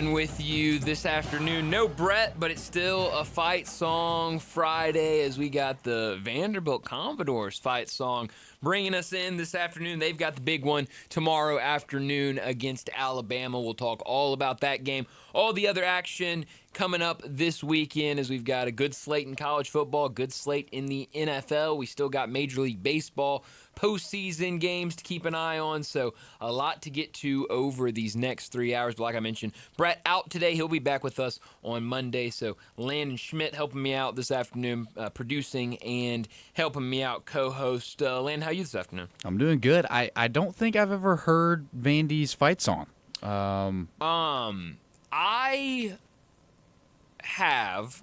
Jason with you this afternoon. No Brett, but it's still a fight song Friday as we got the Vanderbilt Commodores fight song bringing us in this afternoon. They've got the big one tomorrow afternoon against Alabama. We'll talk all about that game, all the other action coming up this weekend as we've got a good slate in college football, a good slate in the NFL. We still got Major League Baseball postseason games to keep an eye on, so a lot to get to over these next 3 hours. But like I mentioned, Brett out today. He'll be back with us on Monday, so Landon Schmidt helping me out this afternoon, producing and helping me out co-host. Landon, how are you this afternoon? I'm doing good. I don't think I've ever heard Vandy's fight song. I have.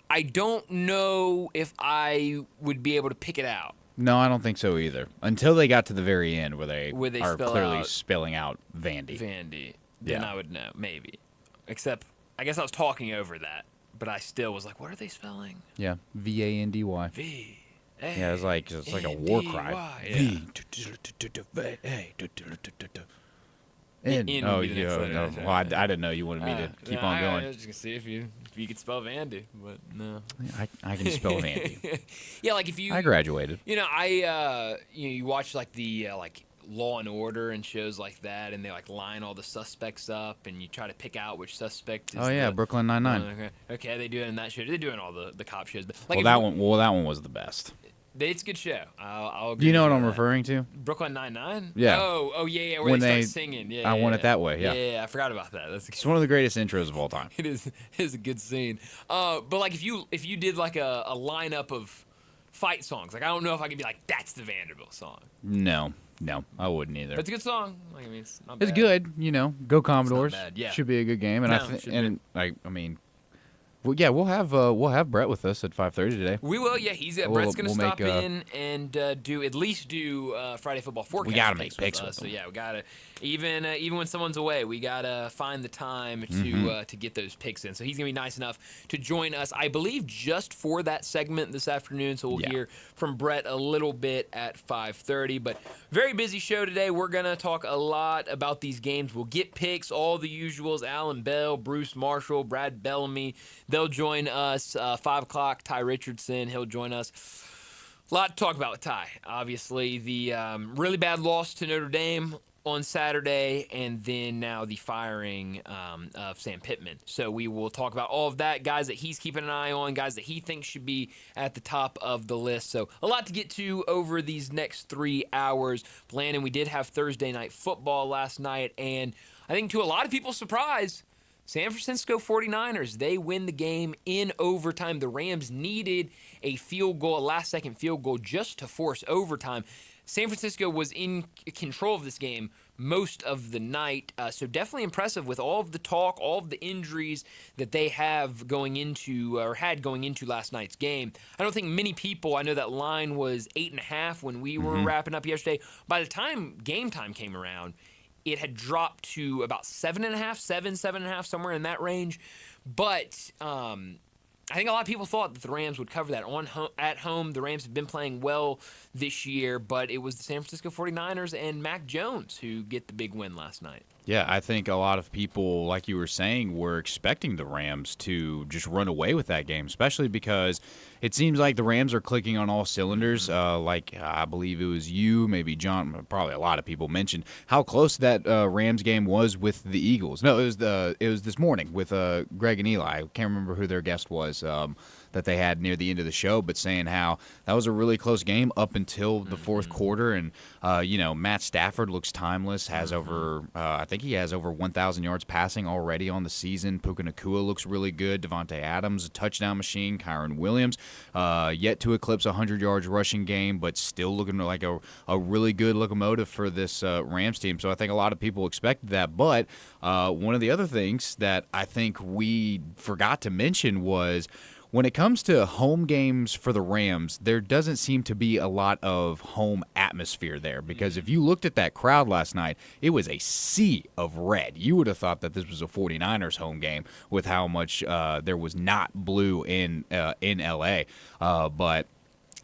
I don't know if I would be able to pick it out. No, I don't think so either. Until they got to the very end where they are spell clearly out spelling out Vandy. Then Yeah. I would know, maybe. Except, I guess I was talking over that, but I still was like, what are they spelling? Yeah, V-A-N-D-Y. V. Yeah, it's like a war cry. Yeah. V. Oh, yeah. Well, I didn't know you wanted me to keep on I going. was just gonna see if you could spell Vandy, but no. I can spell Vandy. Yeah, like if you. I graduated. You know, you watch like the like Law and Order and shows like that, and they like line all the suspects up, and you try to pick out which suspect. Is Brooklyn Nine-Nine. Okay, they do it in that show. They're doing all the cop shows. But like that one was the best. It's a good show. I'll agree. Do you know with what I'm that. referring to? Brooklyn Nine-Nine? Yeah. Oh yeah, where When they they start singing. Yeah, I yeah, Want yeah. It That Way, yeah. Yeah, I forgot about that. It's one of the greatest intros of all time. It is a good scene. But like if you did like a lineup of fight songs, like I don't know if I could be like, that's the Vanderbilt song. No, I wouldn't either. But it's a good song. Like, I mean, it's not It's bad. good, go Commodores. bad, yeah. Should be a good game, and No, it should be. we'll have Brett with us at 5:30 today. We will, yeah. Brett's gonna stop in and do Friday football forecast. We gotta make picks picks with with us. So them. yeah, we gotta even when someone's away, we gotta find the time to get those picks in. So he's gonna be nice enough to join us, I believe, just for that segment this afternoon. So we'll hear from Brett a little bit at 5:30. But very busy show today. We're gonna talk a lot about these games. We'll get picks, all the usuals. Alan Bell, Bruce Marshall, Brad Bellamy. They'll join us. 5 o'clock, Ty Richardson. He'll join us. A lot to talk about with Ty. Obviously, the really bad loss to Notre Dame on Saturday, and then now the firing of Sam Pittman. So we will talk about all of that, guys that he's keeping an eye on, guys that he thinks should be at the top of the list. So a lot to get to over these next 3 hours. Landon, we did have Thursday night football last night, and I think to a lot of people's surprise, San Francisco 49ers, they win the game in overtime. The Rams needed a field goal, a last-second field goal, just to force overtime. San Francisco was in control of this game most of the night, so definitely impressive with all of the talk, all of the injuries that they have going into or had going into last night's game. I don't think many people, I know that line was 8.5 when we were wrapping up yesterday. By the time game time came around, it had dropped to about 7.5, 7.5, somewhere in that range. But I think a lot of people thought that the Rams would cover that at home. The Rams have been playing well this year, but it was the San Francisco 49ers and Mac Jones who get the big win last night. Yeah, I think a lot of people, like you were saying, were expecting the Rams to just run away with that game, especially because it seems like the Rams are clicking on all cylinders. Like I believe it was you, maybe John, probably a lot of people mentioned how close that Rams game was with the Eagles. No, it was this morning with Greg and Eli. I can't remember who their guest was that they had near the end of the show, but saying how that was a really close game up until the fourth quarter. And, Matt Stafford looks timeless, has I think he has over 1,000 yards passing already on the season. Puka Nacua looks really good. Devontae Adams, a touchdown machine. Kyron Williams, yet to eclipse 100 yards rushing game, but still looking like a really good locomotive for this Rams team. So I think a lot of people expected that. But one of the other things that I think we forgot to mention was when it comes to home games for the Rams, there doesn't seem to be a lot of home atmosphere there, because if you looked at that crowd last night, it was a sea of red. You would have thought that this was a 49ers home game with how much there was not blue in L.A., but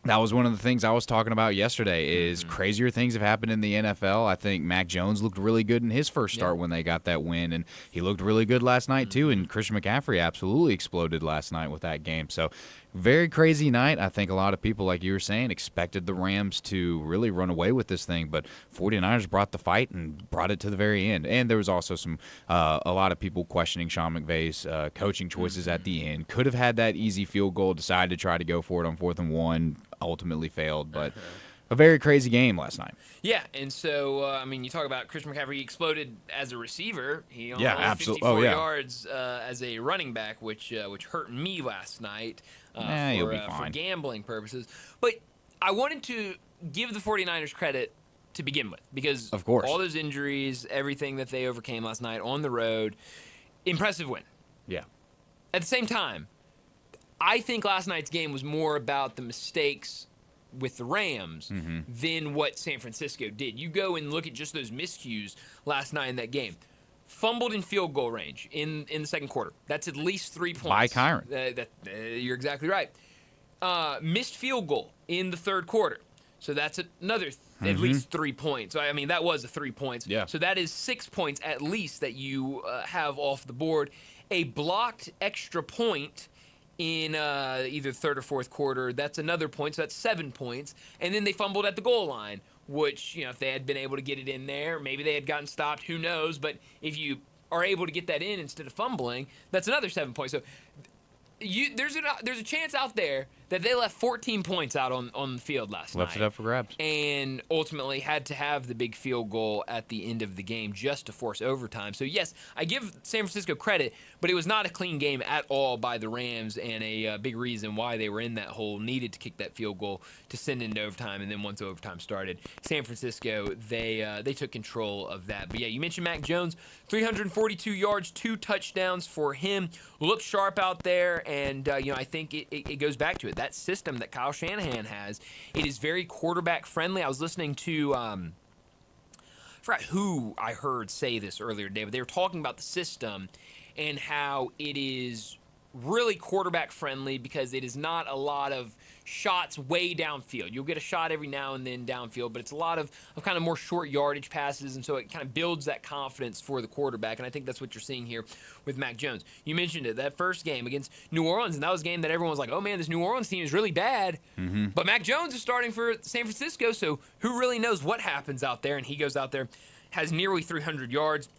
That was one of the things I was talking about yesterday is crazier things have happened in the NFL. I think Mac Jones looked really good in his first start when they got that win, and he looked really good last night too, and Christian McCaffrey absolutely exploded last night with that game. So very crazy night. I think a lot of people, like you were saying, expected the Rams to really run away with this thing, but 49ers brought the fight and brought it to the very end. And there was also some a lot of people questioning Sean McVay's coaching choices at the end. Could have had that easy field goal, decided to try to go for it on 4th and 1, ultimately failed, but a very crazy game last night. Yeah, and so, I mean, you talk about Christian McCaffrey, he exploded as a receiver. He only had 54 yards as a running back, which hurt me last night for gambling purposes. But I wanted to give the 49ers credit to begin with because of course, all those injuries, everything that they overcame last night on the road, impressive win. Yeah. At the same time, I think last night's game was more about the mistakes with the Rams than what San Francisco did. You go and look at just those miscues last night in that game. Fumbled in field goal range in the second quarter. That's at least 3 points. By Kyron. You're exactly right. Missed field goal in the third quarter. So that's another at least 3 points. So, I mean, that was 3 points. Yeah. So that is 6 points at least that you have off the board. A blocked extra point in either third or fourth quarter, that's another point, so that's 7 points. And then they fumbled at the goal line, which, if they had been able to get it in there, maybe they had gotten stopped, who knows. But if you are able to get that in instead of fumbling, that's another 7 points. So there's a chance out there that they left 14 points out on the field last night. Left it up for grabs. And ultimately had to have the big field goal at the end of the game just to force overtime. So, yes, I give San Francisco credit, but it was not a clean game at all by the Rams, and a big reason why they were in that hole, needed to kick that field goal to send into overtime. And then once overtime started, San Francisco, they took control of that. But, yeah, you mentioned Mac Jones, 342 yards, 2 touchdowns for him. Looked sharp out there, and, I think it goes back to it. That system that Kyle Shanahan has, it is very quarterback friendly. I was listening to, I forgot who I heard say this earlier today, but they were talking about the system and how it is really quarterback friendly because it is not a lot of shots way downfield. You'll get a shot every now and then downfield, but it's a lot of kind of more short yardage passes, and so it kind of builds that confidence for the quarterback, and I think that's what you're seeing here with Mac Jones. You mentioned it, that first game against New Orleans, and that was a game that everyone was like, oh man, this New Orleans team is really bad, but Mac Jones is starting for San Francisco, so who really knows what happens out there, and he goes out there, has nearly 300 yards,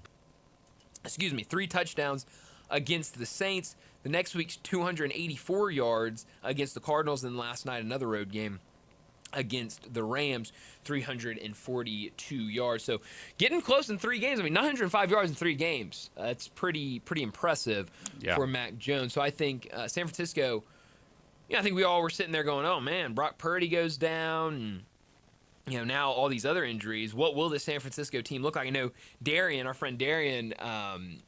3 touchdowns against the Saints. The next week's 284 yards against the Cardinals, and last night another road game against the Rams, 342 yards. So getting close in 3 games. I mean, 905 yards in 3 games. That's pretty impressive for Mac Jones. So I think San Francisco, I think we all were sitting there going, oh man, Brock Purdy goes down, and now all these other injuries. What will the San Francisco team look like? I know Darian, our friend Darian,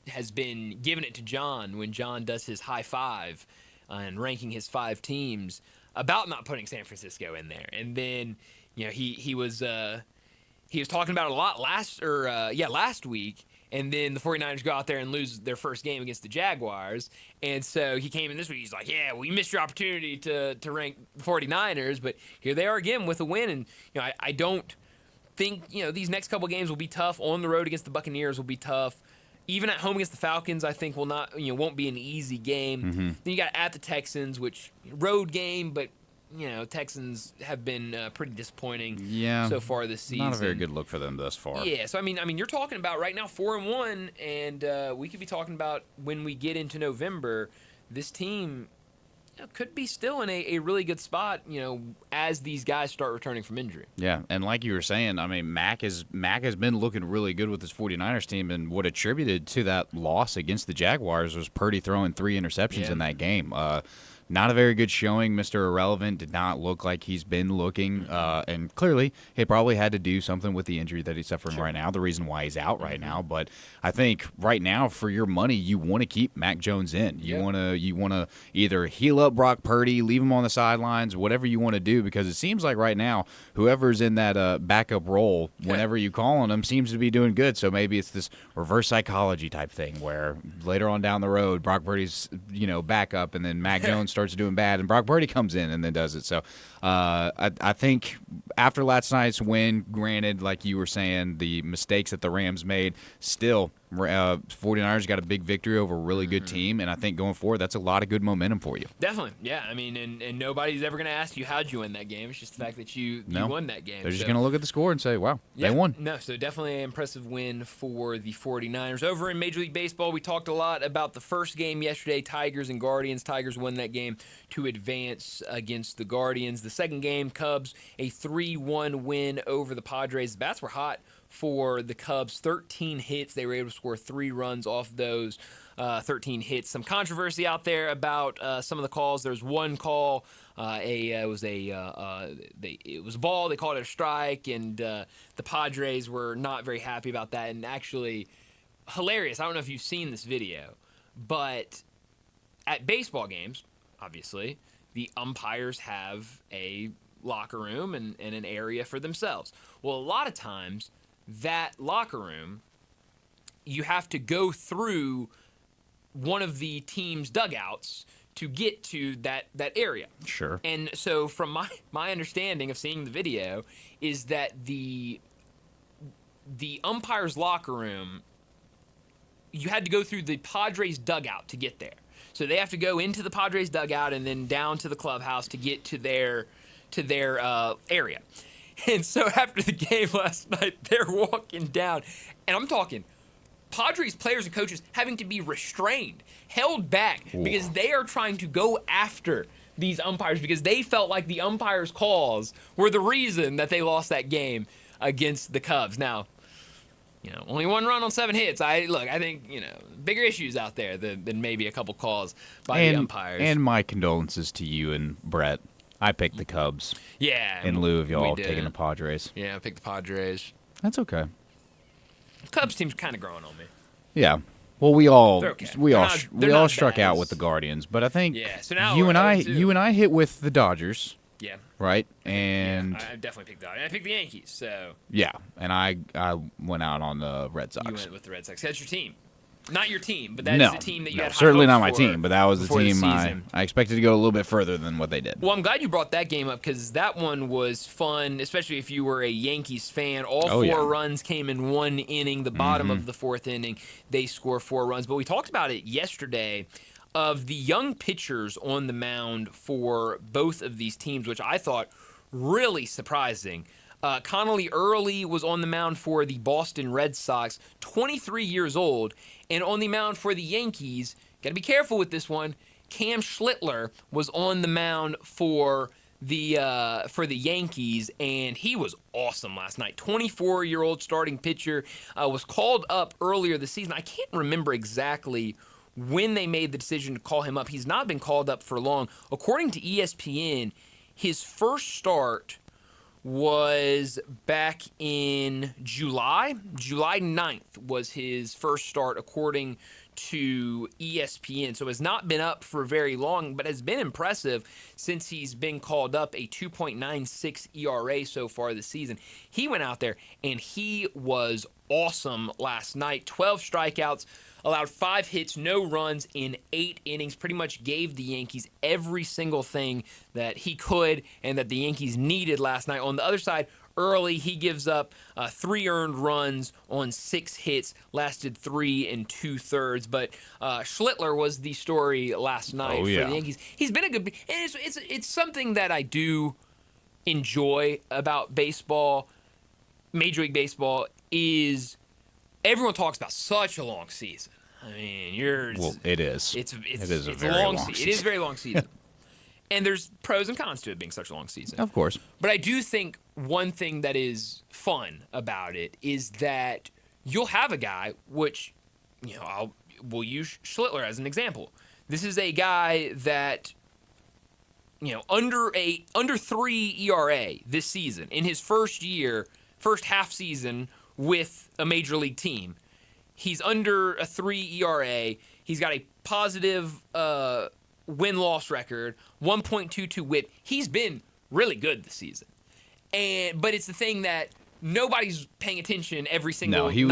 has been giving it to John when John does his high five and ranking his 5 teams about not putting San Francisco in there. And then, he was talking about it a lot last week. And then the 49ers go out there and lose their first game against the Jaguars. And so he came in this week. He's like, yeah, well, you missed your opportunity to rank the 49ers. But here they are again with a win. And, I don't think, these next couple games will be tough. On the road against the Buccaneers will be tough. Even at home against the Falcons, I think won't be an easy game. Then you got at the Texans, which road game, but Texans have been pretty disappointing so far this season. Not a very good look for them thus far. Yeah, so I mean, you're talking about right now 4-1, and we could be talking about when we get into November, this team could be still in a really good spot, as these guys start returning from injury. Yeah, and like you were saying, I mean, Mac has been looking really good with this 49ers team, and what attributed to that loss against the Jaguars was Purdy throwing 3 interceptions in that game. Not a very good showing. Mr. Irrelevant did not look like he's been looking. And clearly, he probably had to do something with the injury that he's suffering right now, the reason why he's out right now. But I think right now, for your money, you want to keep Mac Jones in. You want to either heal up Brock Purdy, leave him on the sidelines, whatever you want to do, because it seems like right now, whoever's in that backup role, whenever you call on him, seems to be doing good. So maybe it's this reverse psychology type thing where later on down the road, Brock Purdy's backup, and then Mac Jones starts doing bad, and Brock Purdy comes in and then does it. So I think after last night's win, granted, like you were saying, the mistakes that the Rams made, still 49ers got a big victory over a really good team, and I think going forward, that's a lot of good momentum for you. Definitely, yeah. I mean, and nobody's ever going to ask you how'd you win that game. It's just the fact that you won that game. They're just going to look at the score and say, wow, they won. No, so definitely an impressive win for the 49ers. Over in Major League Baseball, we talked a lot about the first game yesterday, Tigers and Guardians. Tigers won that game to advance against the Guardians. The second game, Cubs, a 3-1 win over the Padres. The bats were hot for the Cubs. 13 hits. They were able to score 3 runs off those 13 hits. Some controversy out there about some of the calls. There's one call. It was a ball. They called it a strike, and the Padres were not very happy about that. And actually, hilarious. I don't know if you've seen this video, but at baseball games, obviously, the umpires have a locker room and an area for themselves. Well, a lot of times, that locker room, you have to go through one of the team's dugouts to get to that area. Sure. And so from my understanding of seeing the video is that the umpire's locker room, you had to go through the Padres dugout to get there. So they have to go into the Padres dugout and then down to the clubhouse to get to their area. And so after the game last night, they're walking down, and I'm talking Padres players and coaches having to be restrained, held back, because they are trying to go after these umpires because they felt like the umpires' calls were the reason that they lost that game against the Cubs. Now, only 1 run on 7 hits. I think, bigger issues out there than maybe a couple calls by the umpires. And my condolences to you and Brett. I picked the Cubs. Yeah. In lieu of y'all taking the Padres. Yeah, I picked the Padres. That's okay. The Cubs team's kind of growing on me. Yeah. Well, we all struck bad. out with the Guardians, but I think so now you and I hit with the Dodgers. Yeah. Right? And I definitely picked the Dodgers. I picked the Yankees, so. Yeah, and I went out on the Red Sox. You went with the Red Sox. That's your team. Not your team, but that is the team that you had high certainly hopes not my for team, but that was the team season. I expected to go a little bit further than what they did. Well, I'm glad you brought that game up because that one was fun, especially if you were a Yankees fan. All 4 runs came in 1 inning. The bottom of the 4th inning, they score 4 runs. But we talked about it yesterday of the young pitchers on the mound for both of these teams, which I thought really surprising. Connolly Early was on the mound for the Boston Red Sox, 23 years old, and on the mound for the Yankees, got to be careful with this one, Cam Schlittler was on the mound for the Yankees, and he was awesome last night. 24-year-old starting pitcher, was called up earlier this season. I can't remember exactly when they made the decision to call him up. He's not been called up for long. According to ESPN, his first start was back in July. July 9th was his first start, according to ESPN. So has not been up for very long, but has been impressive since he's been called up. A 2.96 ERA so far this season. He went out there, and he was awesome last night. 12 strikeouts, allowed 5 hits, no runs in 8 innings. Pretty much gave the Yankees every single thing that he could and that the Yankees needed last night. On the other side, Early, he gives up 3 earned runs on 6 hits, lasted 3 2/3. But Schlittler was the story last night for the Yankees. He's been a good, and it's something that I do enjoy about baseball. Major League Baseball is everyone talks about such a long season. I mean, it is. It is a very long season. It is a very long season. And there's pros and cons to it being such a long season. Of course. But I do think one thing that is fun about it is that you'll have a guy, which, we'll use Schlittler as an example. This is a guy that, under 3 ERA this season, in his first half season with a major league team. He's under a 3 ERA. He's got a positive win-loss record, 1.22 WHIP. He's been really good this season. But it's the thing that nobody's paying attention every single night. No, he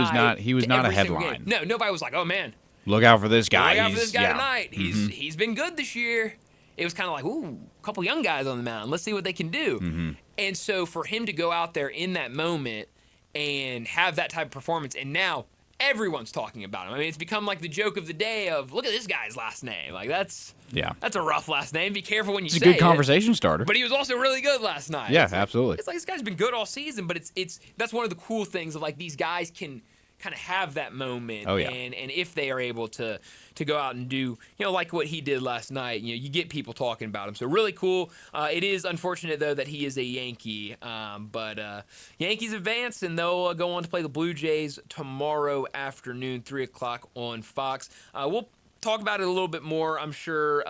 was not a headline. No, nobody was like, oh man, look out for this guy. Look out for this guy tonight. He's been good this year. it was kind of like, ooh, a couple young guys on the mound. Let's see what they can do. Mm-hmm. And so for him to go out there in that moment and have that type of performance, and now everyone's talking about him. I mean, it's become like the joke of the day of, look at this guy's last name. Like, that's a rough last name. Be careful when you say it. It's a good conversation starter. But he was also really good last night. Yeah, absolutely. It's like this guy's been good all season, but that's one of the cool things of, like, these guys can kind of have that moment. Oh, yeah. And if they are able to go out and do, like what he did last night, you get people talking about him. So really cool. It is unfortunate, though, that he is a Yankee. But Yankees advance, and they'll go on to play the Blue Jays tomorrow afternoon, 3 o'clock on Fox. We'll talk about it a little bit more, I'm sure,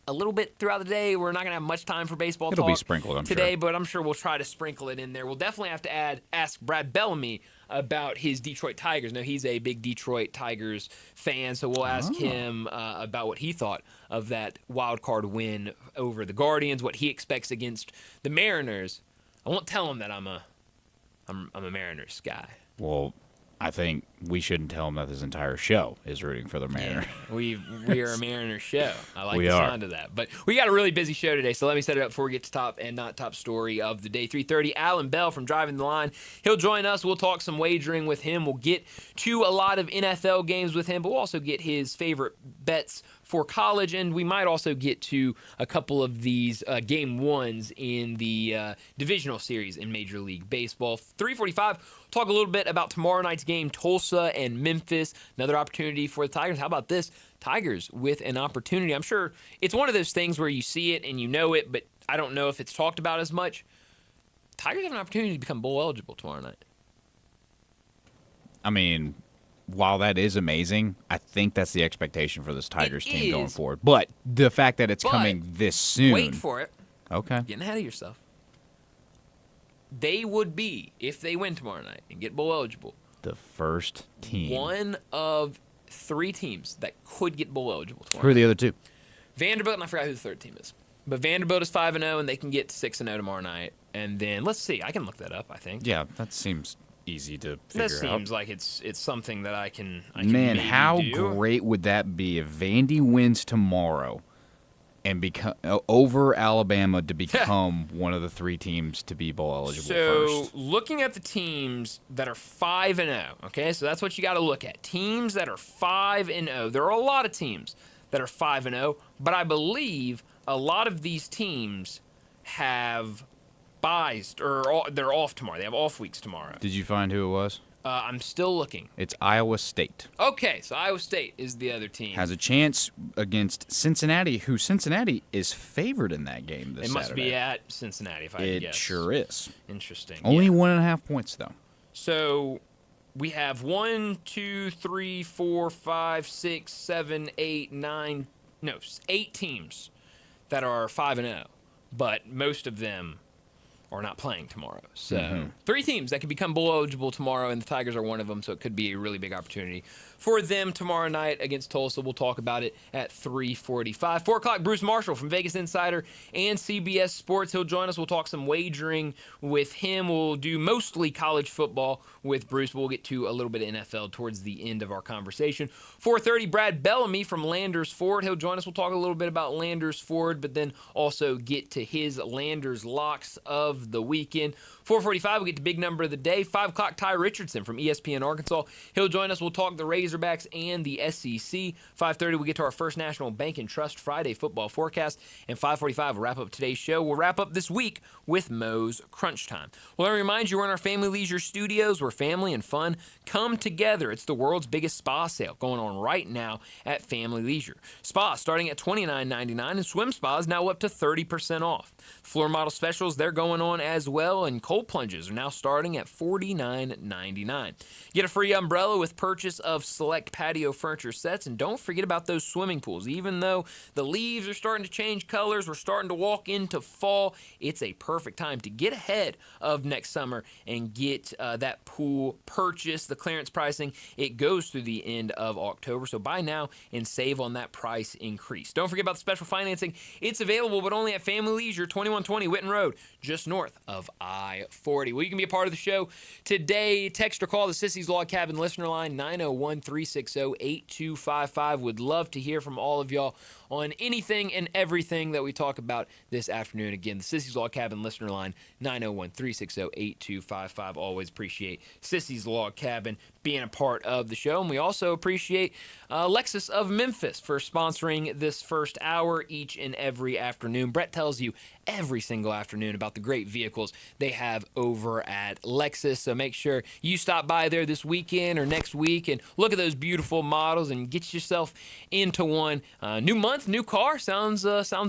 a little bit throughout the day. We're not going to have much time for baseball It'll talk be sprinkled, today, sure. but I'm sure we'll try to sprinkle it in there. We'll definitely have to ask Brad Bellamy about his Detroit Tigers. Now, he's a big Detroit Tigers fan, so we'll ask him about what he thought of that wild card win over the Guardians, what he expects against the Mariners. I won't tell him that I'm a Mariners guy. Well, I think we shouldn't tell him that this entire show is rooting for the Mariners. Yeah, we are a Mariners show. I like the are. sound of that. But we got a really busy show today, so let me set it up before we get to top and not top story of the day. 3:30, Alan Bell from Driving the Line. He'll join us. We'll talk some wagering with him. We'll get to a lot of NFL games with him, but we'll also get his favorite bets for college, and we might also get to a couple of these game ones in the divisional series in Major League Baseball. 3:45, talk a little bit about tomorrow night's game, Tulsa and Memphis. Another opportunity for the Tigers. How about this? Tigers with an opportunity. I'm sure it's one of those things where you see it and you know it, but I don't know if it's talked about as much. Tigers have an opportunity to become bowl eligible tomorrow night. I mean, while that is amazing, I think that's the expectation for this Tigers team going forward. But the fact that it's coming this soon. Wait for it. Okay. Getting ahead of yourself. They would be, if they win tomorrow night and get bowl eligible, the first team. One of 3 teams that could get bowl eligible tomorrow. Who are the other 2? Vanderbilt, and I forgot who the third team is. But Vanderbilt is 5-0, and they can get 6-0 tomorrow night. And then, let's see. I can look that up, I think. Yeah, that seems easy to figure out. That seems like it's something that I can Man, maybe how do. great would that be if Vandy wins tomorrow and become over Alabama to become one of the 3 teams to be bowl eligible first? So, looking at the teams that are 5-0, okay, so that's what you got to look at. Teams that are 5-0. There are a lot of teams that are 5-0, but I believe a lot of these teams have buys, or they're off tomorrow. They have off weeks tomorrow. Did you find who it was? I'm still looking. It's Iowa State. Okay, so Iowa State is the other team. Has a chance against Cincinnati, who Cincinnati is favored in that game this It must Saturday. be at Cincinnati, if I had to guess. It sure is. Interesting. Only yeah. 1.5 points, though. So we have 1, 2, 3, 4, 5, 6, 7, 8, 9, 8 teams that are 5-0, but most of them are not playing tomorrow. So 3 teams that could become bowl eligible tomorrow, and the Tigers are one of them, so it could be a really big opportunity for them tomorrow night against Tulsa. We'll talk about it at 3:45. 4 o'clock, Bruce Marshall from Vegas Insider and CBS Sports. He'll join us. We'll talk some wagering with him. We'll do mostly college football with Bruce, but we'll get to a little bit of NFL towards the end of our conversation. 4:30, Brad Bellamy from Landers Ford. He'll join us. We'll talk a little bit about Landers Ford, but then also get to his Landers locks of the weekend. 4:45, we'll get to big number of the day. 5 o'clock, Ty Richardson from ESPN Arkansas. He'll join us. We'll talk the Razorbacks and the SEC. 5:30, we'll get to our First National Bank and Trust Friday football forecast. And 5:45, we'll wrap up today's show. We'll wrap up this week with Moe's Crunch Time. Well, let me remind you, we're in our Family Leisure Studios where family and fun come together. It's the world's biggest spa sale going on right now at Family Leisure. Spa starting at $29.99, and swim spas now up to 30% off. Floor model specials, they're going on as well, and cold plunges are now starting at $49.99. Get a free umbrella with purchase of select patio furniture sets, and don't forget about those swimming pools. Even though the leaves are starting to change colors, we're starting to walk into fall, it's a perfect time to get ahead of next summer and get that pool purchased. The clearance pricing, it goes through the end of October, so buy now and save on that price increase. Don't forget about the special financing. It's available, but only at Family Leisure, 2120 Whitten Road, just north north of I-40. Well, you can be a part of the show today. Text or call the Sissy's Log Cabin listener line, 901-360-8255. Would love to hear from all of y'all on anything and everything that we talk about this afternoon. Again, the Sissy's Log Cabin listener line, 901-360-8255. Always appreciate Sissy's Log Cabin being a part of the show. And we also appreciate Lexus of Memphis for sponsoring this first hour each and every afternoon. Brett tells you every single afternoon about the great vehicles they have over at Lexus. So make sure you stop by there this weekend or next week and look at those beautiful models and get yourself into one. New month, new car. Sounds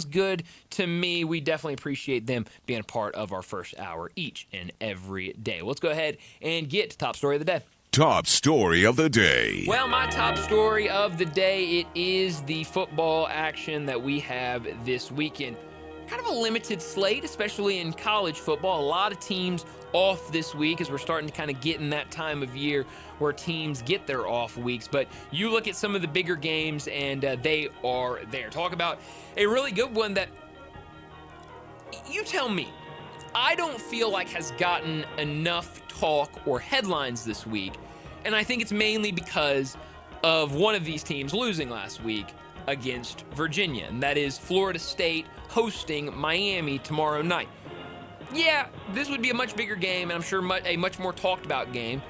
good to me. We definitely appreciate them being a part of our first hour each and every day. Well, let's go ahead and get to top story of the day. Top story of the day. Well, my top story of the day, it is the football action that we have this weekend. Kind of a limited slate, especially in college football. A lot of teams off this week as we're starting to kind of get in that time of year where teams get their off weeks. But you look at some of the bigger games and they are there. Talk about a really good one that, you tell me, I don't feel like has gotten enough talk or headlines this week, and I think it's mainly because of one of these teams losing last week against Virginia, and that is Florida State hosting Miami tomorrow night. Yeah, this would be a much bigger game, and I'm sure a much more talked about game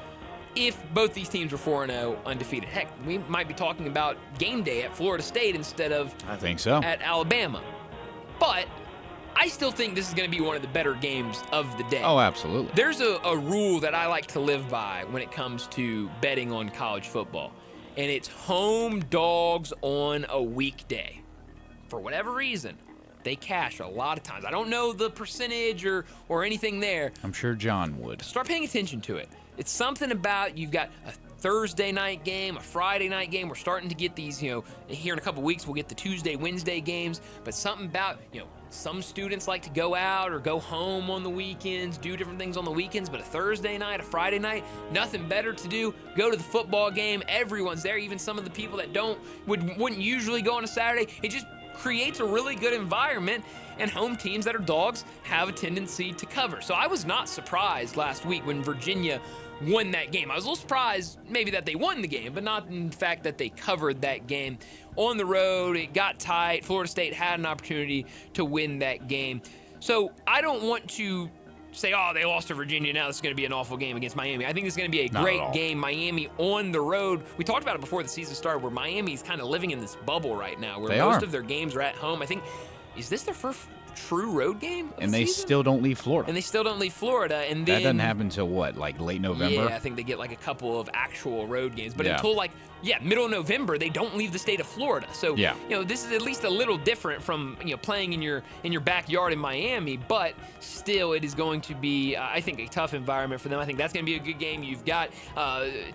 if both these teams were 4-0 undefeated. Heck, we might be talking about game day at Florida State instead of I think so. at Alabama. But I still think this is going to be one of the better games of the day. Oh, absolutely. There's a rule that I like to live by when it comes to betting on college football, and it's home dogs on a weekday. For whatever reason, they cash a lot of times. I don't know the percentage or anything there. I'm sure John would. Start paying attention to it. It's something about you've got a Thursday night game, a Friday night game. We're starting to get these, here in a couple weeks, we'll get the Tuesday, Wednesday games. But something about, some students like to go out or go home on the weekends, do different things on the weekends, but a Thursday night, a Friday night, nothing better to do. Go to the football game. Everyone's there, even some of the people that wouldn't usually go on a Saturday. It just creates a really good environment, and home teams that are dogs have a tendency to cover. So I was not surprised last week when Virginia won that game. I was a little surprised maybe that they won the game, but not in the fact that they covered that game. On the road, it got tight. Florida State had an opportunity to win that game. So I don't want to say, they lost to Virginia, now this is going to be an awful game against Miami. I think it's going to be a great game. Miami on the road. We talked about it before the season started, where Miami's kind of living in this bubble right now, where most of their games are at home. I think, is this their first true road game and they season? Still don't leave Florida. And that doesn't happen until what, like late November? Yeah, I think they get like a couple of actual road games, but until middle of November, they don't leave the state of Florida. So this is at least a little different from playing in your backyard in Miami, but still it is going to be I think a tough environment for them. I think that's going to be a good game. You've got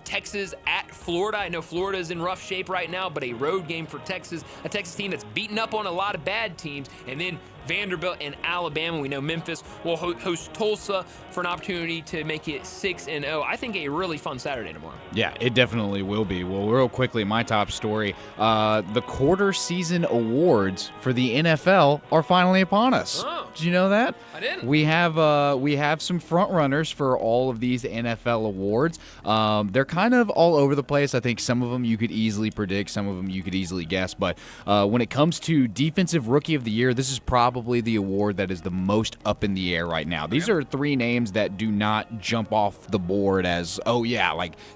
Texas at Florida. I know Florida is in rough shape right now, but a road game for Texas, a Texas team that's beaten up on a lot of bad teams, and then Vanderbilt and Alabama. We know Memphis will host Tulsa for an opportunity to make it 6-0. I think a really fun Saturday tomorrow. Yeah, it definitely will be. Well, real quickly, my top story, the quarter season awards for the NFL are finally upon us. Oh. Did you know that? I didn't. We have some front runners for all of these NFL awards. They're kind of all over the place. I think some of them you could easily predict, some of them you could easily guess. But when it comes to Defensive Rookie of the Year, this is probably the award that is the most up in the air right now. These are three names that do not jump off the board as,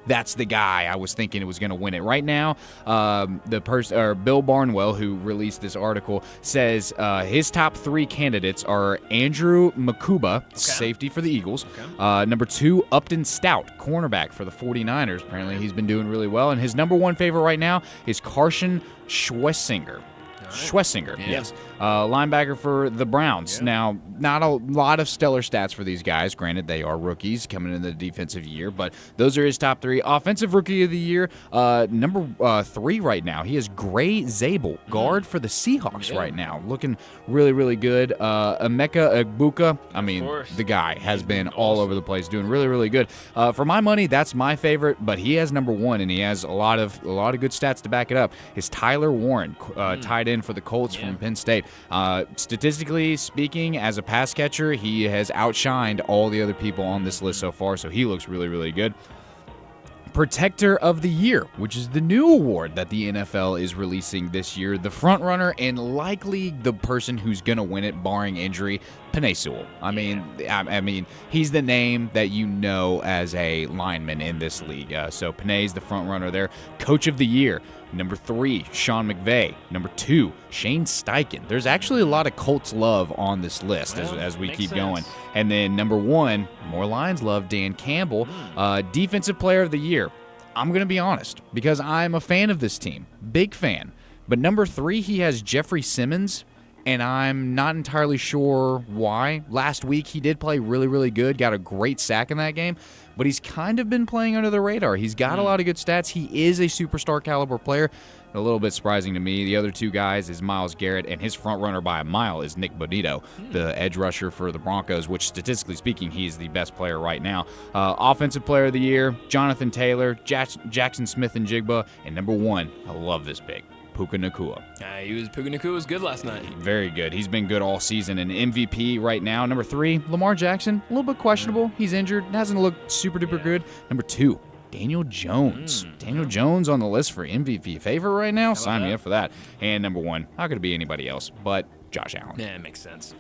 that's the guy I was thinking it was going to win it. Right now, Bill Barnwell, who released this article, says his top three candidates are Andrew Makuba, safety for the Eagles. Number 2, Upton Stout, cornerback for the 49ers. Apparently he's been doing really well. And his number 1 favorite right now is Carson Schwessinger. Yes. Linebacker for the Browns. Yeah. Now, not a lot of stellar stats for these guys. Granted, they are rookies coming into the defensive year, but those are his top 3. Offensive Rookie of the Year, number 3 right now. He is Gray Zabel, guard for the Seahawks right now. Looking really, really good. Emeka Egbuka, the guy has been all over the place, doing really, really good. For my money, that's my favorite, but he has number 1, and he has a lot of good stats to back it up. Is Tyler Warren, tight end for the Colts from Penn State. Statistically speaking, as a pass catcher, he has outshined all the other people on this list so far, so he looks really, really good. Protector of the Year, which is the new award that the NFL is releasing this year. The front runner and likely the person who's going to win it, barring injury, Penei Sewell. I mean, he's the name that you know as a lineman in this league. So Penei's the front runner there. Coach of the Year, number 3, Sean McVay. Number 2, Shane Steichen. There's actually a lot of Colts love on this list as we keep going. And then number 1, more Lions love, Dan Campbell. Defensive Player of the Year. I'm going to be honest, because I'm a fan of this team. Big fan. But number 3, he has Jeffrey Simmons, and I'm not entirely sure why. Last week, he did play really, really good, got a great sack in that game, but he's kind of been playing under the radar. He's got a lot of good stats. He is a superstar caliber player. A little bit surprising to me. The other 2 guys is Myles Garrett, and his front runner by a mile is Nick Bonito, the edge rusher for the Broncos, which statistically speaking, he's the best player right now. Offensive Player of the Year, Jonathan Taylor, Jackson Smith and Jigba, and number 1, I love this pick, Puka Nacua. Puka Nacua was good last night. Very good. He's been good all season. An MVP right now. Number 3, Lamar Jackson. A little bit questionable. He's injured. Hasn't looked super duper good. Number 2, Daniel Jones. Daniel Jones on the list for MVP favorite right now. Sign me up for that. And number 1, not going to be anybody else but Josh Allen. Yeah, it makes sense.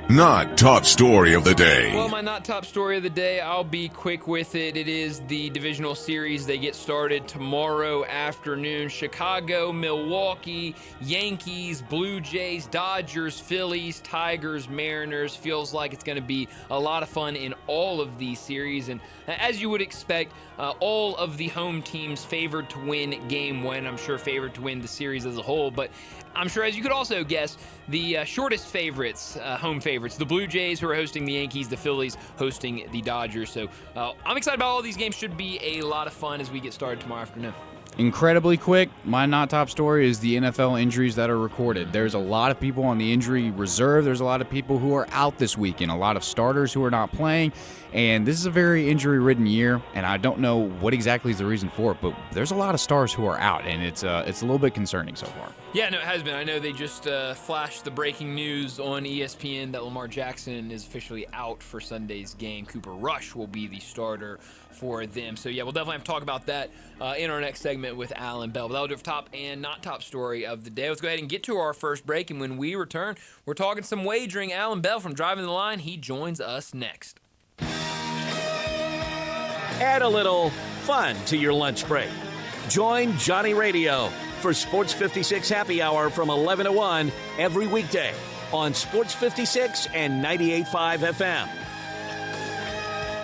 Not top story of the day. Well, my not top story of the day, I'll be quick with it. It is the divisional series. They get started tomorrow afternoon. Chicago, Milwaukee, Yankees, Blue Jays, Dodgers, Phillies, Tigers, Mariners. Feels like it's going to be a lot of fun in all of these series. And as you would expect, all of the home teams favored to win game 1. I'm sure favored to win the series as a whole. But I'm sure, as you could also guess, the shortest favorites, home favorites, the Blue Jays who are hosting the Yankees, the Phillies hosting the Dodgers. So I'm excited about all these games. Should be a lot of fun as we get started tomorrow afternoon. Incredibly quick, my not top story is the NFL injuries that are recorded. There's a lot of people on the injury reserve. There's a lot of people who are out this weekend, a lot of starters who are not playing. And this is a very injury-ridden year, and I don't know what exactly is the reason for it, but there's a lot of stars who are out, and it's a little bit concerning so far. Yeah, no, it has been. I know they just flashed the breaking news on ESPN that Lamar Jackson is officially out for Sunday's game. Cooper Rush will be the starter for them. So, yeah, we'll definitely have to talk about that in our next segment with Alan Bell. But that'll do it for top and not top story of the day. Let's go ahead and get to our first break, and when we return, we're talking some wagering. Alan Bell from Driving the Line, he joins us next. Add a little fun to your lunch break. Join Johnny Radio for Sports 56 Happy Hour from 11 to 1 every weekday on Sports 56 and 98.5 FM.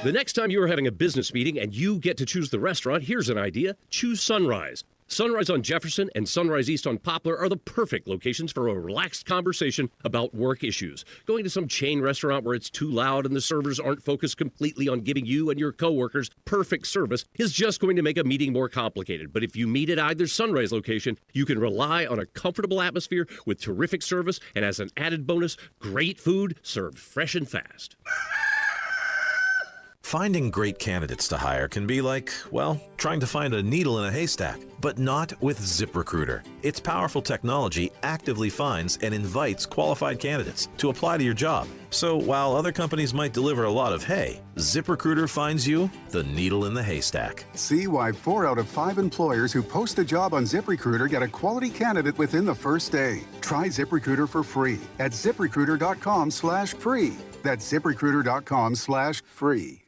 The next time you are having a business meeting and you get to choose the restaurant, here's an idea. Choose Sunrise. Sunrise on Jefferson and Sunrise East on Poplar are the perfect locations for a relaxed conversation about work issues. Going to some chain restaurant where it's too loud and the servers aren't focused completely on giving you and your coworkers perfect service is just going to make a meeting more complicated. But if you meet at either Sunrise location, you can rely on a comfortable atmosphere with terrific service and, as an added bonus, great food served fresh and fast. Finding great candidates to hire can be like, well, trying to find a needle in a haystack, but not with ZipRecruiter. Its powerful technology actively finds and invites qualified candidates to apply to your job. So while other companies might deliver a lot of hay, ZipRecruiter finds you the needle in the haystack. See why 4 out of 5 employers who post a job on ZipRecruiter get a quality candidate within the first day. Try ZipRecruiter for free at ZipRecruiter.com/free. That's ZipRecruiter.com/free.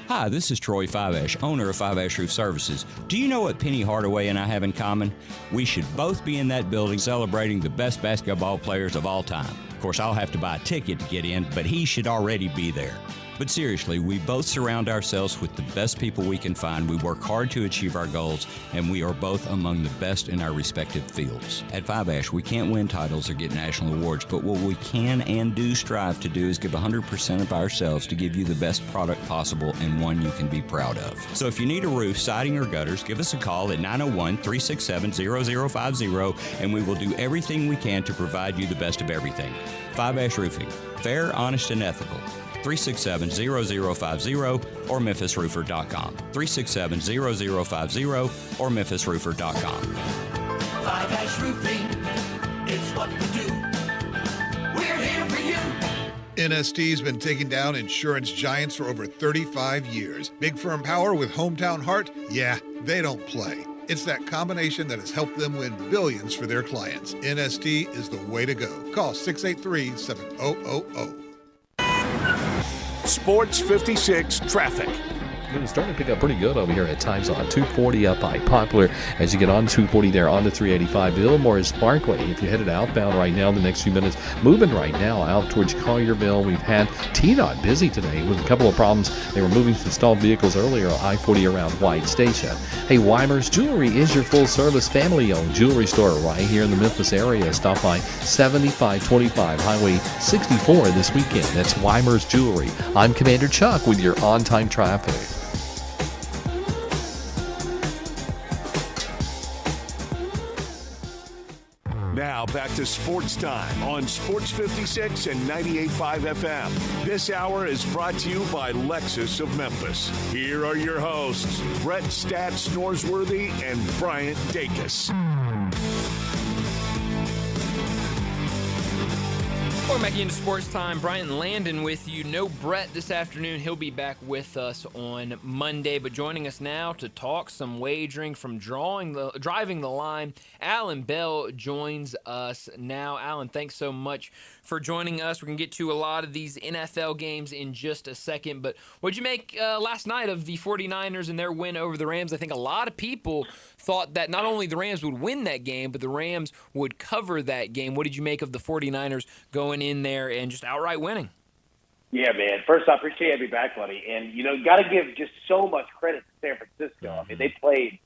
Hi, this is Troy Fiveash, owner of Fiveash Roof Services. Do you know what Penny Hardaway and I have in common? We should both be in that building celebrating the best basketball players of all time. Of course, I'll have to buy a ticket to get in, but he should already be there. But seriously, we both surround ourselves with the best people we can find. We work hard to achieve our goals, and we are both among the best in our respective fields. At Fiveash, we can't win titles or get national awards, but what we can and do strive to do is give 100% of ourselves to give you the best product possible and one you can be proud of. So if you need a roof, siding, or gutters, give us a call at 901-367-0050, and we will do everything we can to provide you the best of everything. Fiveash Roofing. Fair, honest, and ethical. 367-0050 or memphisroofer.com. 367-0050 or memphisroofer.com. Fiveash Roofing. what to do. We're here for you. NST's been taking down insurance giants for over 35 years. Big firm power with hometown heart? Yeah, they don't play. It's that combination that has helped them win billions for their clients. NST is the way to go. Call 683-7000. Sports 56 traffic. It's starting to pick up pretty good over here at times on 240 up by Poplar as you get on 240 there onto 385 Billmore's Parkway. If you're headed outbound right now, the next few minutes moving right now out towards Collierville. We've had TDOT busy today with a couple of problems. They were moving some stalled vehicles earlier on I-40 around White Station. Hey, Weimer's Jewelry is your full-service family-owned jewelry store right here in the Memphis area. Stop by 7525 Highway 64 this weekend. That's Weimer's Jewelry. I'm Commander Chuck with your on-time traffic. Now back to Sports Time on Sports 56 and 98.5 FM. This hour is brought to you by Lexus of Memphis. Here are your hosts, Brett Stats Norsworthy and Bryant Dacus. Welcome back into Sports Time. Brian Landon with you. No Brett this afternoon. He'll be back with us on Monday. But joining us now to talk some wagering from driving the line, Alan Bell joins us now. Alan, thanks so much for joining us. We're going to get to a lot of these NFL games in just a second. But what did you make last night of the 49ers and their win over the Rams? I think a lot of people thought that not only the Rams would win that game, but the Rams would cover that game. What did you make of the 49ers going in there and just outright winning? Yeah, man. First off, appreciate having me back, buddy. And, you know, got to give just so much credit to San Francisco. I mean, they played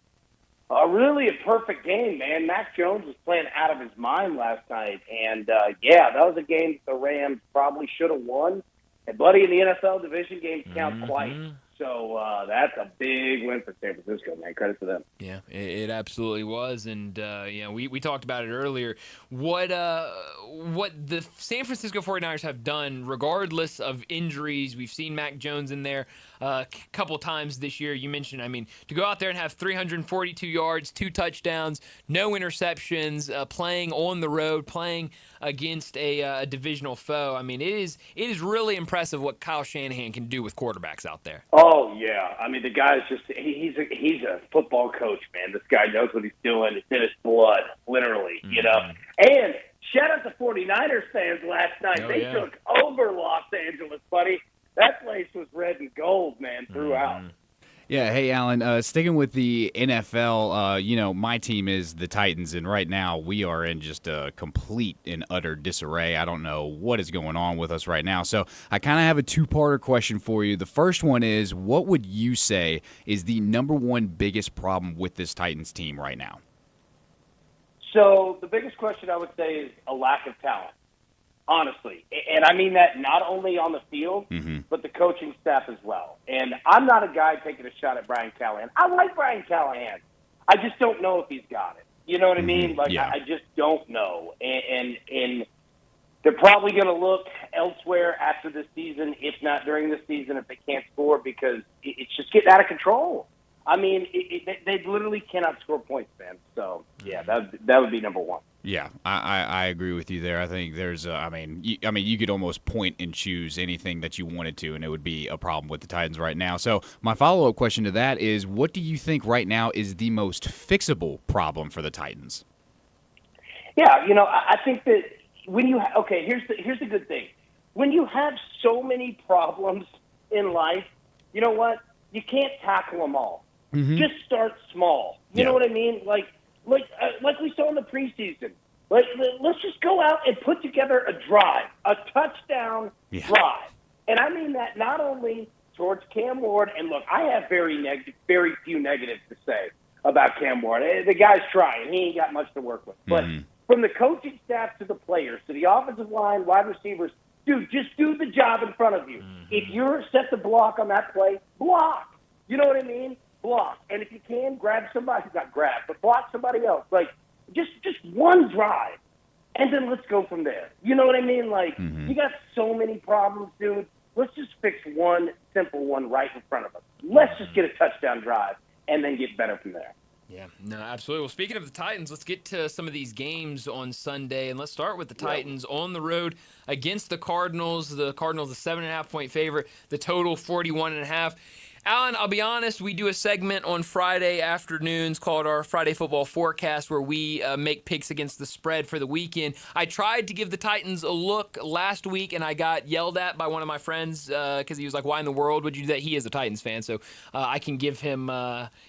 really a perfect game, man. Mac Jones was playing out of his mind last night. And, yeah, that was a game the Rams probably should have won. And, buddy, in the NFL division, games count twice. So that's a big win for San Francisco, man. Credit to them. Yeah, it absolutely was. And, you know, we talked about it earlier. What the San Francisco 49ers have done, regardless of injuries, we've seen Mac Jones in there a couple times this year. You mentioned, I mean, to go out there and have 342 yards, 2 touchdowns, no interceptions, playing on the road, playing against a divisional foe. I mean, it is really impressive what Kyle Shanahan can do with quarterbacks out there. Oh, yeah. I mean, the guy's just – he's a football coach, man. This guy knows what he's doing. It's in his blood, literally, you know. And shout out to 49ers fans last night. They took over Los Angeles, buddy. That place was red and gold, man, throughout. Yeah, hey, Alan, sticking with the NFL, you know, my team is the Titans, and right now we are in just a complete and utter disarray. I don't know what is going on with us right now. So I kind of have a two-parter question for you. The first one is, what would you say is the number one biggest problem with this Titans team right now? So the biggest question I would say is a lack of talent. Honestly, and I mean that not only on the field, but the coaching staff as well. And I'm not a guy taking a shot at Brian Callahan. I like Brian Callahan. I just don't know if he's got it. You know what I mean? Like, I just don't know. And they're probably going to look elsewhere after this season, if not during the season, if they can't score, because it's just getting out of control. I mean, they literally cannot score points, man. So, yeah, that would be number one. Yeah, I agree with you there. I think there's, I mean, you could almost point and choose anything that you wanted to, and it would be a problem with the Titans right now. So my follow-up question to that is, what do you think right now is the most fixable problem for the Titans? Yeah, you know, I think that when you here's the good thing. When you have so many problems in life, you know what? You can't tackle them all. Just start small. You know what I mean? Like we saw in the preseason. Let's just go out and put together a drive, a touchdown drive. And I mean that not only towards Cam Ward, and look, I have very few negatives to say about Cam Ward. The guy's trying. He ain't got much to work with. But from the coaching staff to the players, to the offensive line, wide receivers, dude, just do the job in front of you. If you're set to block on that play, block. You know what I mean? Block. And if you can, grab somebody, not grab, but block somebody else. Like, just one drive, and then let's go from there. You know what I mean? Like, you got so many problems, dude. Let's just fix one simple one right in front of us. Let's just get a touchdown drive and then get better from there. Yeah, no, absolutely. Well, speaking of the Titans, let's get to some of these games on Sunday, and let's start with the Titans on the road against the Cardinals. The Cardinals, a 7.5-point favorite. The total 41.5. Alan, I'll be honest, we do a segment on Friday afternoons called our Friday Football Forecast where we make picks against the spread for the weekend. I tried to give the Titans a look last week, and I got yelled at by one of my friends because he was like, why in the world would you do that? He is a Titans fan, so I can give him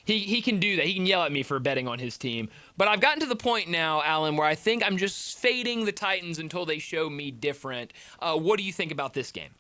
he can do that. He can yell at me for betting on his team. But I've gotten to the point now, Alan, where I think I'm just fading the Titans until they show me different. What do you think about this game?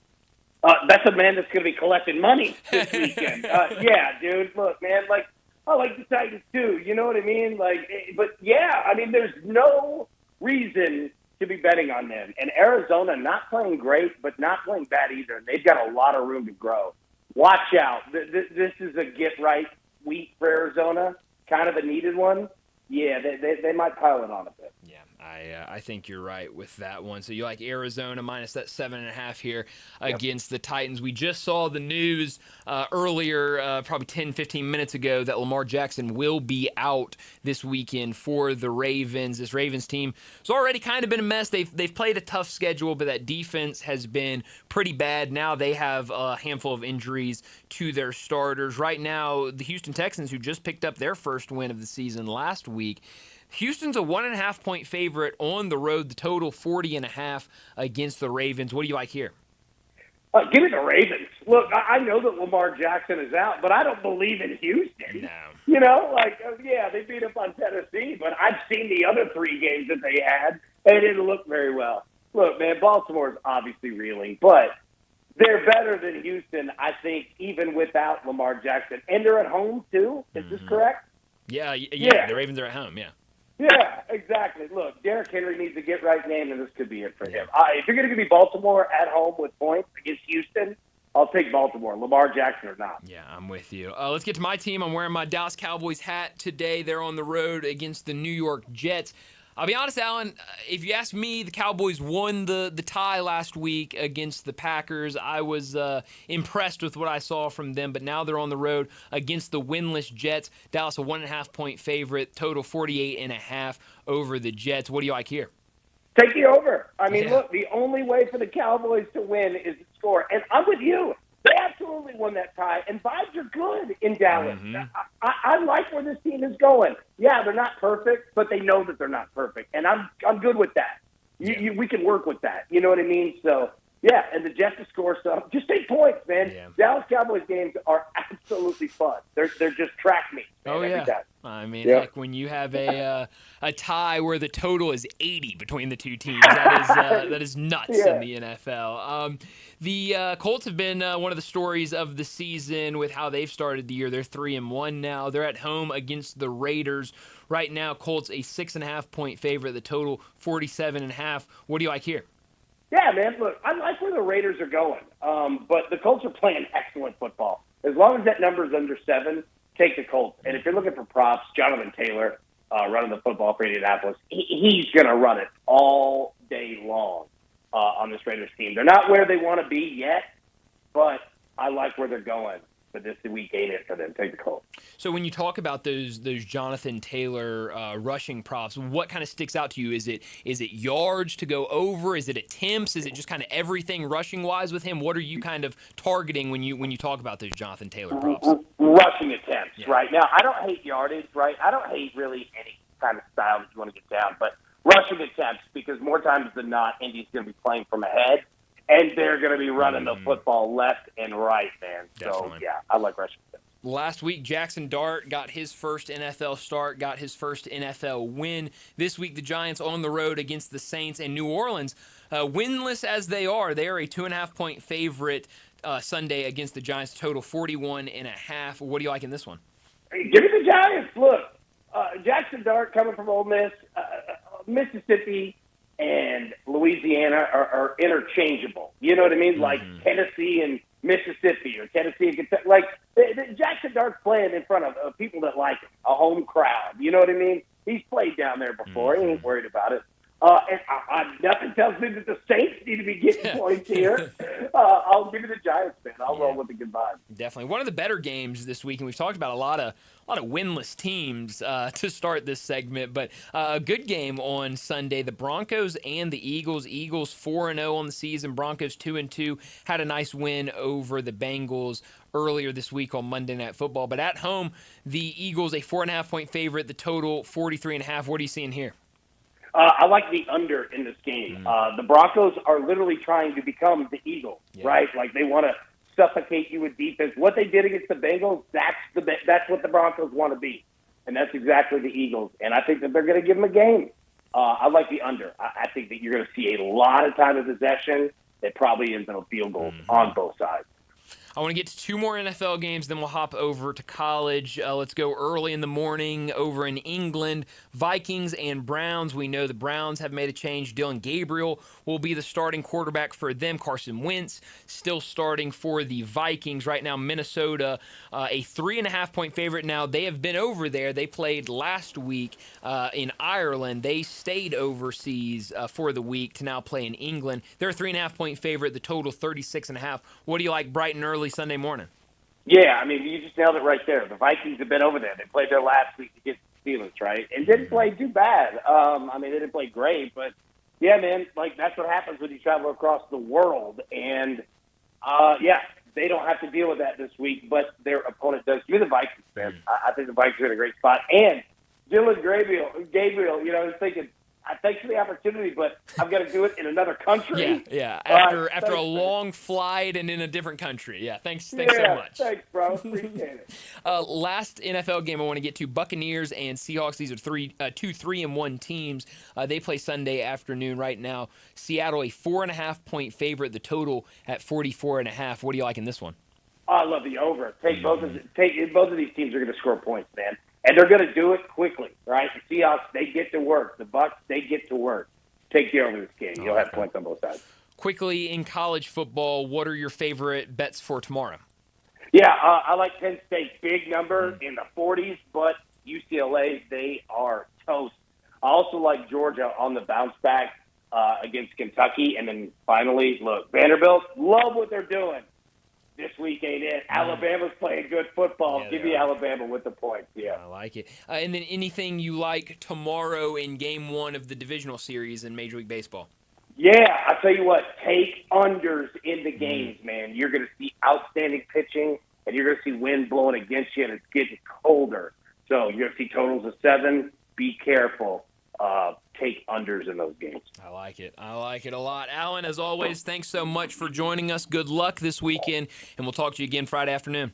That's a man that's going to be collecting money this weekend. Yeah, dude. Look, man, like, I like the Titans too. You know what I mean? Like, but yeah, I mean, there's no reason to be betting on them. And Arizona not playing great, but not playing bad either. They've got a lot of room to grow. Watch out. This is a get-right week for Arizona, kind of a needed one. Yeah, they might pile it on a bit. Yeah, I think you're right with that one. So you like Arizona minus that 7.5 here against the Titans. We just saw the news earlier, probably 10, 15 minutes ago, that Lamar Jackson will be out this weekend for the Ravens. This Ravens team has already kind of been a mess. They've played a tough schedule, but that defense has been pretty bad. Now they have a handful of injuries to their starters. Right now, the Houston Texans, who just picked up their first win of the season last week, Houston's a 1.5-point favorite on the road. The total 40.5 against the Ravens. What do you like here? Give me the Ravens. Look, I know that Lamar Jackson is out, but I don't believe in Houston. No. You know, like, yeah, they beat up on Tennessee, but I've seen the other 3 games that they had, and it didn't look very well. Look, man, Baltimore's obviously reeling, but they're better than Houston, I think, even without Lamar Jackson. And they're at home, too? Is this correct? Yeah, the Ravens are at home, yeah. Yeah, exactly. Look, Derrick Henry needs a get-right game, and this could be it for him. If you're going to give me Baltimore at home with points against Houston, I'll take Baltimore, Lamar Jackson or not. Yeah, I'm with you. Let's get to my team. I'm wearing my Dallas Cowboys hat today. They're on the road against the New York Jets. I'll be honest, Alan, if you ask me, the Cowboys won the tie last week against the Packers. I was impressed with what I saw from them, but now they're on the road against the winless Jets. Dallas, a 1.5-point favorite, total 48.5 over the Jets. What do you like here? Take the over. I mean, look, the only way for the Cowboys to win is to score. And I'm with you. They absolutely won that tie, and vibes are good in Dallas. Mm-hmm. I like where this team is going. Yeah, they're not perfect, but they know that they're not perfect, and I'm good with that. We can work with that. You know what I mean? So, yeah, and the Jets to score some. Just take points, man. Yeah. Dallas Cowboys games are absolutely fun. They're just track meets. Oh, yeah. I mean, heck, when you have a tie where the total is 80 between the two teams, that is nuts in the NFL. The Colts have been one of the stories of the season with how they've started the year. They're 3-1 now. They're at home against the Raiders. Right now, Colts a 6.5-point favorite. The total 47.5. What do you like here? Yeah, man. Look, I like where the Raiders are going, but the Colts are playing excellent football. As long as that number is under 7, take the Colts. And if you're looking for props, Jonathan Taylor running the football for Indianapolis, he's going to run it all day long on this Raiders team. They're not where they want to be yet, but I like where they're going. But this week ain't it for them. Take the Colts. So when you talk about those Jonathan Taylor rushing props, what kind of sticks out to you? Is it yards to go over? Is it attempts? Is it just kind of everything rushing wise with him? What are you kind of targeting when you talk about those Jonathan Taylor props? Rushing attempts, right? Now, I don't hate yardage, right? I don't hate really any kind of style that you want to get down, but rushing attempts, because more times than not, Indy's going to be playing from ahead. And they're going to be running the football left and right, man. Definitely. So, yeah, I like rushing. Last week, Jackson Dart got his first NFL start, got his first NFL win. This week, the Giants on the road against the Saints and New Orleans. Winless as they are a 2.5-point favorite Sunday against the Giants, total 41.5. What do you like in this one? Give me the Giants. Look, Jackson Dart coming from Ole Miss, Mississippi, and Louisiana are interchangeable. You know what I mean? Mm-hmm. Like Tennessee and Mississippi, or Tennessee and Kentucky. Like, Jackson Dart's playing in front of people that like him, a home crowd. You know what I mean? He's played down there before. Mm-hmm. He ain't worried about it. And nothing tells me that the Saints need to be getting points here. I'll give you the Giants, man. I'll roll with the good vibe. Definitely one of the better games this week, and we've talked about a lot of winless teams to start this segment. But a good game on Sunday: the Broncos and the Eagles. Eagles 4-0 on the season. Broncos 2-2. Had a nice win over the Bengals earlier this week on Monday Night Football. But at home, the Eagles a 4.5-point favorite. The total 43.5. What are you seeing here? I like the under in this game. The Broncos are literally trying to become the Eagles, right? Like they want to suffocate you with defense. What they did against the Bengals, that's what the Broncos want to be, and that's exactly the Eagles. And I think that they're going to give them a game. I like the under. I think that you're going to see a lot of time of possession that probably ends in a field goal on both sides. I want to get to two more NFL games, then we'll hop over to college. Let's go early in the morning over in England. Vikings and Browns. We know the Browns have made a change. Dylan Gabriel will be the starting quarterback for them. Carson Wentz still starting for the Vikings. Right now, Minnesota, a 3.5-point favorite. Now, they have been over there. They played last week in Ireland. They stayed overseas for the week to now play in England. They're a 3.5-point favorite. The total 36.5. What do you like bright and early Sunday morning? Yeah, I mean, you just nailed it right there. The Vikings have been over there. They played there last week against the Steelers, right? And didn't play too bad. I mean, they didn't play great, but yeah, man, like that's what happens when you travel across the world. And yeah, they don't have to deal with that this week, but their opponent does. Give me the Vikings, man. I think the Vikings are in a great spot. And Dylan Gabriel, you know, I was thinking, thanks for the opportunity, but I've got to do it in another country. Yeah. After a long flight and in a different country. Yeah, thanks so much. Thanks, bro. Appreciate it. Last NFL game I want to get to, Buccaneers and Seahawks. These are 3-1 teams. They play Sunday afternoon right now. Seattle, a 4.5-point favorite. The total at 44.5. What do you like in this one? I love the over. Both of these teams are going to score points, man. And they're going to do it quickly, right? The Seahawks, they get to work. The Bucs, they get to work. Take the over this game. You'll have points on both sides. Quickly, in college football, what are your favorite bets for tomorrow? Yeah, I like Penn State. Big number in the 40s, but UCLA, they are toast. I also like Georgia on the bounce back against Kentucky. And then finally, look, Vanderbilt, love what they're doing. This week ain't it. Alabama's playing good football. Yeah, give me Alabama with the points. Yeah. I like it. And then anything you like tomorrow in Game 1 of the divisional series in Major League Baseball? Yeah, I'll tell you what. Take unders in the games, man. You're going to see outstanding pitching, and you're going to see wind blowing against you, and it's getting colder. So you're going to see totals of 7. Be careful. Take unders in those games. I like it. I like it a lot. Alan, as always, thanks so much for joining us. Good luck this weekend, and we'll talk to you again Friday afternoon.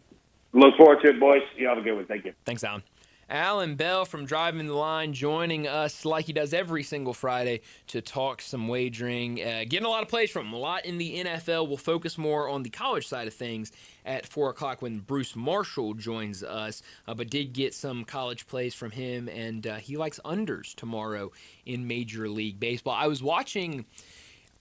Look forward to it, boys. You have a good one. Thank you. Thanks, Alan. Alan Bell from Driving the Line joining us like he does every single Friday to talk some wagering. Getting a lot of plays from him, a lot in the NFL. We'll focus more on the college side of things at 4 o'clock when Bruce Marshall joins us, but did get some college plays from him, and he likes unders tomorrow in Major League Baseball. I was watching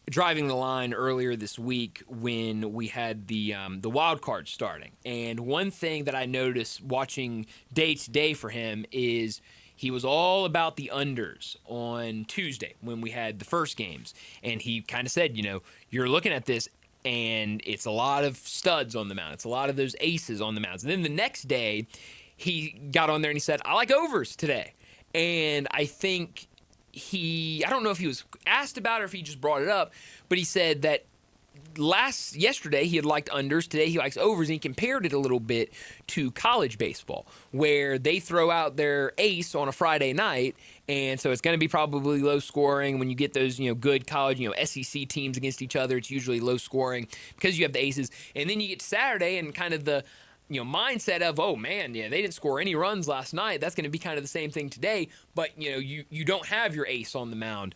Driving the Line earlier this week when we had the wild card starting. And one thing that I noticed watching day to day for him is he was all about the unders on Tuesday when we had the first games. And he kind of said, you know, you're looking at this and it's a lot of studs on the mound. It's a lot of those aces on the mounds. And then the next day he got on there and he said, I like overs today. And I think I don't know if he was asked about it or if he just brought it up, but he said that yesterday he had liked unders, today he likes overs, and he compared it a little bit to college baseball, where they throw out their ace on a Friday night, and so it's going to be probably low scoring. When you get those, good college, SEC teams against each other, it's usually low scoring because you have the aces. And then you get to Saturday and kind of the mindset of, oh man, they didn't score any runs last night. That's going to be kind of the same thing today. But you don't have your ace on the mound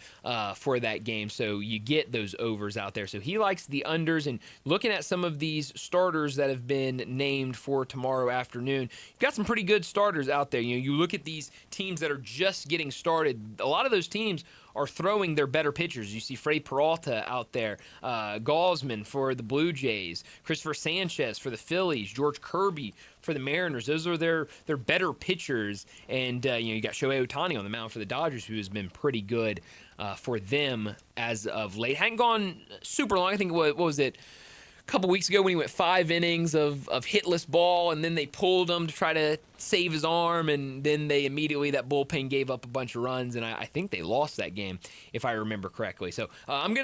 for that game, so you get those overs out there. So he likes the unders. And looking at some of these starters that have been named for tomorrow afternoon, you've got some pretty good starters out there. You look at these teams that are just getting started. A lot of those teams are throwing their better pitchers. You see Freddie Peralta out there, Gaussman for the Blue Jays, Christopher Sanchez for the Phillies, George Kirby for the Mariners. Those are their better pitchers. And you got Shohei Ohtani on the mound for the Dodgers, who has been pretty good for them as of late. Hadn't gone super long. I think, what was it? couple weeks ago when he went 5 innings of hitless ball, and then they pulled him to try to save his arm, and then that bullpen gave up a bunch of runs, and I think they lost that game, if I remember correctly. So I'm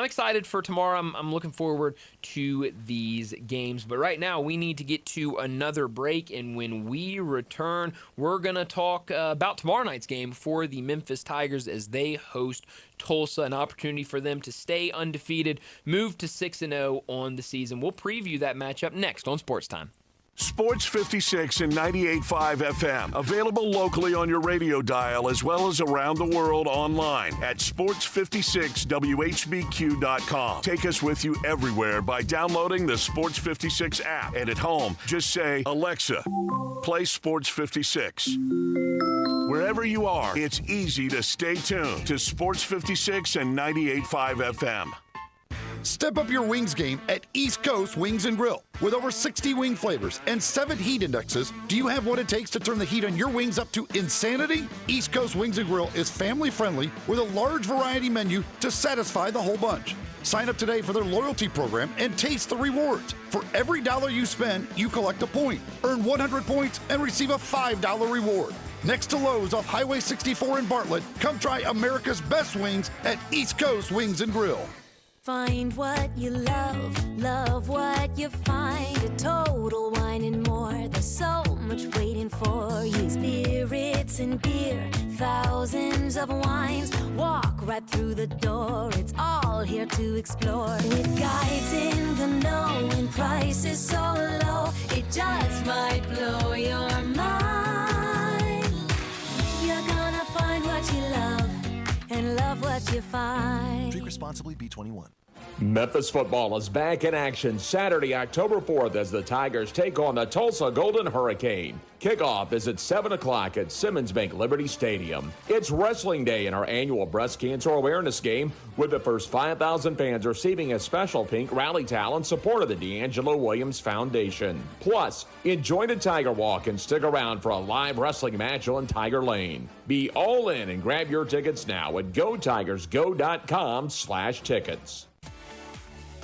excited for tomorrow. I'm looking forward to these games. But right now, we need to get to another break, and when we return, we're going to talk about tomorrow night's game for the Memphis Tigers as they host Tulsa, an opportunity for them to stay undefeated, move to 6-0 on the season. We'll preview that matchup next on Sportstime. Sports 56 and 98.5 FM. Available locally on your radio dial as well as around the world online at sports56whbq.com. Take us with you everywhere by downloading the Sports 56 app. And at home, just say, Alexa, play Sports 56. Wherever you are, it's easy to stay tuned to Sports 56 and 98.5 FM. Step up your wings game at East Coast Wings and Grill. With over 60 wing flavors and 7 heat indexes, do you have what it takes to turn the heat on your wings up to insanity? East Coast Wings and Grill is family friendly with a large variety menu to satisfy the whole bunch. Sign up today for their loyalty program and taste the rewards. For every $1 you spend, you collect a point. Earn 100 points and receive a $5 reward. Next to Lowe's off Highway 64 in Bartlett, come try America's best wings at East Coast Wings and Grill. Find what you love what you find. A Total Wine and More. There's so much waiting for you. Spirits and beer, thousands of wines. Walk right through the door. It's all here to explore. With guides in the know and prices so low, it just might blow your mind. You're gonna find what you love and love what you find. Drink responsibly, B21. Memphis football is back in action Saturday, October 4th as the Tigers take on the Tulsa Golden Hurricane. Kickoff is at 7 o'clock at Simmons Bank Liberty Stadium. It's Wrestling Day in our annual breast cancer awareness game, with the first 5,000 fans receiving a special pink rally towel in support of the D'Angelo Williams Foundation. Plus, enjoy the Tiger Walk and stick around for a live wrestling match on Tiger Lane. Be all in and grab your tickets now at gotigersgo.com/tickets.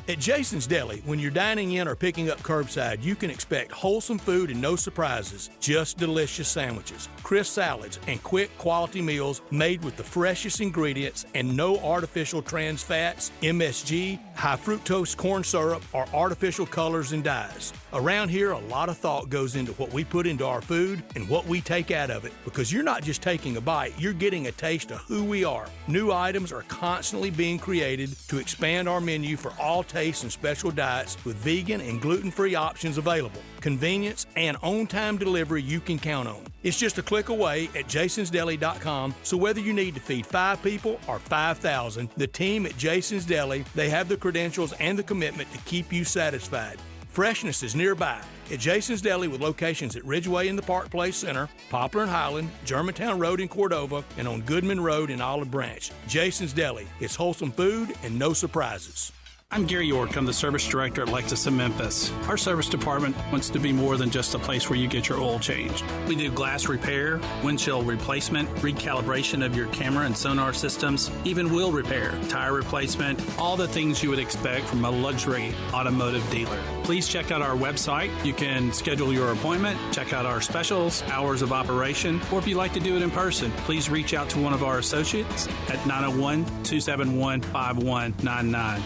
At Jason's Deli, when you're dining in or picking up curbside, you can expect wholesome food and no surprises, just delicious sandwiches, crisp salads, and quick quality meals made with the freshest ingredients and no artificial trans fats, MSG, high fructose corn syrup, or artificial colors and dyes. Around here, a lot of thought goes into what we put into our food and what we take out of it, because you're not just taking a bite, you're getting a taste of who we are. New items are constantly being created to expand our menu for all tastes and special diets, with vegan and gluten-free options available. Convenience and on-time delivery you can count on. It's just a click away at jasonsdeli.com, so whether you need to feed 5 people or 5,000, the team at Jason's Deli, they have the credentials and the commitment to keep you satisfied. Freshness is nearby at Jason's Deli, with locations at Ridgeway in the Park Place Center, Poplar and Highland, Germantown Road in Cordova, and on Goodman Road in Olive Branch. Jason's Deli. It's wholesome food and no surprises. I'm Gary York. I'm the service director at Lexus in Memphis. Our service department wants to be more than just a place where you get your oil changed. We do glass repair, windshield replacement, recalibration of your camera and sonar systems, even wheel repair, tire replacement, all the things you would expect from a luxury automotive dealer. Please check out our website. You can schedule your appointment, check out our specials, hours of operation, or if you'd like to do it in person, please reach out to one of our associates at 901-271-5199.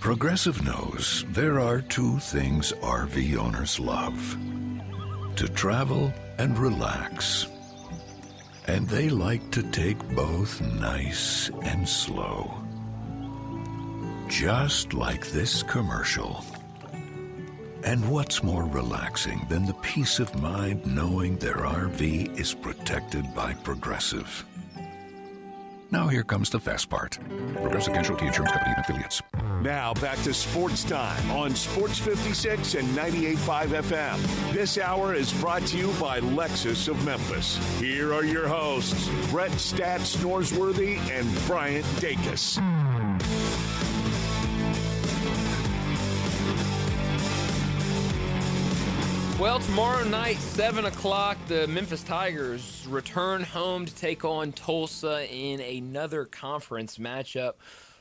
Progressive knows there are 2 things RV owners love: to travel and relax. And they like to take both nice and slow. Just like this commercial. And what's more relaxing than the peace of mind knowing their RV is protected by Progressive? Now here comes the fast part. Progressive Casualty Insurance Company and Affiliates. Now back to Sports Time on Sports 56 and 98.5 FM. This hour is brought to you by Lexus of Memphis. Here are your hosts, Brett Stats Norsworthy and Bryant Dacus. Well, tomorrow night, 7 o'clock, the Memphis Tigers return home to take on Tulsa in another conference matchup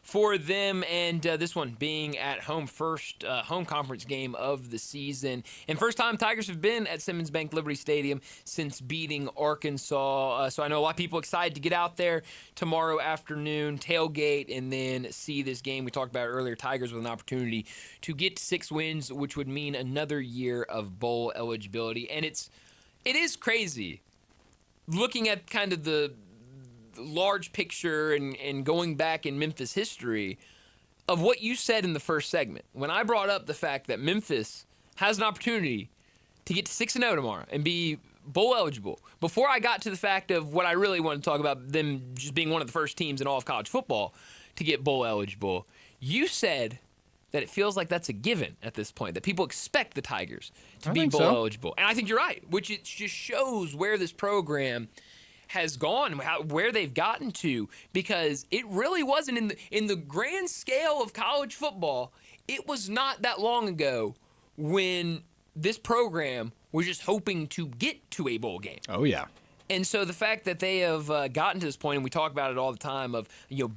for them, and this one being at home, first home conference game of the season. And first time Tigers have been at Simmons Bank Liberty Stadium since beating Arkansas. So I know a lot of people excited to get out there tomorrow afternoon, tailgate, and then see this game. We talked about it earlier, Tigers with an opportunity to get to 6 wins, which would mean another year of bowl eligibility. And it is crazy looking at kind of the large picture and going back in Memphis history of what you said in the first segment. When I brought up the fact that Memphis has an opportunity to get to 6-0 tomorrow and be bowl eligible, before I got to the fact of what I really wanted to talk about, them just being one of the first teams in all of college football to get bowl eligible, you said that it feels like that's a given at this point, that people expect the Tigers to be bowl eligible. And I think you're right, which it just shows where this program has gone, where they've gotten to, because it really wasn't in the grand scale of college football. It was not that long ago when this program was just hoping to get to a bowl game. Oh, yeah. And so the fact that they have gotten to this point, and we talk about it all the time, of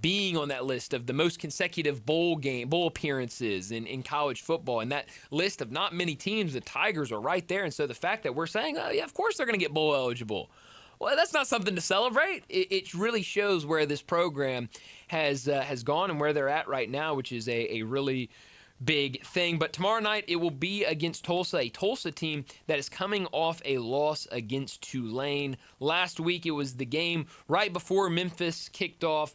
being on that list of the most consecutive bowl appearances in college football, and that list of not many teams, the Tigers are right there. And so the fact that we're saying, oh yeah, of course they're going to get bowl eligible. Well, that's not something to celebrate. It really shows where this program has gone and where they're at right now, which is a really big thing. But tomorrow night it will be against Tulsa, a Tulsa team that is coming off a loss against Tulane. Last week it was the game right before Memphis kicked off.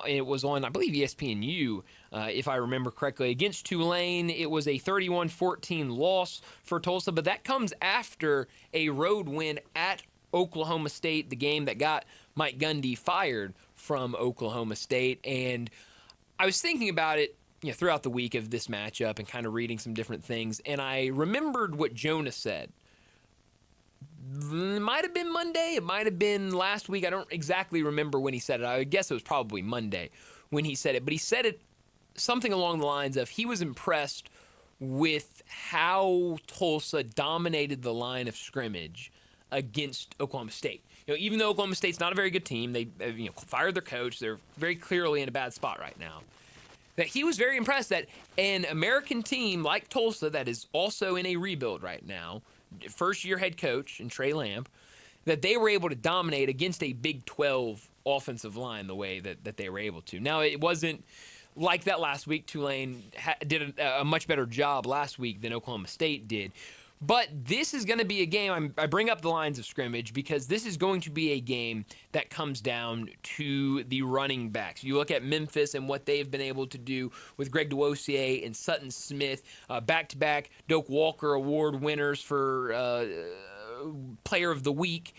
It was on, I believe, ESPNU, if I remember correctly. Against Tulane, it was a 31-14 loss for Tulsa, but that comes after a road win at Oklahoma State, the game that got Mike Gundy fired from Oklahoma State. And I was thinking about it throughout the week of this matchup and kind of reading some different things, and I remembered what Jonah said. It might have been Monday, it might have been last week. I don't exactly remember when he said it. I guess it was probably Monday when he said it, but he said it something along the lines of he was impressed with how Tulsa dominated the line of scrimmage against Oklahoma State. Even though Oklahoma State's not a very good team, they fired their coach. They're very clearly in a bad spot right now. That he was very impressed that an American team like Tulsa, that is also in a rebuild right now, first-year head coach in Trey Lamb, that they were able to dominate against a Big 12 offensive line the way that they were able to. Now, it wasn't like that last week. Tulane did a much better job last week than Oklahoma State did. But this is going to be a game, I bring up the lines of scrimmage because this is going to be a game that comes down to the running backs. You look at Memphis and what they've been able to do with Greg DeWosier and Sutton Smith, back-to-back Doak Walker Award winners for Player of the Week.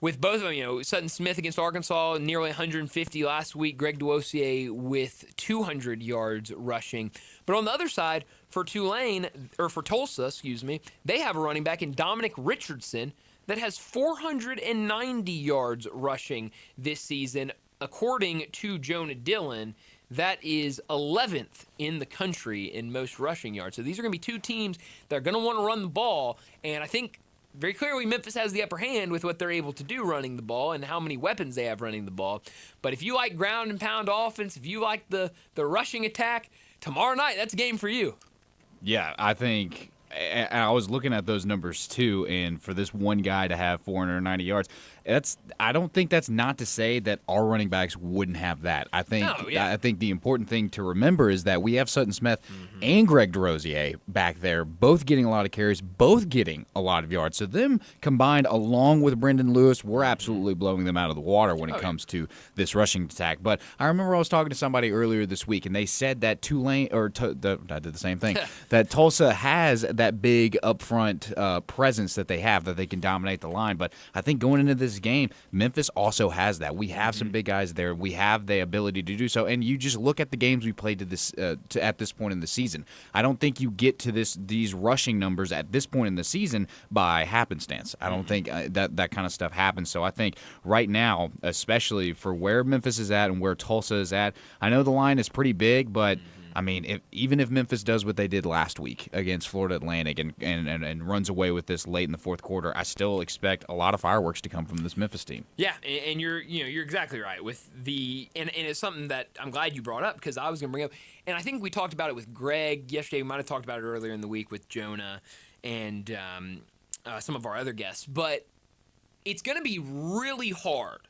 With both of them, Sutton Smith against Arkansas, nearly 150 last week. Greg DeWosier with 200 yards rushing. But on the other side, for Tulsa, they have a running back in Dominic Richardson that has 490 yards rushing this season. According to Jonah Dillon, that is 11th in the country in most rushing yards. So these are going to be two teams that are going to want to run the ball, and I think very clearly Memphis has the upper hand with what they're able to do running the ball and how many weapons they have running the ball. But if you like ground and pound offense, if you like the rushing attack, tomorrow night, that's a game for you. Yeah, I think I was looking at those numbers too, and for this one guy to have 490 yards, I don't think that's not to say that our running backs wouldn't have that. I think the important thing to remember is that we have Sutton Smith and Greg DeRosier back there, both getting a lot of carries, both getting a lot of yards. So them combined, along with Brendan Lewis, we're absolutely blowing them out of the water when it comes to this rushing attack. But I remember I was talking to somebody earlier this week, and they said that I did the same thing, that Tulsa has that big upfront presence that they have, that they can dominate the line. But I think going into this game, Memphis also has that. We have some big guys there. We have the ability to do so. And you just look at the games we played at this point in the season. I don't think you get to these rushing numbers at this point in the season by happenstance. I don't think that kind of stuff happens. So I think right now, especially for where Memphis is at and where Tulsa is at, I know the line is pretty big, but I mean, even if Memphis does what they did last week against Florida Atlantic and runs away with this late in the fourth quarter, I still expect a lot of fireworks to come from this Memphis team. Yeah, and you're exactly right with and it's something that I'm glad you brought up because I was going to bring up, and I think we talked about it with Greg yesterday. We might have talked about it earlier in the week with Jonah and some of our other guests, but it's going to be really hard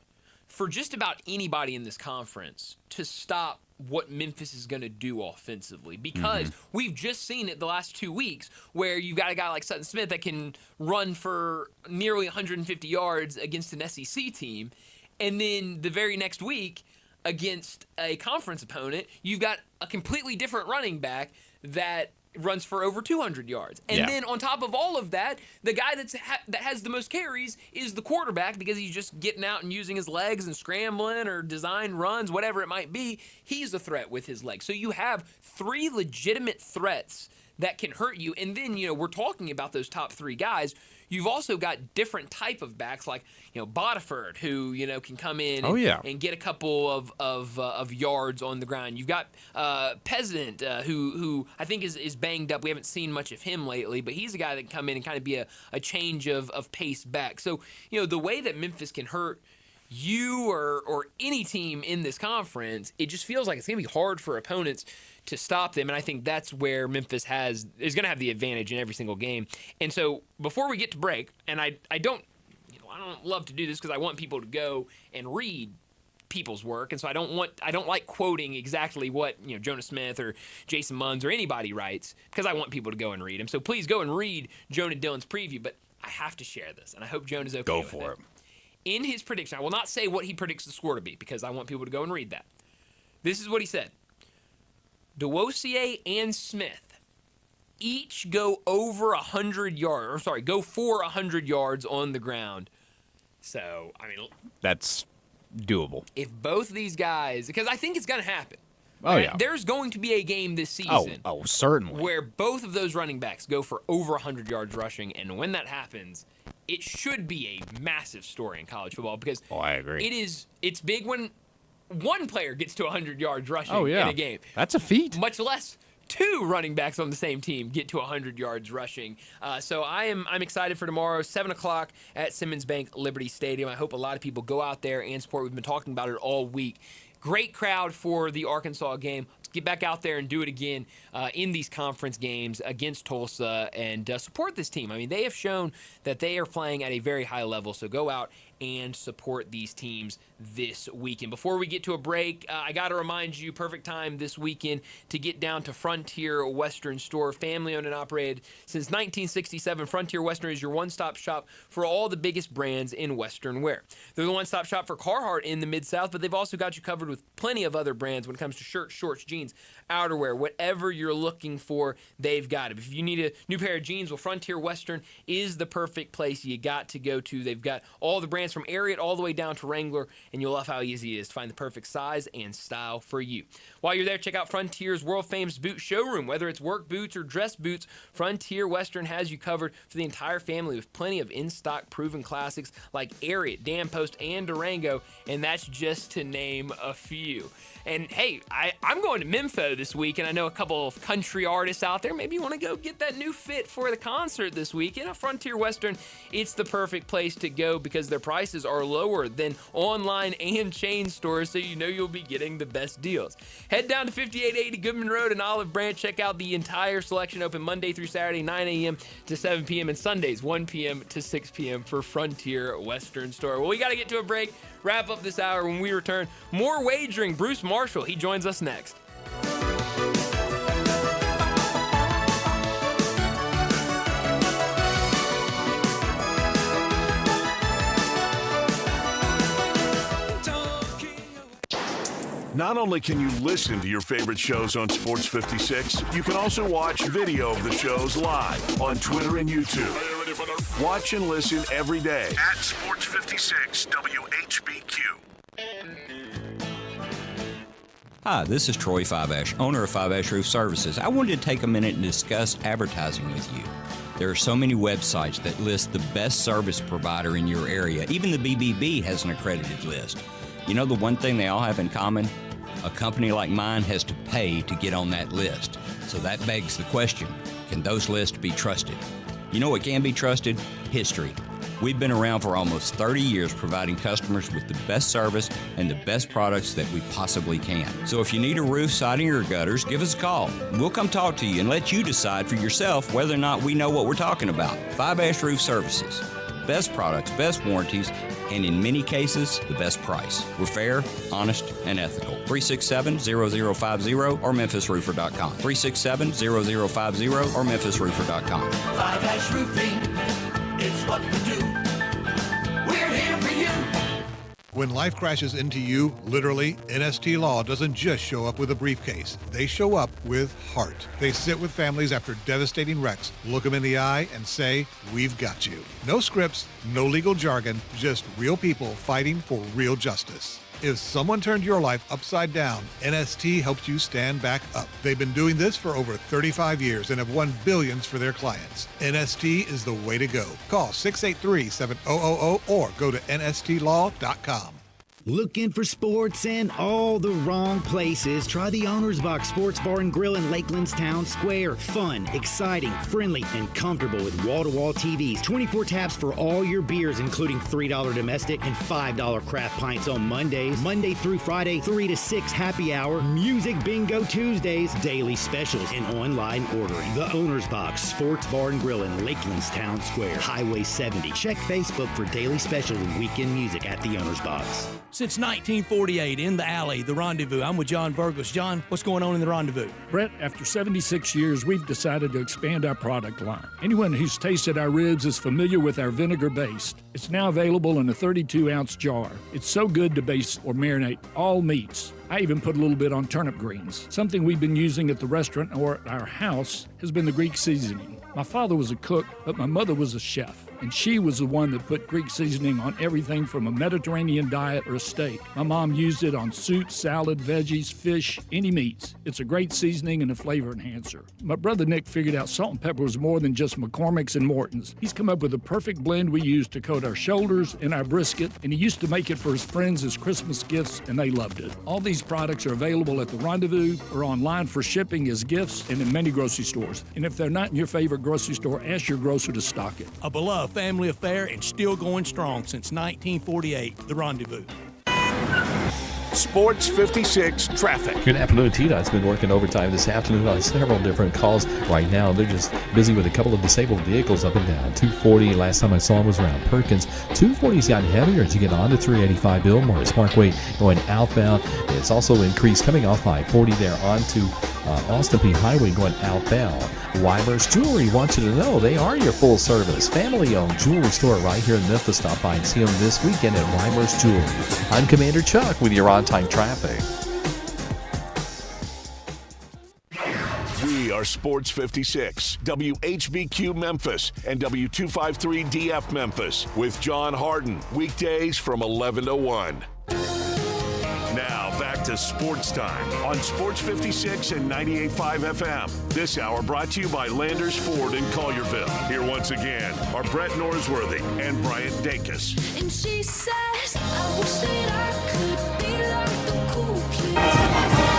for just about anybody in this conference to stop what Memphis is going to do offensively because we've just seen it the last 2 weeks where you've got a guy like Sutton Smith that can run for nearly 150 yards against an SEC team, and then the very next week against a conference opponent, you've got a completely different running back that runs for over 200 yards. And then on top of all of that, the guy that has the most carries is the quarterback because he's just getting out and using his legs and scrambling or design runs, whatever it might be. He's a threat with his legs. So you have 3 legitimate threats that can hurt you. And then, we're talking about those top 3 guys. You've also got different type of backs like, Bodiford, who, can come in and get a couple of yards on the ground. You've got Peasant, who I think is banged up. We haven't seen much of him lately, but he's a guy that can come in and kind of be a change of pace back. So, the way that Memphis can hurt you or any team in this conference, it just feels like it's going to be hard for opponents to stop them, and I think that's where Memphis is going to have the advantage in every single game. And so before we get to break, and I don't love to do this because I want people to go and read people's work, and so I don't like quoting exactly what Jonah Smith or Jason Munns or anybody writes because I want people to go and read them. So please go and read Jonah Dillon's preview, but I have to share this, and I hope Jonah's okay Go with for it. In his prediction, I will not say what he predicts the score to be because I want people to go and read that. This is what he said. DeWosier and Smith each go over 100 yards, or sorry, go for 100 yards on the ground. So, I mean, that's doable. If both these guys, because I think it's going to happen. Oh, yeah. There's going to be a game this season. Oh, certainly. Where both of those running backs go for over 100 yards rushing, and when that happens, it should be a massive story in college football because I agree. It's big when one player gets to 100 yards rushing in a game. That's a feat. Much less 2 running backs on the same team get to 100 yards rushing. So I'm excited for tomorrow, 7 o'clock at Simmons Bank Liberty Stadium. I hope a lot of people go out there and support. We've been talking about it all week. Great crowd for the Arkansas game. Let's get back out there and do it again in these conference games against Tulsa and support this team. I mean, they have shown that they are playing at a very high level, so go out and support these teams this weekend. Before we get to a break, I got to remind you, perfect time this weekend to get down to Frontier Western Store. Family owned and operated since 1967, Frontier Western is your one-stop shop for all the biggest brands in Western wear. They're the one-stop shop for Carhartt in the Mid-South, but they've also got you covered with plenty of other brands when it comes to shirts, shorts, jeans, outerwear, whatever you're looking for, they've got it. If you need a new pair of jeans, well, Frontier Western is the perfect place you got to go to. They've got all the brands from Ariat all the way down to Wrangler, and you'll love how easy it is to find the perfect size and style for you. While you're there, check out Frontier's world-famous boot showroom. Whether it's work boots or dress boots, Frontier Western has you covered for the entire family with plenty of in-stock proven classics like Ariat, Dan Post, and Durango, and that's just to name a few. And hey, I'm going to Memphis this week, and I know a couple of country artists out there. Maybe you want to go get that new fit for the concert this weekend. Frontier Western, it's the perfect place to go because their prices are lower than online and chain stores, so you know you'll be getting the best deals. Head down to 5880 Goodman Road in Olive Branch. Check out the entire selection, open Monday through Saturday, 9 a.m. to 7 p.m., and Sundays, 1 p.m. to 6 p.m. for Frontier Western Store. Well, we got to get to a break. Wrap up this hour. When we return, more wagering. Bruce Marshall, he joins us next. Not only can you listen to your favorite shows on Sports 56, you can also watch video of the shows live on Twitter and YouTube. Watch and listen every day at Sports 56 WHBQ. Hi, this is Troy Fiveash, owner of Fiveash Roof Services. I wanted to take a minute and discuss advertising with you. There are so many websites that list the best service provider in your area. Even the BBB has an accredited list. You know the one thing they all have in common? A company like mine has to pay to get on that list. So that begs the question, can those lists be trusted? You know what can be trusted? History. We've been around for almost 30 years providing customers with the best service and the best products that we possibly can. So if you need a roof, siding, or gutters, give us a call. We'll come talk to you and let you decide for yourself whether or not we know what we're talking about. 5 Roof Services. Best products, best warranties, and in many cases, the best price. We're fair, honest, and ethical. 367-0050 or memphisroofer.com. 367-0050 or memphisroofer.com. 5 Roofing, it's what we do. We're here for you. When life crashes into you, literally, NST Law doesn't just show up with a briefcase. They show up with heart. They sit with families after devastating wrecks, look them in the eye, and say, we've got you. No scripts, no legal jargon, just real people fighting for real justice. If someone turned your life upside down, NST helped you stand back up. They've been doing this for over 35 years and have won billions for their clients. NST is the way to go. Call 683-7000 or go to nstlaw.com. Looking for sports in all the wrong places? Try the Owner's Box Sports Bar and Grill in Lakeland's Town Square. Fun, exciting, friendly, and comfortable with wall-to-wall TVs. 24 taps for all your beers, including $3 domestic and $5 craft pints on Mondays. Monday through Friday, 3 to 6 happy hour. Music bingo Tuesdays. Daily specials and online ordering. The Owner's Box Sports Bar and Grill in Lakeland's Town Square. Highway 70. Check Facebook for daily specials and weekend music at the Owner's Box. Since 1948, in the alley, the Rendezvous. I'm with John Burgos. John, what's going on in the Rendezvous? Brett, after 76 years, we've decided to expand our product line. Anyone who's tasted our ribs is familiar with our vinegar based. It's now available in a 32-ounce jar. It's so good to baste or marinate all meats. I even put a little bit on turnip greens. Something we've been using at the restaurant or at our house has been the Greek seasoning. My father was a cook, but my mother was a chef. And she was the one that put Greek seasoning on everything from a Mediterranean diet or a steak. My mom used it on soup, salad, veggies, fish, any meats. It's a great seasoning and a flavor enhancer. My brother Nick figured out salt and pepper was more than just McCormick's and Morton's. He's come up with a perfect blend we use to coat our shoulders and our brisket, and he used to make it for his friends as Christmas gifts, and they loved it. All these products are available at the Rendezvous or online for shipping as gifts and in many grocery stores. And if they're not in your favorite grocery store, ask your grocer to stock it. A beloved family affair and still going strong since 1948, the Rendezvous. Sports 56 traffic. Good afternoon. TDOT's been working overtime this afternoon on several different calls. Right now, they're just busy with a couple of disabled vehicles up and down. 240, last time I saw them was around Perkins. 240's gotten heavier as you get on to 385 Bill Morris Parkway going outbound. It's also increased coming off I-40 there onto Austin P. Highway going outbound. Weimer's Jewelry wants you to know they are your full-service, family-owned jewelry store right here in Memphis. Stop by and see them this weekend at Weimer's Jewelry. I'm Commander Chuck with your on-time traffic. We are Sports 56, WHBQ Memphis, and W253DF Memphis with John Harden, weekdays from 11 to 1. Now back to Sports Time on Sports 56 and 98.5 FM. This hour brought to you by Landers Ford in Collierville. Here once again are Brett Norsworthy and Bryant Dacus. And she says, I wish that I could be like the cool kids.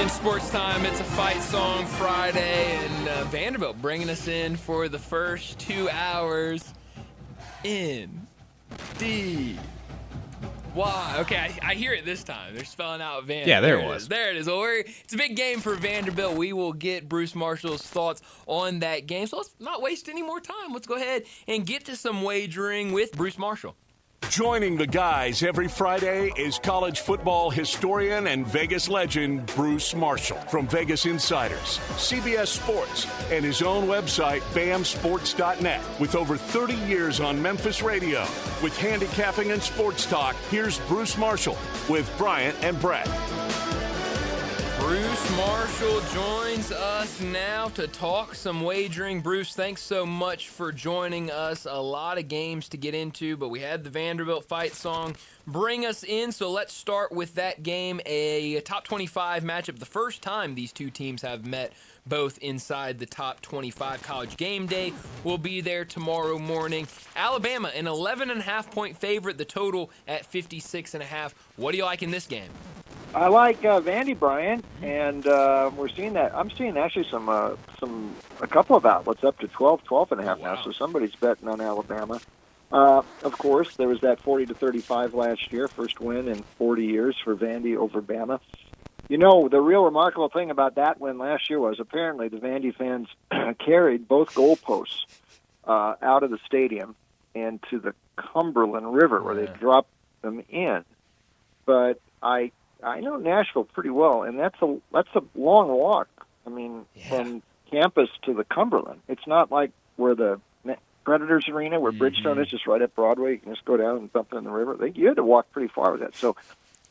Sports Time. It's a fight song Friday, and Vanderbilt bringing us in for the first 2 hours. N D Y. Okay, I hear it this time. They're spelling out Vanderbilt. Yeah, there it was. There it is. Well, it's a big game for Vanderbilt. We will get Bruce Marshall's thoughts on that game. So let's not waste any more time. Let's go ahead and get to some wagering with Bruce Marshall. Joining the guys every Friday is college football historian and Vegas legend Bruce Marshall from Vegas Insiders, CBS Sports, and his own website, bamsports.net. With over 30 years on Memphis radio, with handicapping and sports talk, here's Bruce Marshall with Bryant and Brett. Bruce Marshall joins us now to talk some wagering. Bruce, thanks so much for joining us. A lot of games to get into, but we had the Vanderbilt fight song bring us in, so let's start with that game, a top 25 matchup. The first time these two teams have met both inside the top 25. College Game Day will be there tomorrow morning. Alabama, an 11.5-point favorite, the total at 56.5. What do you like in this game? I like Vandy Bryant, and we're seeing that. I'm seeing actually a couple of outlets up to 12.5 now. So somebody's betting on Alabama. Of course, there was that 40-35 last year, first win in 40 years for Vandy over Bama. You know, the real remarkable thing about that win last year was apparently the Vandy fans carried both goalposts out of the stadium and to the Cumberland River where they dropped them in. But I know Nashville pretty well, and that's a long walk. I mean, from campus to the Cumberland. It's not like where the Predators Arena, where Bridgestone is, just right up Broadway. You can just go down and dump it in the river. You had to walk pretty far with that. So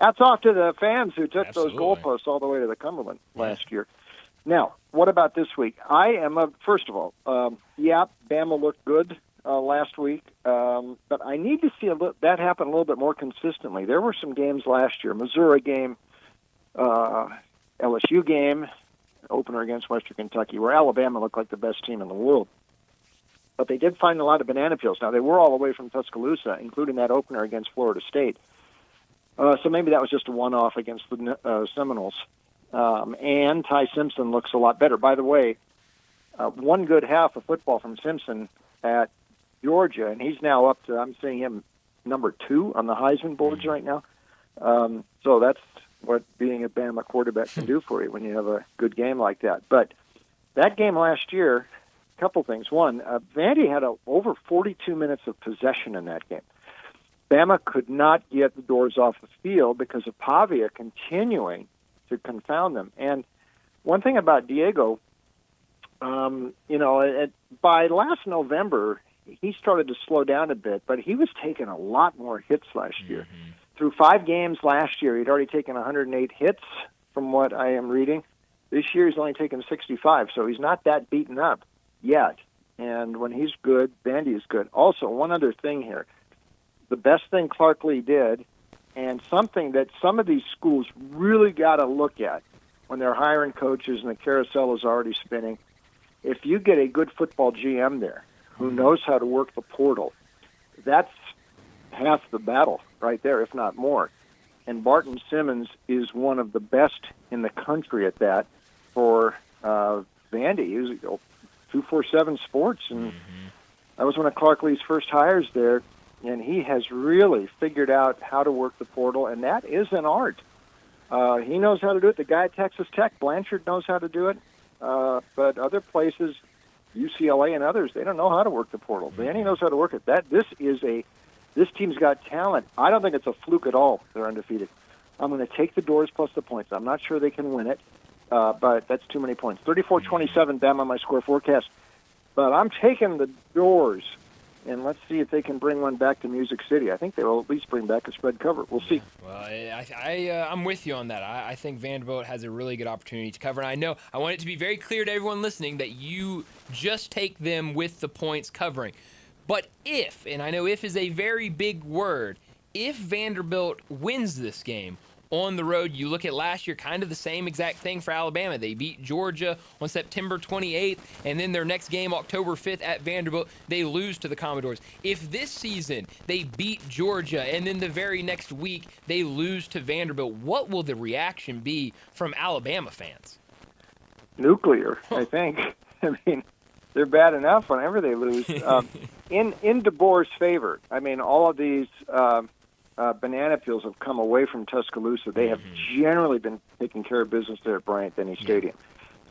hats off to the fans who took those goalposts all the way to the Cumberland last year. Now, what about this week? I am, first of all, Bama looked good last week, but I need to see that happen a little bit more consistently. There were some games last year, Missouri game, LSU game, opener against Western Kentucky, where Alabama looked like the best team in the world. But they did find a lot of banana peels. Now, they were all the way from Tuscaloosa, including that opener against Florida State. So maybe that was just a one-off against the Seminoles. And Ty Simpson looks a lot better. By the way, one good half of football from Simpson at Georgia, and he's now up to, I'm seeing him number 2 on the Heisman boards right now. So that's what being a Bama quarterback can do for you when you have a good game like that. But that game last year, a couple things. One, Vandy had over 42 minutes of possession in that game. Bama could not get the doors off the field because of Pavia continuing to confound them. And one thing about Diego, by last November, he started to slow down a bit, but he was taking a lot more hits last year. Through 5 games last year, he'd already taken 108 hits from what I am reading. This year he's only taken 65, so he's not that beaten up yet. And when he's good, Vandy is good. Also, one other thing here. The best thing Clark Lee did, and something that some of these schools really got to look at when they're hiring coaches and the carousel is already spinning, if you get a good football GM there who knows how to work the portal, that's half the battle right there, if not more. And Barton Simmons is one of the best in the country at that for Vandy. He was 247 Sports, and that was one of Clark Lee's first hires there. And he has really figured out how to work the portal, and that is an art. He knows how to do it. The guy at Texas Tech, Blanchard, knows how to do it. But other places, UCLA and others, they don't know how to work the portal. Vandy knows how to work it. This team's got talent. I don't think it's a fluke at all. They're undefeated. I'm going to take the doors plus the points. I'm not sure they can win it, but that's too many points. 34-27, Bama on my score forecast. But I'm taking the doors. And let's see if they can bring one back to Music City. I think they will at least bring back a spread cover. We'll see. Well, I'm with you on that. I think Vanderbilt has a really good opportunity to cover. And I want it to be very clear to everyone listening that you just take them with the points covering. But if, and I know if is a very big word, if Vanderbilt wins this game on the road, you look at last year, kind of the same exact thing for Alabama. They beat Georgia on September 28th, and then their next game, October 5th at Vanderbilt, they lose to the Commodores. If this season they beat Georgia, and then the very next week they lose to Vanderbilt, what will the reaction be from Alabama fans? Nuclear, I think. I mean, they're bad enough whenever they lose. In DeBoer's favor, I mean, all of these banana peels have come away from Tuscaloosa. They have generally been taking care of business there at Bryant-Denny Stadium.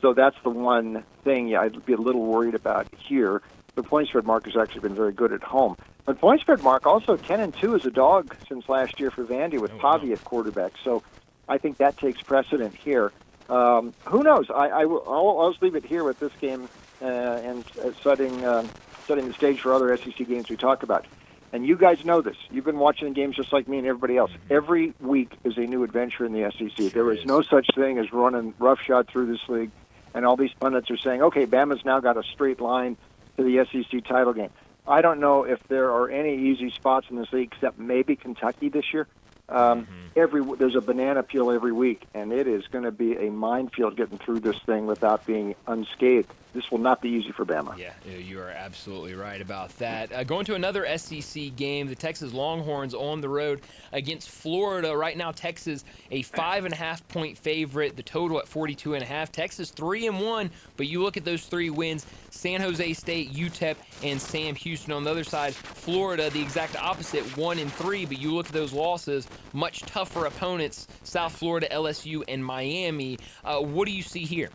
So that's the one thing I'd be a little worried about here. The point spread mark has actually been very good at home. But point spread mark also 10-2 as a dog since last year for Vandy with Pavia at quarterback. So I think that takes precedent here. Who knows? I'll just leave it here with this game and setting the stage for other SEC games we talk about. And you guys know this. You've been watching the games just like me and everybody else. Every week is a new adventure in the SEC. There is no such thing as running roughshod through this league. And all these pundits are saying, okay, Bama's now got a straight line to the SEC title game. I don't know if there are any easy spots in this league except maybe Kentucky this year. There's a banana peel every week, and it is going to be a minefield getting through this thing without being unscathed. This will not be easy for Bama. Yeah, you are absolutely right about that. Going to another SEC game, the Texas Longhorns on the road against Florida. Right now, Texas a 5.5-point favorite. The total at 42.5. Texas 3-1, but you look at those 3 wins: San Jose State, UTEP, and Sam Houston. On the other side, Florida, the exact opposite, 1-3. But you look at those losses, much tougher opponents: South Florida, LSU, and Miami. What do you see here?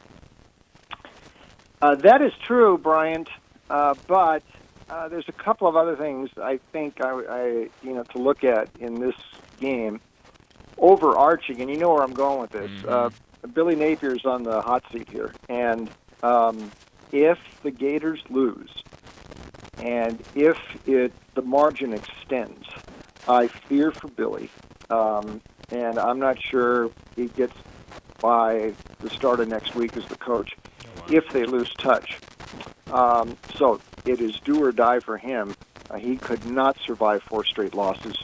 That is true, Bryant, but there's a couple of other things I think I to look at in this game. Overarching, and you know where I'm going with this. Billy Napier's on the hot seat here, and if the Gators lose, and if the margin extends, I fear for Billy, and I'm not sure he gets by the start of next week as the coach. If they lose touch. So it is do or die for him. He could not survive 4 straight losses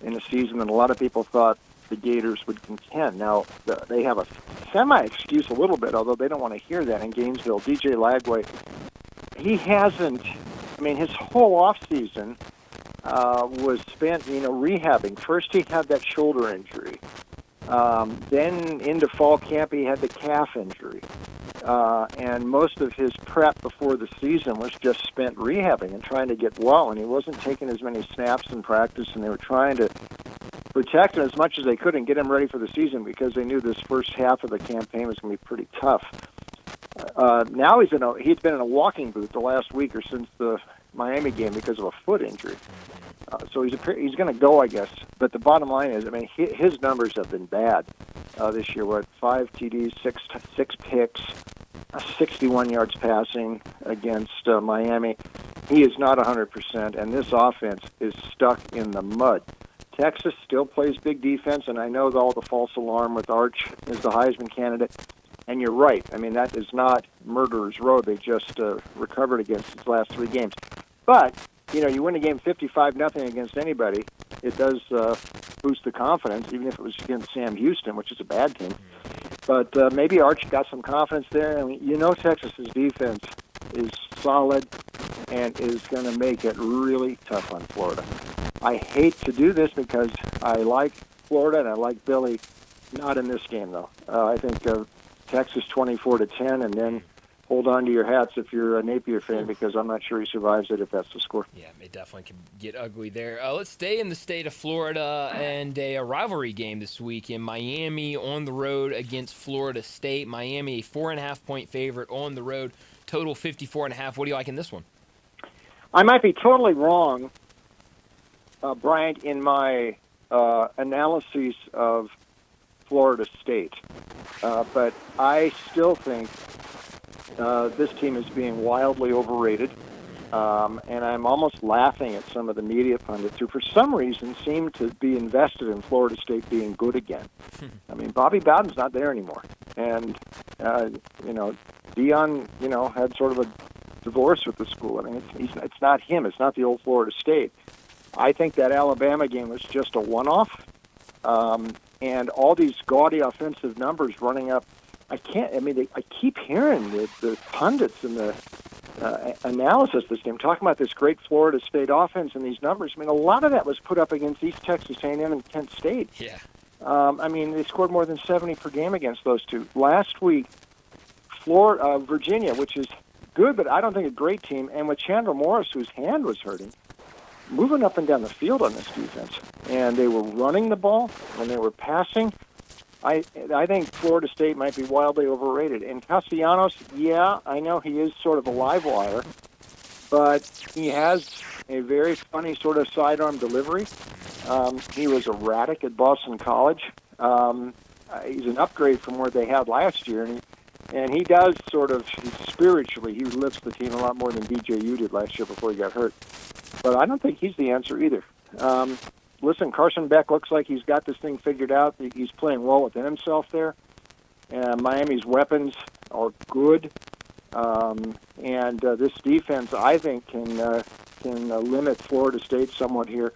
in a season, and a lot of people thought the Gators would contend. Now, they have a semi-excuse a little bit, although they don't want to hear that in Gainesville. DJ Lagway, he hasn't, his whole offseason was spent, rehabbing. First he had that shoulder injury. Then into fall camp he had the calf injury. And most of his prep before the season was just spent rehabbing and trying to get well, and he wasn't taking as many snaps in practice, and they were trying to protect him as much as they could and get him ready for the season because they knew this first half of the campaign was going to be pretty tough. Now he's been in a walking boot the last week or since the Miami game because of a foot injury. So he's going to go, I guess. But the bottom line is, his numbers have been bad this year. 5 TDs, 6 picks, 61 yards passing against Miami. He is not 100%, and this offense is stuck in the mud. Texas still plays big defense, and I know all the false alarm with Arch as the Heisman candidate. And you're right. That is not murderer's row. They just recovered against its last 3 games. But you win a game 55-0 against anybody, it does boost the confidence, even if it was against Sam Houston, which is a bad team. But maybe Arch got some confidence there. Texas's defense is solid and is going to make it really tough on Florida. I hate to do this because I like Florida and I like Billy. Not in this game, though. I think Texas 24-10, and then hold on to your hats if you're a Napier fan, because I'm not sure he survives it if that's the score. Yeah, it definitely can get ugly there. Let's stay in the state of Florida and a rivalry game this week in Miami on the road against Florida State. Miami, a 4.5-point favorite on the road, total 54.5. What do you like in this one? I might be totally wrong, Bryant, in my analyses of Florida State, but I still think this team is being wildly overrated, and I'm almost laughing at some of the media pundits who, for some reason, seem to be invested in Florida State being good again. Bobby Bowden's not there anymore, and Dion, had sort of a divorce with the school. It's not him. It's not the old Florida State. I think that Alabama game was just a one-off, and all these gaudy offensive numbers running up. I keep hearing the pundits and the analysis of this game talking about this great Florida State offense and these numbers. A lot of that was put up against East Texas A&M and Kent State. Yeah. They scored more than 70 per game against those two. Last week, Virginia, which is good, but I don't think a great team, and with Chandler Morris, whose hand was hurting, moving up and down the field on this defense. And they were running the ball, and they were passing. I think Florida State might be wildly overrated. And Castellanos, yeah, I know he is sort of a live wire, but he has a very funny sort of sidearm delivery. He was erratic at Boston College. He's an upgrade from what they had last year, and he does sort of spiritually, he lifts the team a lot more than DJU did last year before he got hurt. but I don't think he's the answer either. Listen, Carson Beck looks like he's got this thing figured out. He's playing well within himself there. Miami's weapons are good, and this defense, I think, can limit Florida State somewhat here.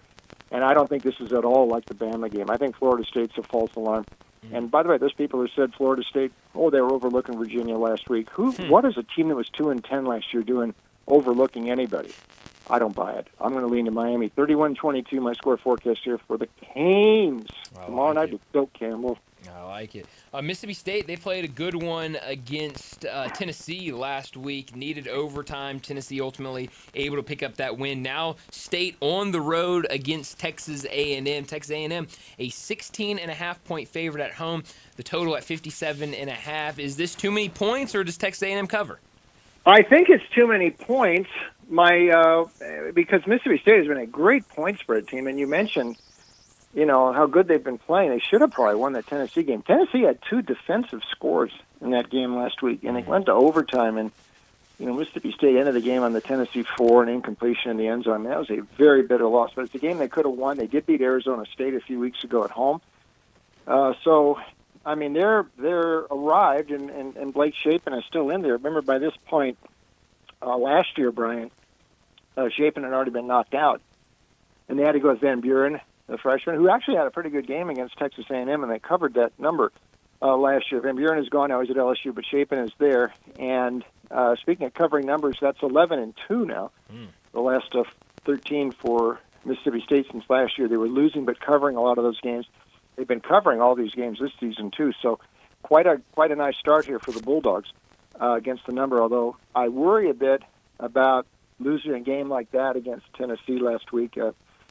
And I don't think this is at all like the Bama game. I think Florida State's a false alarm. And by the way, there's people who said Florida State, they were overlooking Virginia last week. What is a team that was 2-10 last year doing overlooking anybody? I don't buy it. I'm going to lean to Miami. 31-22, my score forecast here for the Canes. Tomorrow night to Bill Campbell. I like it. Mississippi State, they played a good one against Tennessee last week. Needed overtime. Tennessee ultimately able to pick up that win. Now State on the road against Texas A&M. Texas A&M, a 16.5-point favorite at home. The total at 57.5. Is this too many points, or does Texas A&M cover? I think it's too many points. Because Mississippi State has been a great point spread team, and you mentioned, how good they've been playing. They should have probably won that Tennessee game. Tennessee had 2 defensive scores in that game last week, and it went to overtime. And Mississippi State ended the game on the Tennessee 4, an incompletion in the end zone. That was a very bitter loss, but it's a game they could have won. They did beat Arizona State a few weeks ago at home. They're arrived, and Blake Shapen is still in there. Remember, by this point last year, Brian, Shapen had already been knocked out, and they had to go with Van Buren, the freshman, who actually had a pretty good game against Texas A&M, and they covered that number last year. Van Buren is gone now; he's at LSU, but Shapen is there. And speaking of covering numbers, that's 11-2 now. The last 13 for Mississippi State since last year. They were losing but covering a lot of those games. They've been covering all these games this season too. So quite a nice start here for the Bulldogs against the number. Although I worry a bit about losing a game like that against Tennessee last week.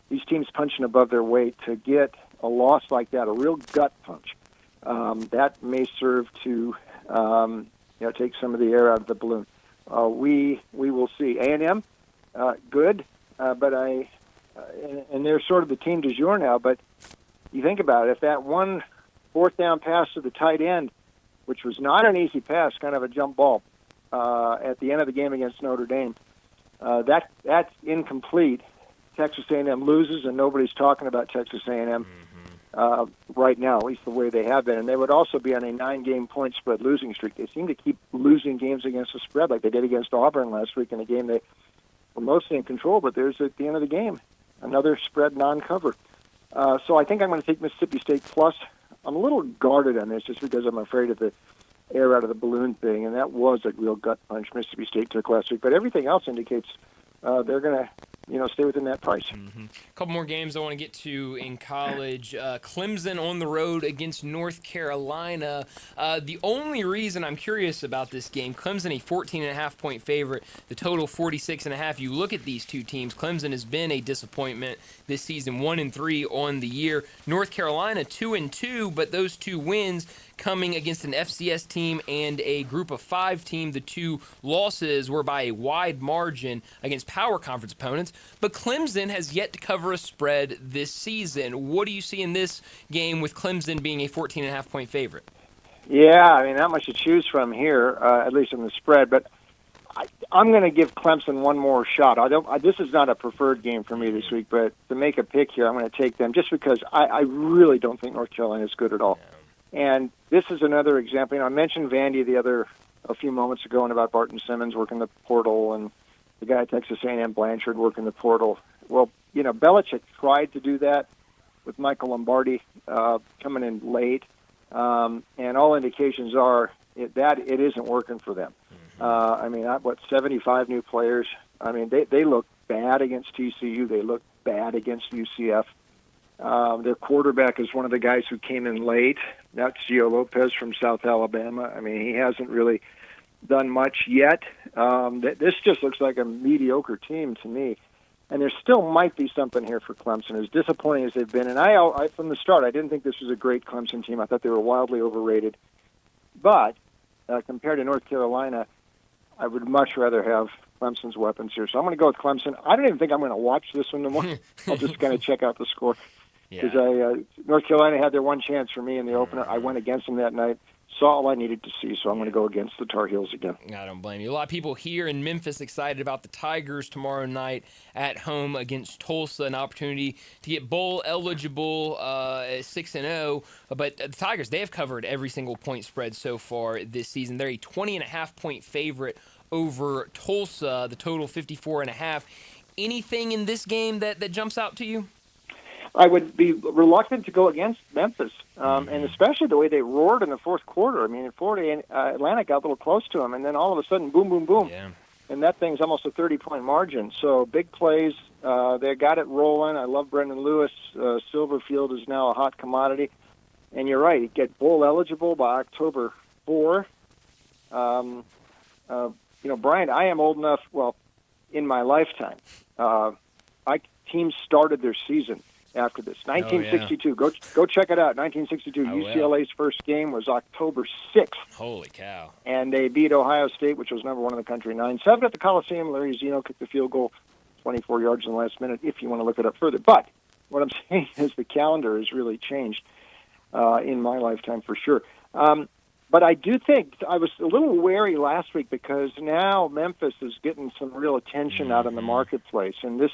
These teams punching above their weight, to get a loss like that, a real gut punch, that may serve to take some of the air out of the balloon. We will see. A&M, good, but and they're sort of the team du jour now. But you think about it, if that one 4th down pass to the tight end, which was not an easy pass, kind of a jump ball, at the end of the game against Notre Dame, that's incomplete. Texas A&M loses, and nobody's talking about Texas A&M right now, at least the way they have been. And they would also be on a 9-game point spread losing streak. They seem to keep losing games against the spread, like they did against Auburn last week in a game they were mostly in control, but there's at the end of the game another spread non-cover. So I think I'm going to take Mississippi State plus. I'm a little guarded on this just because I'm afraid of the air out of the balloon thing, and that was a real gut punch Mississippi State took last week. But everything else indicates they're going to stay within that price. A couple more games I want to get to in college. Clemson on the road against North Carolina. The only reason I'm curious about this game, Clemson a 14.5-point favorite, the total 46.5. You look at these two teams, Clemson has been a disappointment this season, 1-3 on the year. North Carolina 2-2, but those 2 wins coming against an FCS team and a Group of 5 team. The 2 losses were by a wide margin against power conference opponents, but Clemson has yet to cover a spread this season. What do you see in this game with Clemson being a 14.5-point favorite? Yeah, not much to choose from here, at least in the spread, but I'm going to give Clemson one more shot. This is not a preferred game for me this week, but to make a pick here, I'm going to take them just because I really don't think North Carolina is good at all. And this is another example. I mentioned Vandy a few moments ago, and about Barton Simmons working the portal, and the guy at Texas A&M Blanchard working the portal. Well, Belichick tried to do that with Michael Lombardi coming in late, and all indications are that it isn't working for them. 75 new players. They look bad against TCU. They look bad against UCF. Their quarterback is one of the guys who came in late. That's Gio Lopez from South Alabama. He hasn't really done much yet. This just looks like a mediocre team to me. And there still might be something here for Clemson, as disappointing as they've been. And I from the start, I didn't think this was a great Clemson team. I thought they were wildly overrated. But compared to North Carolina, I would much rather have Clemson's weapons here. So I'm going to go with Clemson. I don't even think I'm going to watch this one tomorrow. I'll just kind of check out the score. Because North Carolina had their one chance for me in the opener. I went against them that night. saw all I needed to see, so I'm going to go against the Tar Heels again. I don't blame you. A lot of people here in Memphis excited about the Tigers tomorrow night at home against Tulsa, an opportunity to get bowl eligible at 6-0. But the Tigers, they have covered every single point spread so far this season. They're a 20.5-point favorite over Tulsa, the total 54.5. Anything in this game that jumps out to you? I would be reluctant to go against Memphis, and especially the way they roared in the fourth quarter. I mean, in Florida, Atlanta got a little close to them, and then all of a sudden, boom, boom, boom. Yeah. And that thing's almost a 30-point margin. So big plays. They got it rolling. I love Brendan Lewis. Silverfield is now a hot commodity. And you're right, get bowl eligible by October 4. Brian, I am old enough, in my lifetime, teams started their season after this. 1962, go check it out. 1962, UCLA's first game was October 6th. Holy cow. And they beat Ohio State, which was number 1 in the country, 9-7 at the Coliseum. Larry Zeno kicked the field goal 24 yards in the last minute, if you want to look it up further. But what I'm saying is the calendar has really changed in my lifetime for sure. But I do think I was a little wary last week because now Memphis is getting some real attention out in the marketplace. And this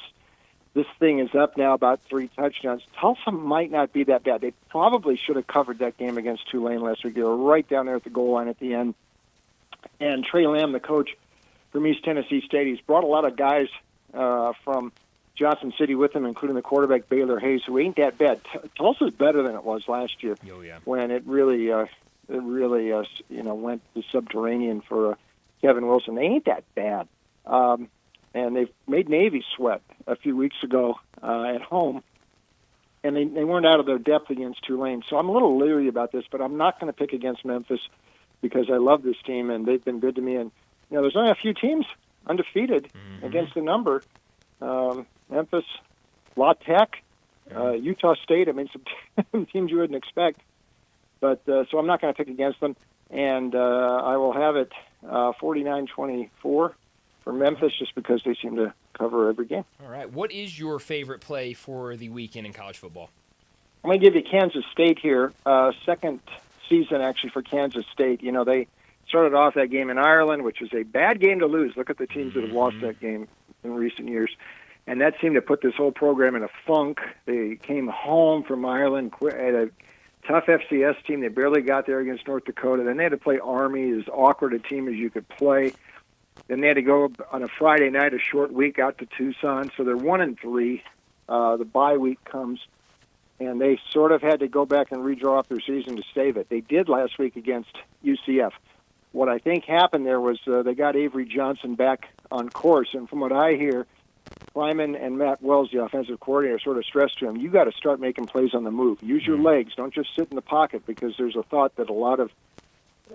thing is up now about 3 touchdowns. Tulsa might not be that bad. They probably should have covered that game against Tulane last week. They were right down there at the goal line at the end. And Trey Lamb, the coach from East Tennessee State, he's brought a lot of guys from Johnson City with him, including the quarterback Baylor Hayes, who ain't that bad. Tulsa's better than it was last year when it really went to subterranean for Kevin Wilson. They ain't that bad. And they've made Navy sweat a few weeks ago at home, and they weren't out of their depth against Tulane. So I'm a little leery about this, but I'm not going to pick against Memphis because I love this team, and they've been good to me. And, there's only a few teams undefeated against the number. Memphis, La Tech, Utah State, some teams you wouldn't expect. But so I'm not going to pick against them, and I will have it 49-24 for Memphis just because they seem to cover every game. All right. What is your favorite play for the weekend in college football? I'm going to give you Kansas State here. Second season, actually, for Kansas State. They started off that game in Ireland, which was a bad game to lose. Look at the teams that have lost that game in recent years. And that seemed to put this whole program in a funk. They came home from Ireland at a tough FCS team. They barely got there against North Dakota. Then they had to play Army, as awkward a team as you could play. Then they had to go on a Friday night, a short week, out to Tucson. So they're 1-3. The bye week comes, and they sort of had to go back and redraw up their season to save it. They did last week against UCF. What I think happened there was they got Avery Johnson back on course, and from what I hear, Lyman and Matt Wells, the offensive coordinator, sort of stressed to him, you got to start making plays on the move. Use your legs. Don't just sit in the pocket, because there's a thought that a lot of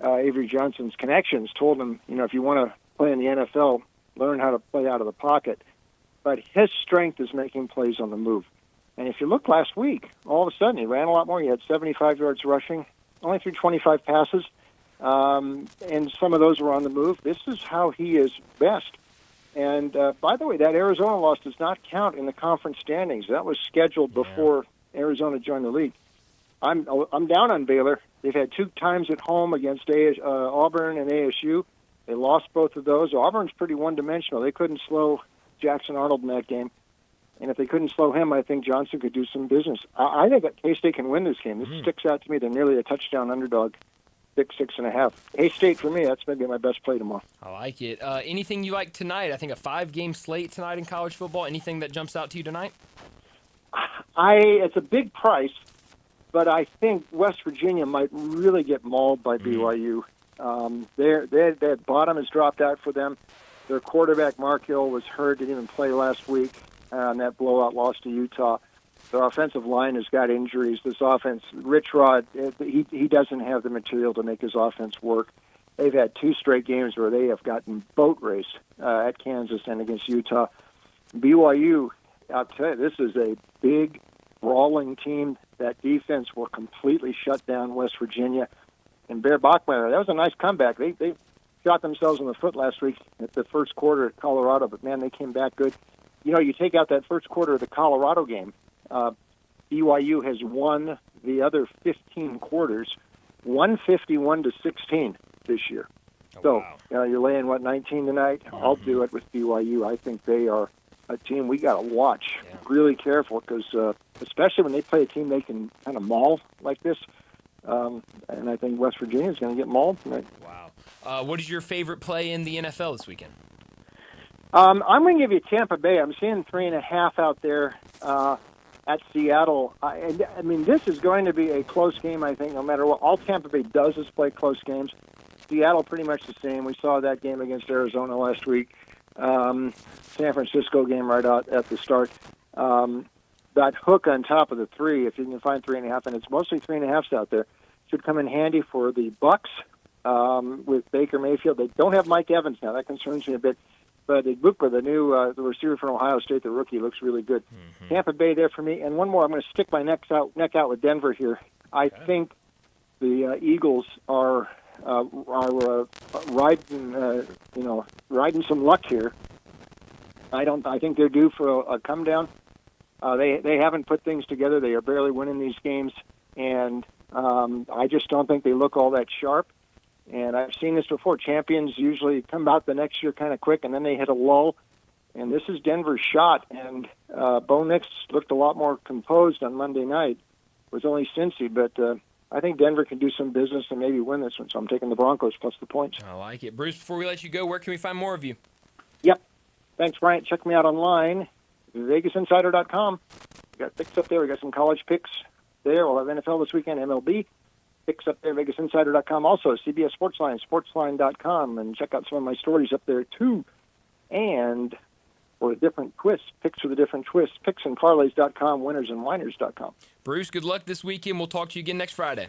Avery Johnson's connections told him, if you want to play in the NFL, learn how to play out of the pocket. But his strength is making plays on the move. And if you look last week, all of a sudden he ran a lot more. He had 75 yards rushing, only threw 25 passes, and some of those were on the move. This is how he is best. And, by the way, that Arizona loss does not count in the conference standings. That was scheduled before Arizona joined the league. I'm down on Baylor. They've had 2 times at home against Auburn and ASU. They lost both of those. Auburn's pretty one-dimensional. They couldn't slow Jackson Arnold in that game. And if they couldn't slow him, I think Johnson could do some business. I think that K-State can win this game. This sticks out to me. They're nearly a touchdown underdog. 6.5. K-State for me, that's maybe my best play tomorrow. I like it. Anything you like tonight? I think a 5-game slate tonight in college football. Anything that jumps out to you tonight? It's a big price, but I think West Virginia might really get mauled by BYU. That bottom has dropped out for them. Their quarterback, Mark Hill, was hurt, didn't even play last week on that blowout loss to Utah. Their offensive line has got injuries. This offense, Rich Rod, he doesn't have the material to make his offense work. They've had 2 straight games where they have gotten boat raced at Kansas and against Utah. BYU, I'll tell you, this is a big, brawling team. That defense will completely shut down West Virginia. And Bear Bachmeier, that was a nice comeback. They shot themselves in the foot last week at the first quarter at Colorado, but, man, they came back good. You take out that first quarter of the Colorado game, BYU has won the other 15 quarters. 151-16 this year. So you're laying, 19 tonight? I'll do it with BYU. I think they are a team we got to watch really careful because especially when they play a team they can kind of maul like this. And I think West Virginia is going to get mauled tonight. Wow. What is your favorite play in the NFL this weekend? I'm going to give you Tampa Bay. I'm seeing 3.5 out there at Seattle. I mean, this is going to be a close game, I think, no matter what. All Tampa Bay does is play close games. Seattle pretty much the same. We saw that game against Arizona last week. San Francisco game right out at the start. That hook on top of the 3, if you can find 3.5, and it's mostly 3.5s out there, should come in handy for the Bucks with Baker Mayfield. They don't have Mike Evans now. That concerns me a bit. But Igbukwe, the new the receiver from Ohio State, the rookie, looks really good. Tampa Bay there for me. And one more, I'm going to stick my neck out with Denver here. I think the Eagles are riding some luck here. I think they're due for a come down. They haven't put things together. They are barely winning these games, and I just don't think they look all that sharp. And I've seen this before. Champions usually come out the next year kind of quick, and then they hit a lull. And this is Denver's shot. And Bo Nix looked a lot more composed on Monday night. It was only Cincy, but I think Denver can do some business and maybe win this one. So I'm taking the Broncos plus the points. I like it. Bruce, before we let you go, where can we find more of you? Yep. Thanks, Bryant. Check me out online, VegasInsider.com. We got picks up there. We got some college picks there. We'll have NFL this weekend, MLB. Picks up there, VegasInsider.com. Also, CBS Sportsline, Sportsline.com. And check out some of my stories up there, too. And for a different twist, picks with a different twist, picksandparlays.com, winnersandwhiners.com. Bruce, good luck this weekend. We'll talk to you again next Friday.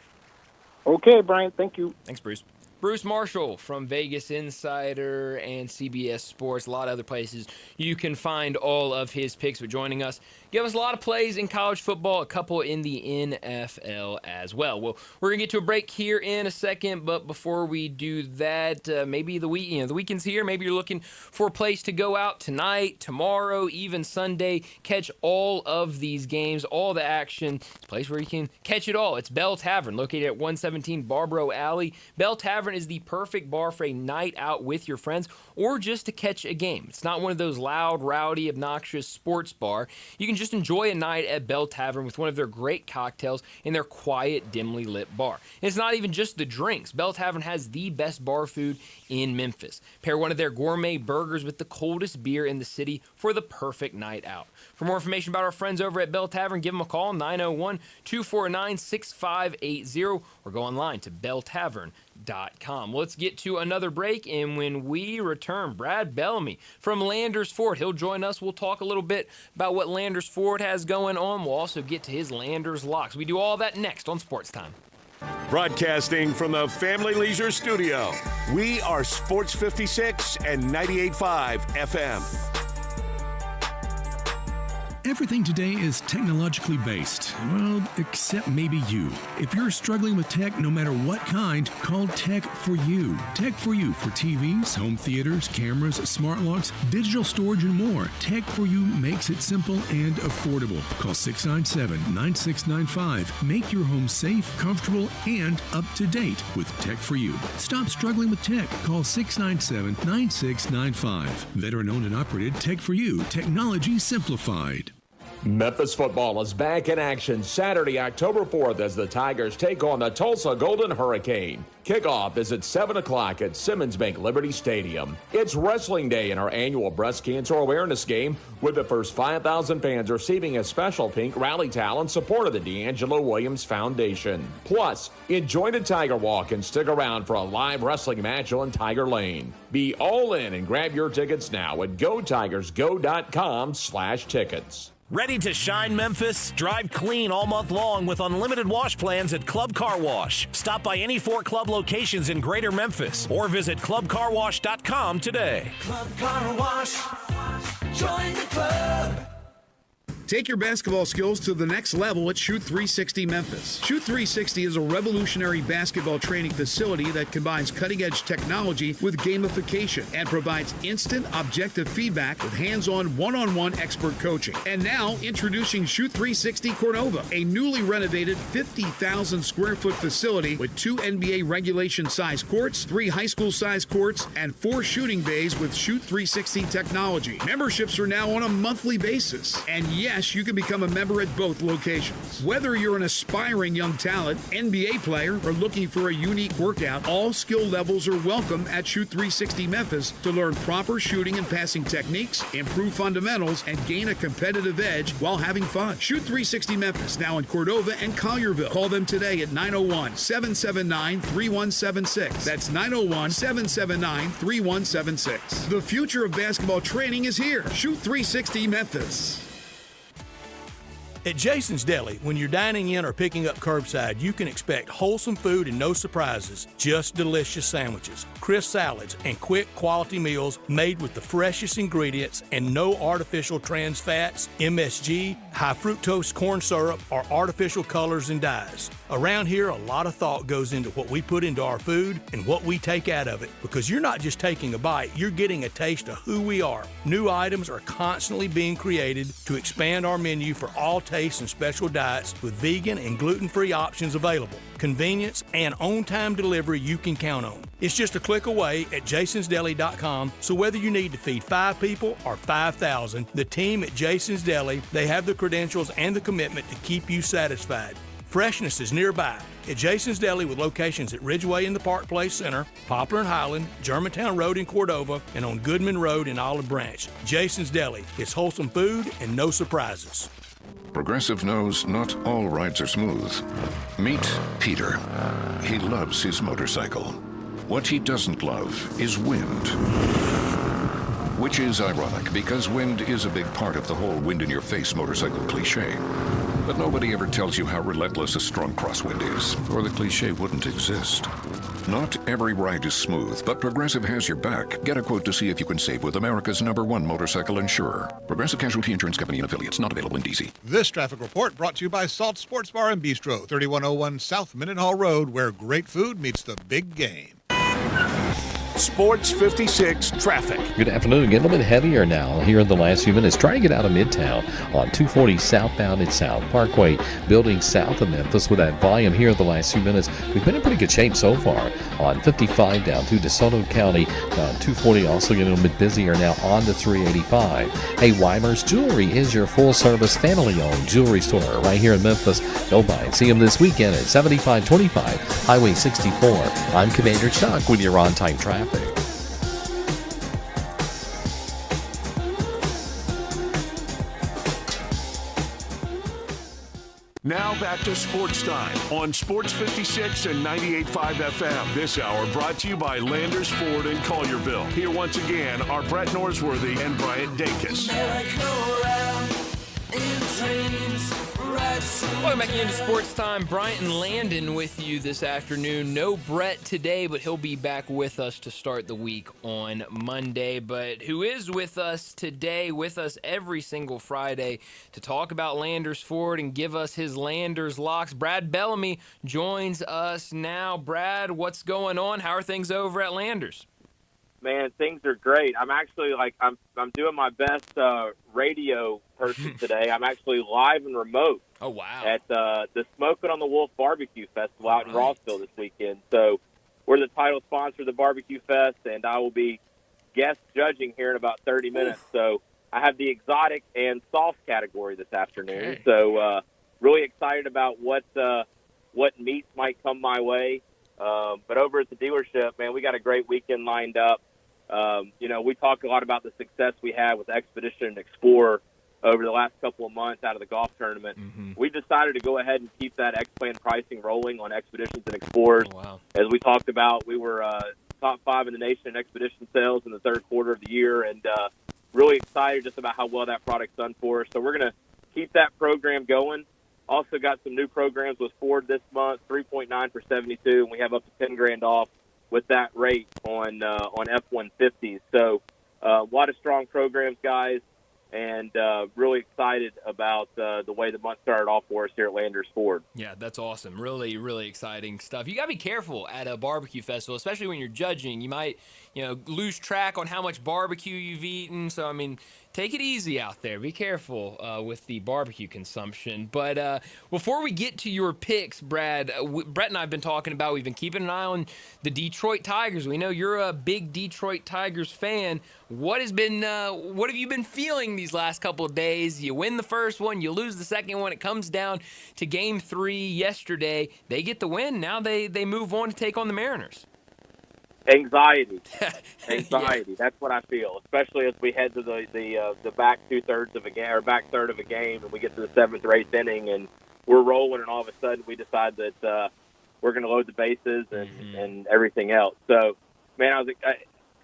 Okay, Brian. Thank you. Thanks, Bruce. Bruce Marshall from Vegas Insider and CBS Sports, a lot of other places. You can find all of his picks. But joining us, give us a lot of plays in college football, a couple in the NFL as well. Well, we're going to get to a break here in a second, but before we do that, maybe the weekend's here. Maybe you're looking for a place to go out tonight, tomorrow, even Sunday. Catch all of these games, all the action. It's a place where you can catch it all. It's Bell Tavern, located at 117 Barbaro Alley. Bell Tavern is the perfect bar for a night out with your friends or just to catch a game. It's not one of those loud, rowdy, obnoxious sports bar. You can just enjoy a night at Bell Tavern with one of their great cocktails in their quiet, dimly lit bar. And it's not even just the drinks. Bell Tavern has the best bar food in Memphis. Pair one of their gourmet burgers with the coldest beer in the city for the perfect night out. For more information about our friends over at Bell Tavern, give them a call, 901-249-6580, or go online to belltavern.com. Let's get to another break, and when we return, Brad Bellamy from Landers Ford. He'll join us. We'll talk a little bit about what Landers Ford has going on. We'll also get to his Landers locks. We do all that next on Sports Time. Broadcasting from the Family Leisure Studio, we are Sports 56 and 98.5 FM. Everything today is technologically based. Well, except maybe you. If you're struggling with tech, no matter what kind, call Tech For You. Tech For You for TVs, home theaters, cameras, smart locks, digital storage, and more. Tech For You makes it simple and affordable. Call 697-9695. Make your home safe, comfortable, and up to date with Tech For You. Stop struggling with tech. Call 697-9695. Veteran-owned and operated Tech For You. Technology simplified. Memphis football is back in action Saturday, October 4th as the Tigers take on the Tulsa Golden Hurricane. Kickoff is at 7 o'clock at Simmons Bank Liberty Stadium. It's Wrestling Day in our annual breast cancer awareness game, with the first 5,000 fans receiving a special pink rally towel in support of the D'Angelo Williams Foundation. Plus, enjoy the Tiger Walk and stick around for a live wrestling match on Tiger Lane. Be all in and grab your tickets now at GoTigersGo.com/tickets. Ready to shine, Memphis? Drive clean all month long with unlimited wash plans at Club Car Wash. Stop by any 4 Club locations in Greater Memphis or visit clubcarwash.com today. Club Car Wash. Join the club. Take your basketball skills to the next level at Shoot 360 Memphis. Shoot 360 is a revolutionary basketball training facility that combines cutting-edge technology with gamification and provides instant, objective feedback with hands-on, one-on-one expert coaching. And now, introducing Shoot 360 Cordova, a newly renovated 50,000 square foot facility with 2 NBA regulation-size courts, 3 high school-size courts, and 4 shooting bays with Shoot 360 technology. Memberships are now on a monthly basis. And yes, you can become a member at both locations. Whether you're an aspiring young talent, NBA player, or looking for a unique workout, all skill levels are welcome at Shoot 360 Memphis to learn proper shooting and passing techniques, improve fundamentals, and gain a competitive edge while having fun. Shoot 360 Memphis, now in Cordova and Collierville. Call them today at 901-779-3176. That's 901-779-3176. The future of basketball training is here. Shoot 360 Memphis. At Jason's Deli, when you're dining in or picking up curbside, you can expect wholesome food and no surprises, just delicious sandwiches, crisp salads, and quick quality meals made with the freshest ingredients and no artificial trans fats, MSG, high fructose corn syrup, or artificial colors and dyes. Around here, a lot of thought goes into what we put into our food and what we take out of it, because you're not just taking a bite, you're getting a taste of who we are. New items are constantly being created to expand our menu for all tastes and special diets with vegan and gluten-free options available. Convenience and on-time delivery you can count on. It's just a click away at jasonsdeli.com, so whether you need to feed 5 people or 5,000, the team at Jason's Deli, they have the credentials and the commitment to keep you satisfied. Freshness is nearby at Jason's Deli with locations at Ridgeway in the Park Place Center, Poplar and Highland, Germantown Road in Cordova, and on Goodman Road in Olive Branch. Jason's Deli. It's wholesome food and no surprises. Progressive knows not all rides are smooth. Meet Peter. He loves his motorcycle. What he doesn't love is wind. Which is ironic, because wind is a big part of the whole wind-in-your-face motorcycle cliche. But nobody ever tells you how relentless a strong crosswind is, or the cliche wouldn't exist. Not every ride is smooth, but Progressive has your back. Get a quote to see if you can save with America's #1 motorcycle insurer. Progressive Casualty Insurance Company and affiliates, not available in D.C. This traffic report brought to you by Salt Sports Bar and Bistro, 3101 South Mendenhall Road, where great food meets the big game. Sports 56 traffic. Good afternoon. Getting a little bit heavier now here in the last few minutes. Trying to get out of Midtown on 240 southbound at South Parkway, building south of Memphis with that volume here in the last few minutes. We've been in pretty good shape so far on 55 down through DeSoto County. 240 also getting a little bit busier now on to 385. Hey, Weimer's Jewelry is your full-service, family-owned jewelry store right here in Memphis. Go by and see them this weekend at 7525 Highway 64. I'm Commander Chuck with your on-time traffic. Now back to Sports Time on Sports 56 and 98.5 FM. This hour brought to you by Landers Ford in Collierville. Here once again are Brett Norsworthy and Bryant Dacus. Welcome back into Sports Time. Bryant and Landon with you this afternoon. No Brett today, but he'll be back with us to start the week on Monday. But who is with us today, with us every single Friday to talk about Landers Ford and give us his Landers locks? Brad Bellamy joins us now. Brad, what's going on? How are things over at Landers? Man, things are great. I'm actually I'm doing my best radio person today. I'm actually live and remote. Oh wow! At the Smokin' on the Wolf Barbecue Festival out in Rossville this weekend. So we're the title sponsor of the Barbecue Fest, and I will be guest judging here in about 30 minutes. So I have the exotic and soft category this afternoon. Okay. So really excited about what meats might come my way. But over at the dealership, man, we got a great weekend lined up. We talk a lot about the success we had with Expedition and Explorer over the last couple of months out of the golf tournament. Mm-hmm. We decided to go ahead and keep that X-Plan pricing rolling on Expeditions and Explorers. Oh, wow. As we talked about, we were top 5 in the nation in Expedition sales in the third quarter of the year, and really excited just about how well that product's done for us. So we're going to keep that program going. Also got some new programs with Ford this month, 3.9 for 72, and we have up to $10,000 off with that rate on F-150s. So a lot of strong programs, guys. and really excited about the way the month started off for us here at Landers Ford. Yeah, that's awesome. Really, really exciting stuff. You got to be careful at a barbecue festival, especially when you're judging. You might, lose track on how much barbecue you've eaten. So, I mean, take it easy out there. Be careful with the barbecue consumption. But before we get to your picks, Brad, Brett and I have been talking about, we've been keeping an eye on the Detroit Tigers. We know you're a big Detroit Tigers fan. What have you been feeling these last couple of days? You win the first one, you lose the second one. It comes down to Game 3 yesterday. They get the win. Now they move on to take on the Mariners. Anxiety. Yeah. That's what I feel, especially as we head to the back two-thirds of a game, or back third of a game, and we get to the 7th or 8th inning, and we're rolling, and all of a sudden we decide that we're going to load the bases and everything else. So, man,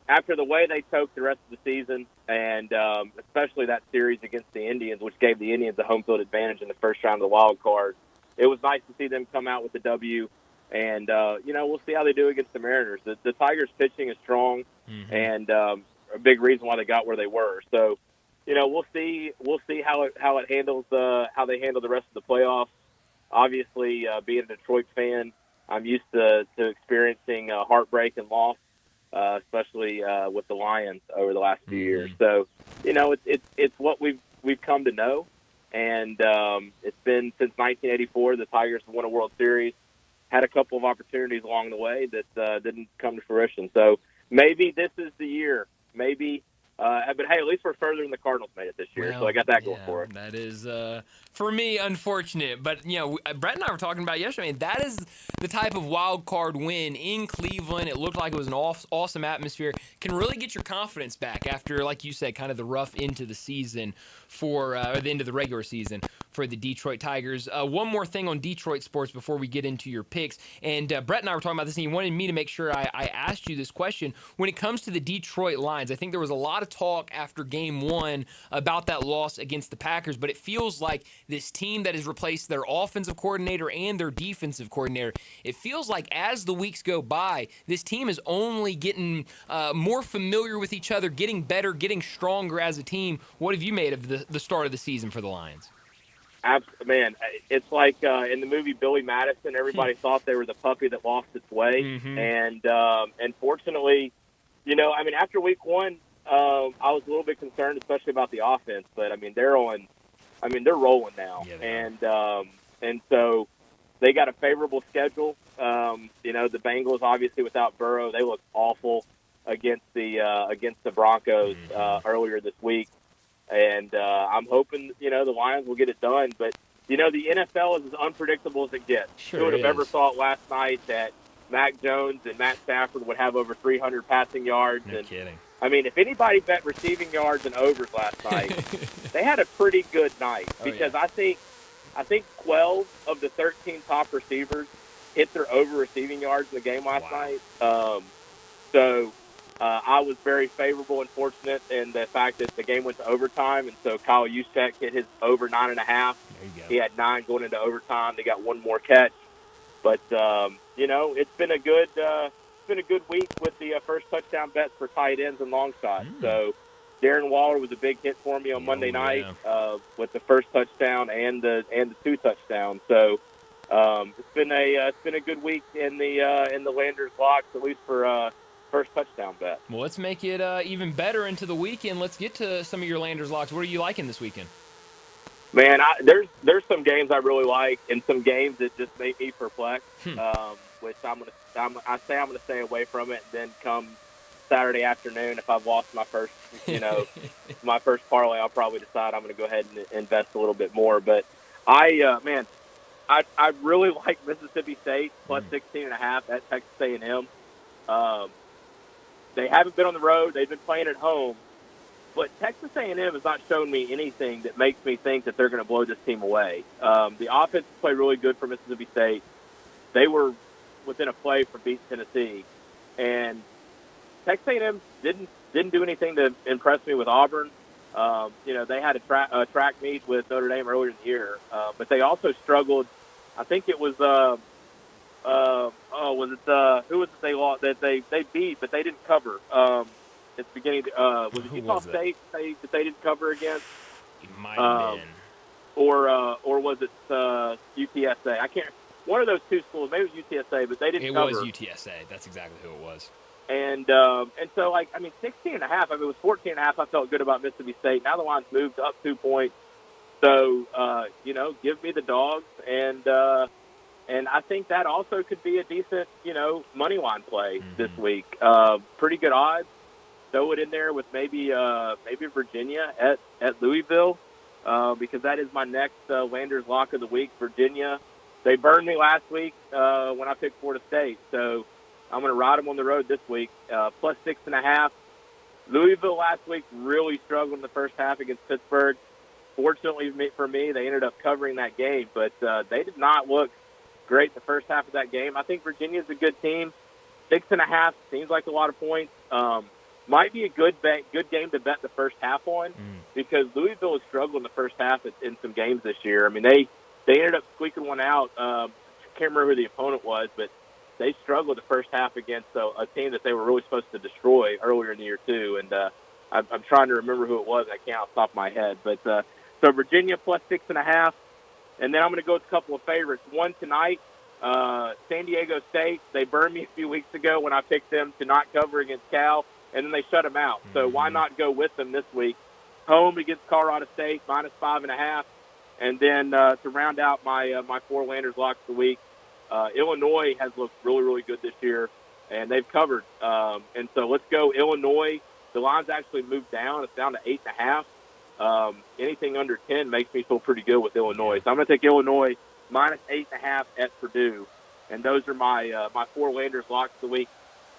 after the way they choked the rest of the season, and especially that series against the Indians, which gave the Indians a home field advantage in the first round of the wild card, it was nice to see them come out with the W. And, we'll see how they do against the Mariners. The Tigers' pitching is strong, and a big reason why they got where they were. So, we'll see how it handles how they handle the rest of the playoffs. Obviously, being a Detroit fan, I'm used to experiencing heartbreak and loss, especially with the Lions over the last few years. So, it's what we've come to know, and it's been since 1984 the Tigers have won a World Series. Had a couple of opportunities along the way that didn't come to fruition. So maybe this is the year. Maybe, but hey, at least we're further than the Cardinals made it this year, so I got that going for it. That is, for me, unfortunate. But, Brett and I were talking about yesterday. I mean, that is the type of wild card win in Cleveland. It looked like it was an awesome atmosphere. Can really get your confidence back after, like you said, kind of the rough end of the season or the end of the regular season for the Detroit Tigers. One more thing on Detroit sports before we get into your picks. And Brett and I were talking about this, and he wanted me to make sure I asked you this question. When it comes to the Detroit Lions, I think there was a lot of talk after Game 1 about that loss against the Packers, but it feels like this team that has replaced their offensive coordinator and their defensive coordinator, it feels like as the weeks go by, this team is only getting more familiar with each other, getting better, getting stronger as a team. What have you made of the start of the season for the Lions? Man, it's like in the movie Billy Madison, everybody thought they were the puppy that lost its way. And fortunately, after week 1, I was a little bit concerned, especially about the offense. But, they're rolling now. Yeah, and so they got a favorable schedule. The Bengals, obviously, without Burrow, they looked awful against the Broncos earlier this week. And I'm hoping, the Lions will get it done. But, the NFL is as unpredictable as it gets. Sure Who would have is. ever thought last night that Mac Jones and Matt Stafford would have over 300 passing yards? No kidding. If anybody bet receiving yards and overs last night, they had a pretty good night because I think 12 of the 13 top receivers hit their over receiving yards in the game last night. So I was very favorable and fortunate in the fact that the game went to overtime, and so Kyle Juszczyk hit his over 9.5. He had 9 going into overtime. They got one more catch, but it's been a good week with the first touchdown bets for tight ends and long shots. So Darren Waller was a big hit for me on Monday night with the first touchdown and the 2 touchdowns. So it's been a good week in the Landers locks, at least for first touchdown bet. Well, let's make it even better into the weekend. Let's get to some of your Landers locks. What are you liking this weekend? Man, there's some games I really like, and some games that just make me perplexed. Which I'm gonna stay away from it. And then come Saturday afternoon, if I've lost my first, my first parlay, I'll probably decide I'm gonna go ahead and invest a little bit more. But I really like Mississippi State plus 16.5 at Texas A&M. They haven't been on the road; they've been playing at home. But Texas A&M has not shown me anything that makes me think that they're going to blow this team away. The offense played really good for Mississippi State. They were within a play from beating Tennessee, and Texas A&M didn't do anything to impress me with Auburn. They had a track meet with Notre Dame earlier in the year, but they also struggled. I think it was who was it they lost that they beat, but they didn't cover. at the beginning. Was it Utah State that they didn't cover against? It might have been. Or was it UTSA? I can't. One of those two schools. Maybe it was UTSA, but they didn't cover. It was UTSA. That's exactly who it was. And so, 16.5. I mean, it was 14.5. I felt good about Mississippi State. Now the line's moved up 2 points. So, give me the dogs. And I think that also could be a decent, money line play this week. Pretty good odds. Throw it in there with maybe Virginia at Louisville, because that is my next Landers lock of the week. Virginia, they burned me last week when I picked Florida State, so I'm going to ride them on the road this week. Plus 6.5. Louisville last week really struggled in the first half against Pittsburgh. Fortunately for me, they ended up covering that game, but they did not look great the first half of that game. I think Virginia's a good team. 6.5 seems like a lot of points. Might be a good game to bet the first half on, because Louisville has struggled in the first half in some games this year. I mean, they ended up squeaking one out. I can't remember who the opponent was, but they struggled the first half against a team that they were really supposed to destroy earlier in the year too. And I'm trying to remember who it was. I can't off the top of my head. But so Virginia plus 6.5, and then I'm going to go with a couple of favorites. One tonight, San Diego State. They burned me a few weeks ago when I picked them to not cover against Cal, and then they shut them out. So why not go with them this week? Home against Colorado State, minus 5.5. And then to round out my 4 Landers locks of the week, Illinois has looked really, really good this year, and they've covered. And so let's go Illinois. The line's actually moved down. It's down to 8.5. Anything under 10 makes me feel pretty good with Illinois. So I'm going to take Illinois minus 8.5 at Purdue. And those are my 4 Landers locks of the week.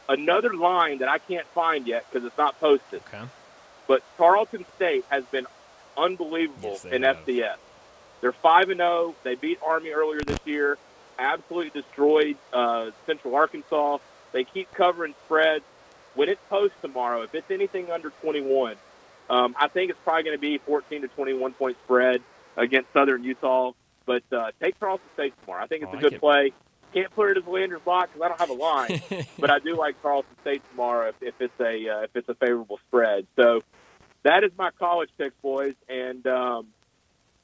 Another line that I can't find yet because it's not posted. Okay. But Tarleton State has been unbelievable in FCS. They're 5-0. They beat Army earlier this year. Absolutely destroyed Central Arkansas. They keep covering spreads. When it posts tomorrow, if it's anything under 21, I think it's probably going to be 14 to 21 point spread against Southern Utah. But take Tarleton State tomorrow. I think it's a good play. Can't put it as a Landers lock because I don't have a line, but I do like Tarleton State tomorrow if it's a favorable spread. So that is my college picks, boys. And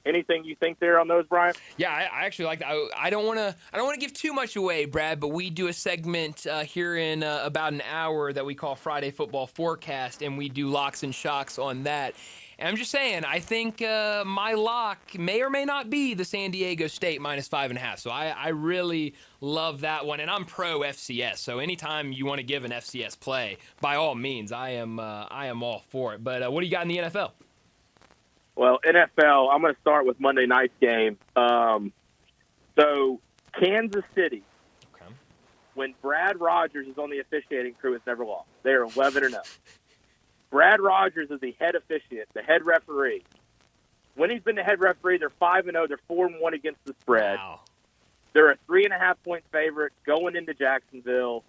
anything you think there on those, Brian? Yeah, I actually like that. I don't want to give too much away, Brad, but we do a segment here in about an hour that we call Friday Football Forecast, and we do locks and shocks on that. And I'm just saying, I think my lock may or may not be the San Diego State minus 5.5. So I really love that one, and I'm pro FCS. So anytime you want to give an FCS play, by all means, I am all for it. But what do you got in the NFL? Well, NFL, I'm going to start with Monday night's game. So Kansas City, when Brad Rogers is on the officiating crew, has never lost. They are 11-0. Brad Rogers is the head officiant, the head referee. When he's been the head referee, they're 5-0. They're 4-1 against the spread. Wow. They're a 3.5-point favorite going into Jacksonville.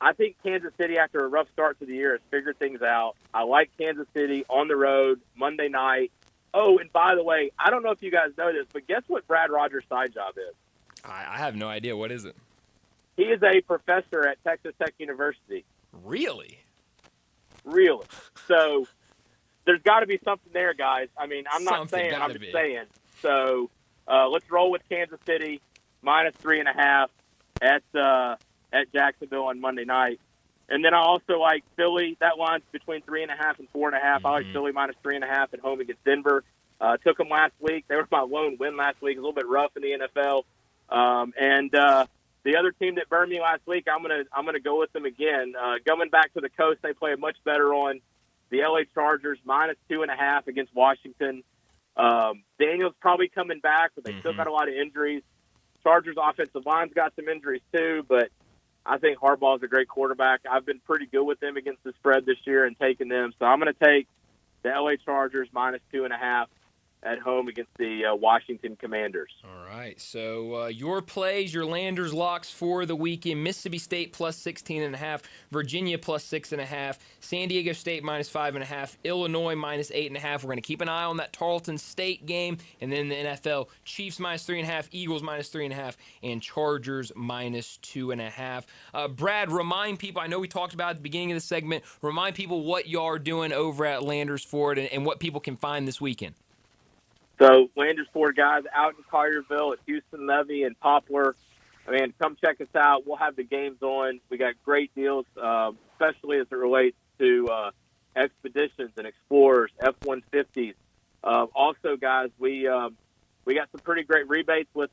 I think Kansas City, after a rough start to the year, has figured things out. I like Kansas City on the road Monday night. Oh, and by the way, I don't know if you guys know this, but guess what Brad Rogers' side job is? I have no idea. What is it? He is a professor at Texas Tech University. Really? Really. So there's got to be something there, guys. I mean, I'm not saying, I'm just saying. So let's roll with Kansas City minus 3.5 at Jacksonville on Monday night. And then I also like Philly. That line's between 3.5 and 4.5. I like Philly minus 3.5 at home against Denver. Took them last week. They were my lone win last week. A little bit rough in the NFL. And the other team that burned me last week, I'm gonna go with them again. Going back to the coast, they play much better on the LA Chargers minus 2.5 against Washington. Daniel's probably coming back, but they still got a lot of injuries. Chargers offensive line's got some injuries too, but I think Harbaugh's a great quarterback. I've been pretty good with them against the spread this year and taking them. So I'm going to take the LA Chargers minus 2.5 at home against the Washington Commanders. All right, so your plays, your Landers locks for the weekend: Mississippi State plus 16.5, Virginia plus 6.5, San Diego State minus 5.5, Illinois minus 8.5. We're going to keep an eye on that Tarleton State game, and then the NFL: Chiefs minus 3.5, Eagles minus 3.5, and Chargers minus 2.5. Brad, remind people. I know we talked about at the beginning of the segment. Remind people what y'all are doing over at Landers Ford and what people can find this weekend. So Landers Ford guys out in Collierville at Houston Levy and Poplar. I mean, come check us out. We'll have the games on. We got great deals, especially as it relates to Expeditions and Explorers, F-150s. Also, guys, we got some pretty great rebates with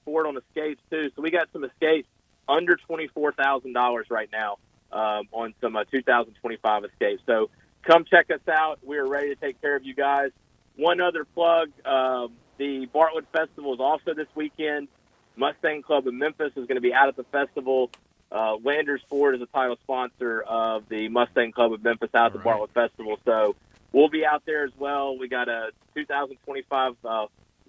Ford on Escapes too. So we got some Escapes under $24,000 right now on some 2025 Escapes. So come check us out. We are ready to take care of you guys. One other plug, the Bartlett Festival is also this weekend. Mustang Club in Memphis is going to be out at the festival. Landers Ford is a title sponsor of the Mustang Club of Memphis out at the Bartlett Festival. So we'll be out there as well. We got a 2025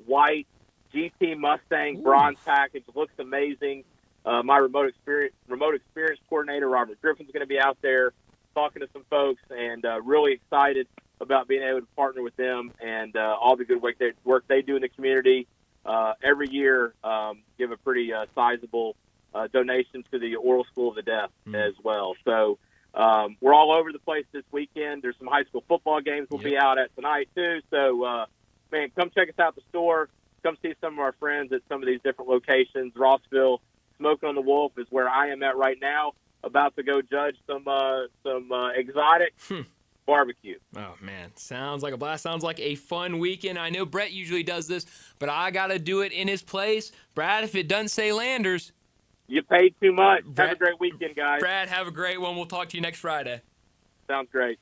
white GT Mustang bronze package. Looks amazing. My remote experience coordinator, Robert Griffin, is going to be out there talking to some folks, and really excited about being able to partner with them and all the good work they do in the community. Every year, give a pretty sizable donation to the Oral School of the Deaf as well. So we're all over the place this weekend. There's some high school football games we'll be out at tonight too. So, man, come check us out at the store. Come see some of our friends at some of these different locations. Rossville, Smoking on the Wolf is where I am at right now, about to go judge some exotic barbecue. Oh, man. Sounds like a blast. Sounds like a fun weekend. I know Brett usually does this, but I got to do it in his place. Brad, if it doesn't say Landers. You paid too much. Have a great weekend, guys. Brad, have a great one. We'll talk to you next Friday. Sounds great.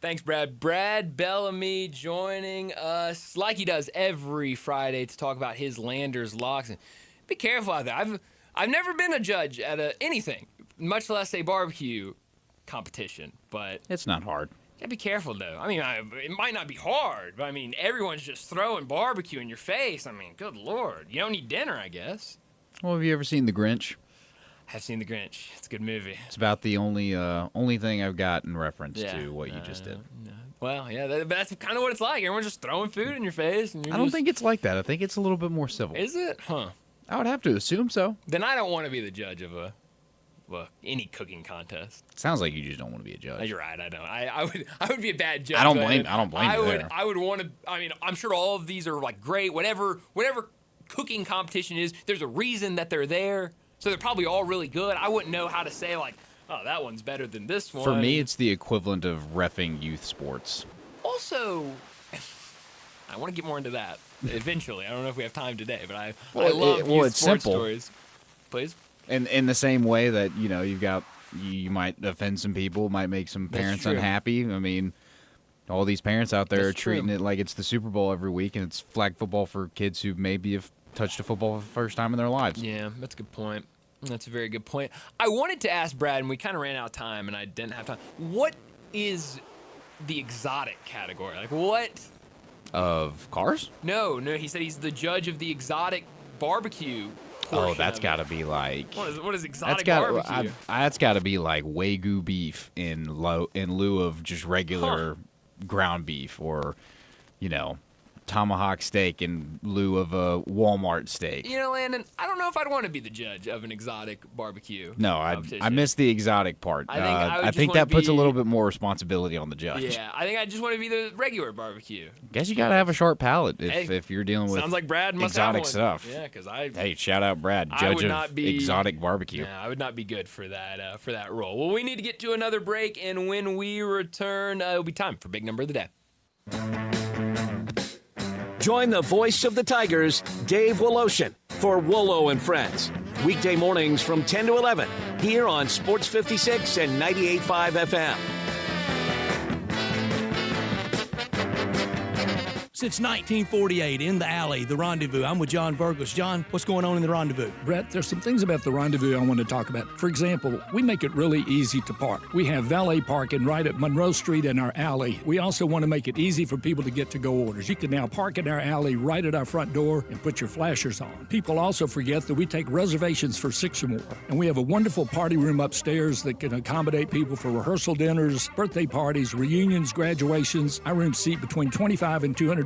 Thanks, Brad. Brad Bellamy joining us like he does every Friday to talk about his Landers locks. And be careful out there. I've never been a judge at anything, much less a barbecue competition, but it's not hard. You gotta be careful, though. I mean, it might not be hard, but I mean, everyone's just throwing barbecue in your face. I mean, good Lord. You don't need dinner, I guess. Well, have you ever seen The Grinch? I've seen The Grinch. It's a good movie. It's about the only thing I've got in reference to what you just did. Well, yeah, that's kind of what it's like. Everyone's just throwing food in your face. And I don't think it's like that. I think it's a little bit more civil. Is it? Huh. I would have to assume so. Then I don't want to be the judge of any cooking contest. Sounds like you just don't want to be a judge. You're right. I don't. I would be a bad judge. I don't blame you there. I would want to. I mean, I'm sure all of these are like great. Whatever cooking competition is, there's a reason that they're there. So they're probably all really good. I wouldn't know how to say like, oh, that one's better than this one. For me, it's the equivalent of reffing youth sports. Also, I want to get more into that eventually. I don't know if we have time today, but I love youth sports stories. Please. In the same way that, you might offend some people, might make some parents unhappy. I mean, all these parents out there are treating it like it's the Super Bowl every week, and it's flag football for kids who maybe have touched a football for the first time in their lives. Yeah, that's a good point. That's a very good point. I wanted to ask Brad, and we kind of ran out of time, and I didn't have time. What is the exotic category? Like, what? Of cars? No. He said he's the judge of the exotic barbecue. Oh, that's got to be like. What is exotic barbecue? That's got to be like Wagyu beef in lieu of just regular ground beef, or, tomahawk steak in lieu of a Walmart steak. Landon, I don't know if I'd want to be the judge of an exotic barbecue. No, I missed the exotic part. I think that puts a little bit more responsibility on the judge. Yeah, I think I just want to be the regular barbecue. Guess you got to have a sharp palate if you're dealing with sounds like Brad must exotic have one. Stuff. Yeah, because Hey, shout out Brad, judge of exotic barbecue. Yeah, I would not be good for that role. Well, we need to get to another break, and when we return, it'll be time for Big Number of the Day. Join the voice of the Tigers, Dave Woloshin, for Wolo and Friends. Weekday mornings from 10 to 11 here on Sports 56 and 98.5 FM. Since 1948, in the alley, the Rendezvous. I'm with John Burgos. John, what's going on in the Rendezvous? Brett, there's some things about the Rendezvous I want to talk about. For example, we make it really easy to park. We have valet parking right at Monroe Street in our alley. We also want to make it easy for people to get to-go orders. You can now park in our alley right at our front door and put your flashers on. People also forget that we take reservations for 6 or more. And we have a wonderful party room upstairs that can accommodate people for rehearsal dinners, birthday parties, reunions, graduations. Our rooms seat between 25 and 275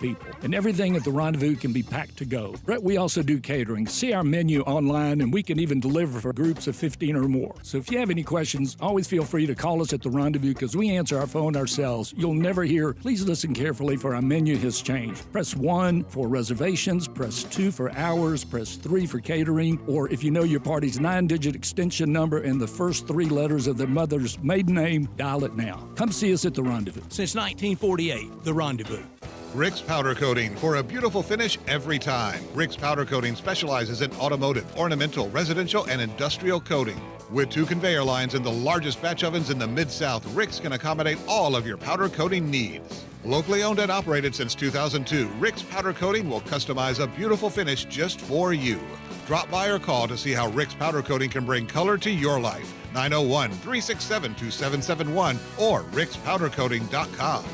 people. And everything at the Rendezvous can be packed to go. Brett, we also do catering. See our menu online, and we can even deliver for groups of 15 or more. So if you have any questions, always feel free to call us at the Rendezvous because we answer our phone ourselves. You'll never hear, please listen carefully for our menu has changed. Press 1 for reservations, press 2 for hours, press 3 for catering, or if you know your party's 9-digit extension number and the first 3 letters of their mother's maiden name, dial it now. Come see us at the Rendezvous. Since 1948, the Rendezvous. Rick's Powder Coating for a beautiful finish every time. Rick's Powder Coating specializes in automotive, ornamental, residential, and industrial coating. With 2 conveyor lines and the largest batch ovens in the Mid-South, Rick's can accommodate all of your powder coating needs. Locally owned and operated since 2002, Rick's Powder Coating will customize a beautiful finish just for you. Drop by or call to see how Rick's Powder Coating can bring color to your life. 901-367-2771 or rickspowdercoating.com.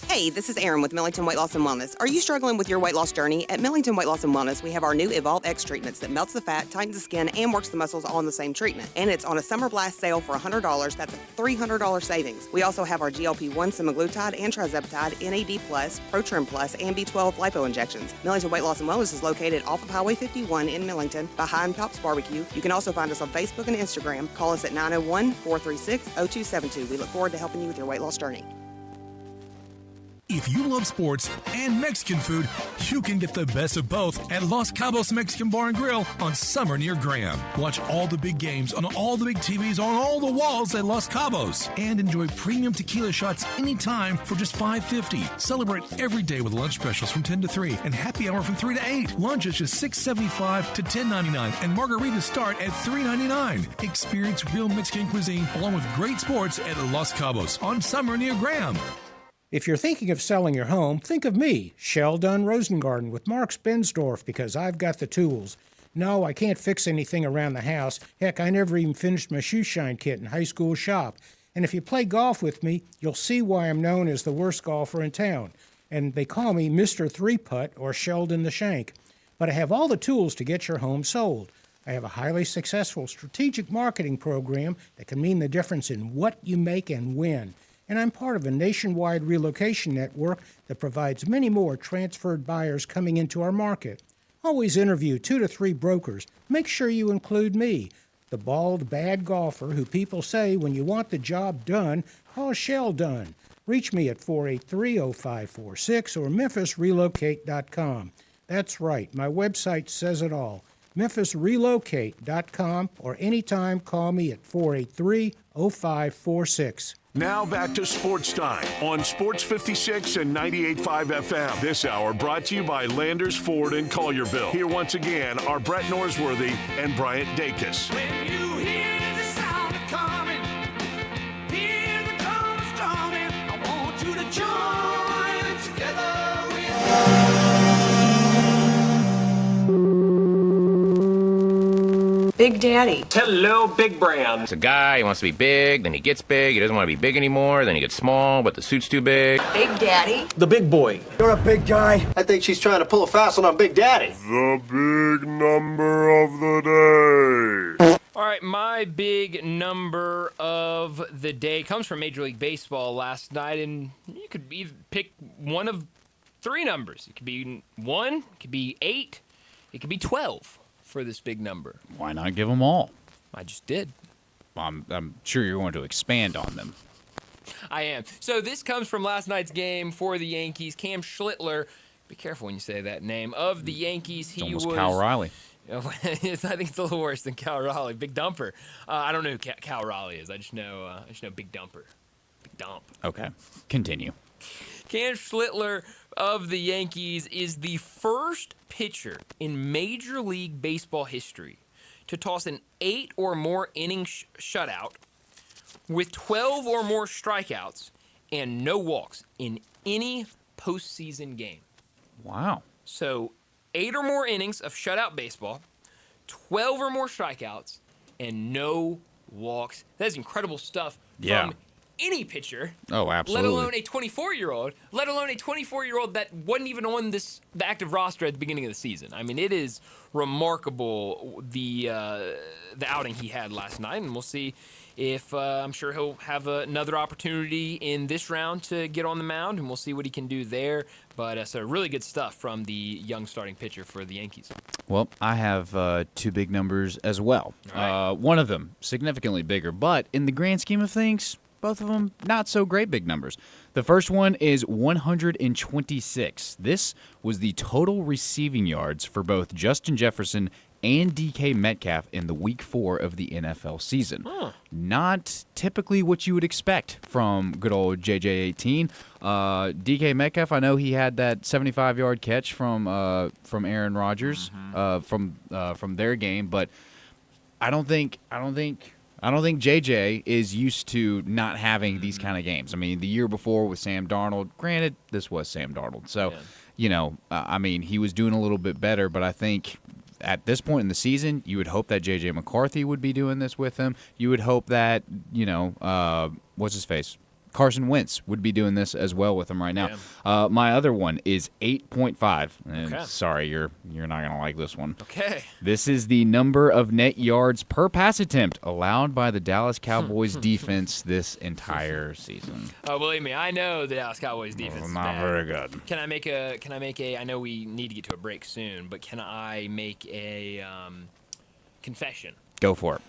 Hey, this is Erin with Millington Weight Loss and Wellness. Are you struggling with your weight loss journey? At Millington Weight Loss and Wellness, we have our new Evolve X treatments that melts the fat, tightens the skin, and works the muscles all in the same treatment. And it's on a summer blast sale for $100. That's a $300 savings. We also have our GLP-1 semaglutide and trizepatide, NAD+, ProTrim Plus, and B12 lipo injections. Millington Weight Loss and Wellness is located off of Highway 51 in Millington, behind Pop's Barbecue. You can also find us on Facebook and Instagram. Call us at 901-436-0272. We look forward to helping you with your weight loss journey. If you love sports and Mexican food, you can get the best of both at Los Cabos Mexican Bar and Grill on Summer near Graham. Watch all the big games on all the big TVs on all the walls at Los Cabos and enjoy premium tequila shots anytime for just $5.50. Celebrate every day with lunch specials from 10 to 3 and happy hour from 3 to 8. Lunch is just $6.75 to $10.99 and margaritas start at $3.99. Experience real Mexican cuisine along with great sports at Los Cabos on Summer near Graham. If you're thinking of selling your home, think of me, Sheldon Rosengarten with Marks Bensdorf, because I've got the tools. No, I can't fix anything around the house. Heck, I never even finished my shoe shine kit in high school shop. And if you play golf with me, you'll see why I'm known as the worst golfer in town. And they call me Mr. 3-Putt or Sheldon the Shank. But I have all the tools to get your home sold. I have a highly successful strategic marketing program that can mean the difference in what you make and when. And I'm part of a nationwide relocation network that provides many more transferred buyers coming into our market. Always interview 2 to 3 brokers. Make sure you include me, the bald, bad golfer who people say when you want the job done, call Sheldon. Reach me at 483-0546 or memphisrelocate.com. That's right, my website says it all. memphisrelocate.com or anytime call me at 483-0546. Now back to Sports Time on Sports 56 and 98.5 FM. This hour brought to you by Landers Ford and Collierville. Here once again are Brett Norsworthy and Bryant Dacus. When you hear the sound coming, hear the drums drumming, I want you to join together with Big Daddy. Hello, Big Brand. It's a guy, he wants to be big, then he gets big, he doesn't want to be big anymore, then he gets small, but the suit's too big. Big Daddy. The big boy. You're a big guy. I think she's trying to pull a fast one on Big Daddy. The big number of the day. All right, my big number of the day comes from Major League Baseball last night, and you could either pick one of 3 numbers. It could be 1, it could be 8, it could be 12 for this big number. Why not give them all? I just did. I'm sure you're going to expand on them. I am. So this comes from last night's game for the Yankees. Cam Schlittler, be careful when you say that name, of the Yankees. It's almost Cal Raleigh. I think it's a little worse than Cal Raleigh. Big Dumper. I don't know who Cal Raleigh is. I just know Big Dumper. Big Dump. Okay, continue. Cam Schlittler of the Yankees is the first pitcher in Major League Baseball history to toss an 8 or more inning shutout with 12 or more strikeouts and no walks in any postseason game. Wow. So 8 or more innings of shutout baseball, 12 or more strikeouts, and no walks. That is incredible stuff from any pitcher. Oh, absolutely. Let alone a 24-year-old that wasn't even on the active roster at the beginning of the season. I mean, it is remarkable the outing he had last night, and we'll see if I'm sure he'll have another opportunity in this round to get on the mound, and we'll see what he can do there. But so really good stuff from the young starting pitcher for the Yankees. Well, I have 2 big numbers as well. Right. One of them significantly bigger, but in the grand scheme of things, both of them not so great big numbers. The first one is 126. This was the total receiving yards for both Justin Jefferson and DK Metcalf in the Week 4 of the NFL season. Not typically what you would expect from good old JJ18. DK Metcalf, I know he had that 75-yard catch from Aaron Rodgers from their game, but I don't think JJ is used to not having these kind of games. I mean, the year before with Sam Darnold, granted, this was Sam Darnold. So, I mean, he was doing a little bit better, but I think at this point in the season, you would hope that J.J. McCarthy would be doing this with him. You would hope that, what's his face? Carson Wentz would be doing this as well with him right now. Yeah. My other one is 8.5. And sorry, you're not going to like this one. Okay. This is the number of net yards per pass attempt allowed by the Dallas Cowboys defense this entire season. Oh, believe me, I know the Dallas Cowboys defense is not bad. very good. Can I make a I know we need to get to a break soon, but can I make a confession? Go for it.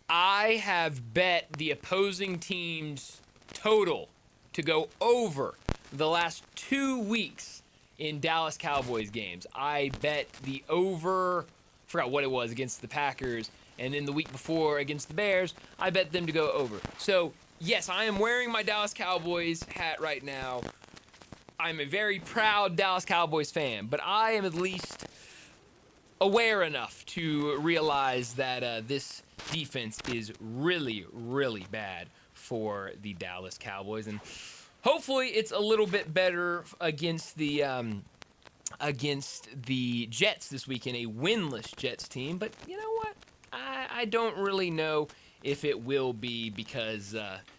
I have bet the opposing team's total to go over the last 2 weeks in Dallas Cowboys games. I bet the over, forgot what it was, against the Packers, and then the week before against the Bears, I bet them to go over. So, yes, I am wearing my Dallas Cowboys hat right now. I'm a very proud Dallas Cowboys fan, but I am at least aware enough to realize that this defense is really, really bad for the Dallas Cowboys, and hopefully it's a little bit better against the Jets this weekend, a winless Jets team. But you know what? I don't really know if it will be, because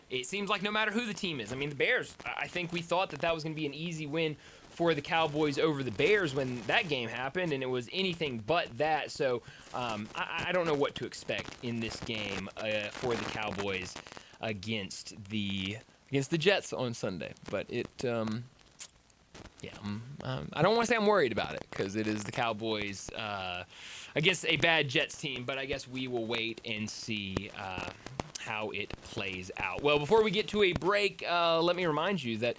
it seems like no matter who the team is. I mean, the Bears, I think we thought that was going to be an easy win for the Cowboys over the Bears when that game happened, and it was anything but that. So I don't know what to expect in this game for the Cowboys against the Jets on Sunday. But I don't want to say I'm worried about it, because it is the Cowboys against a bad Jets team, but I guess we will wait and see how it plays out. Well, before we get to a break, let me remind you that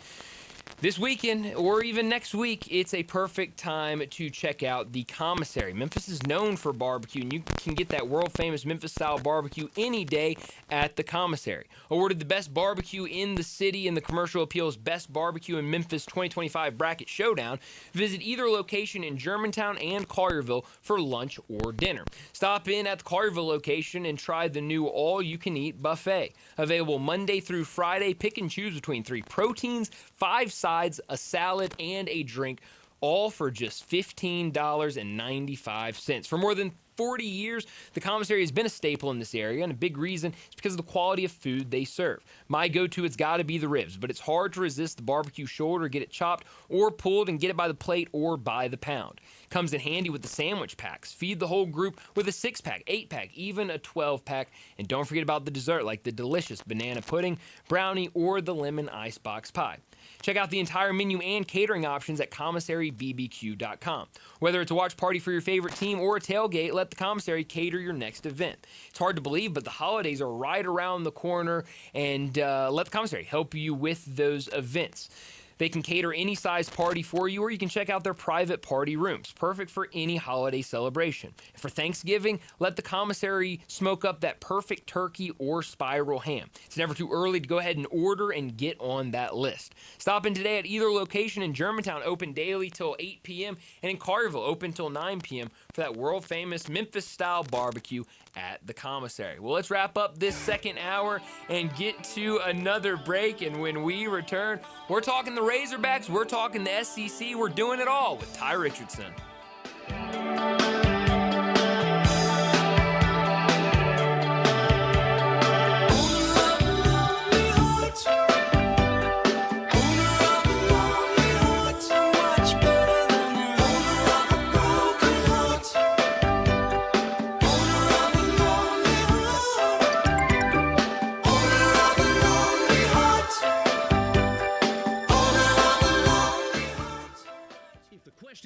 this weekend, or even next week, it's a perfect time to check out the Commissary. Memphis is known for barbecue, and you can get that world-famous Memphis-style barbecue any day at the Commissary. Awarded the best barbecue in the city in the Commercial Appeal's Best Barbecue in Memphis 2025 Bracket Showdown, visit either location in Germantown and Collierville for lunch or dinner. Stop in at the Collierville location and try the new all-you-can-eat buffet. Available Monday through Friday, pick and choose between 3 proteins, 5 sides, a salad, and a drink, all for just $15.95. For more than 40 years, the Commissary has been a staple in this area, and a big reason is because of the quality of food they serve. My go-to, it's got to be the ribs, but it's hard to resist the barbecue shoulder, get it chopped or pulled and get it by the plate or by the pound. Comes in handy with the sandwich packs. Feed the whole group with a 6-pack, 8-pack, even a 12-pack. And don't forget about the dessert, like the delicious banana pudding, brownie, or the lemon icebox pie. Check out the entire menu and catering options at commissarybbq.com. Whether it's a watch party for your favorite team or a tailgate, let the Commissary cater your next event. It's hard to believe, but the holidays are right around the corner, and let the Commissary help you with those events. They can cater any size party for you, or you can check out their private party rooms. Perfect for any holiday celebration. For Thanksgiving, let the Commissary smoke up that perfect turkey or spiral ham. It's never too early to go ahead and order and get on that list. Stop in today at either location. In Germantown, open daily till 8 p.m., and in Collierville, open till 9 p.m. for that world-famous Memphis-style barbecue at the Commissary. Well, let's wrap up this second hour and get to another break, and when we return, we're talking the Razorbacks, we're talking the SEC. We're doing it all with Ty Richardson.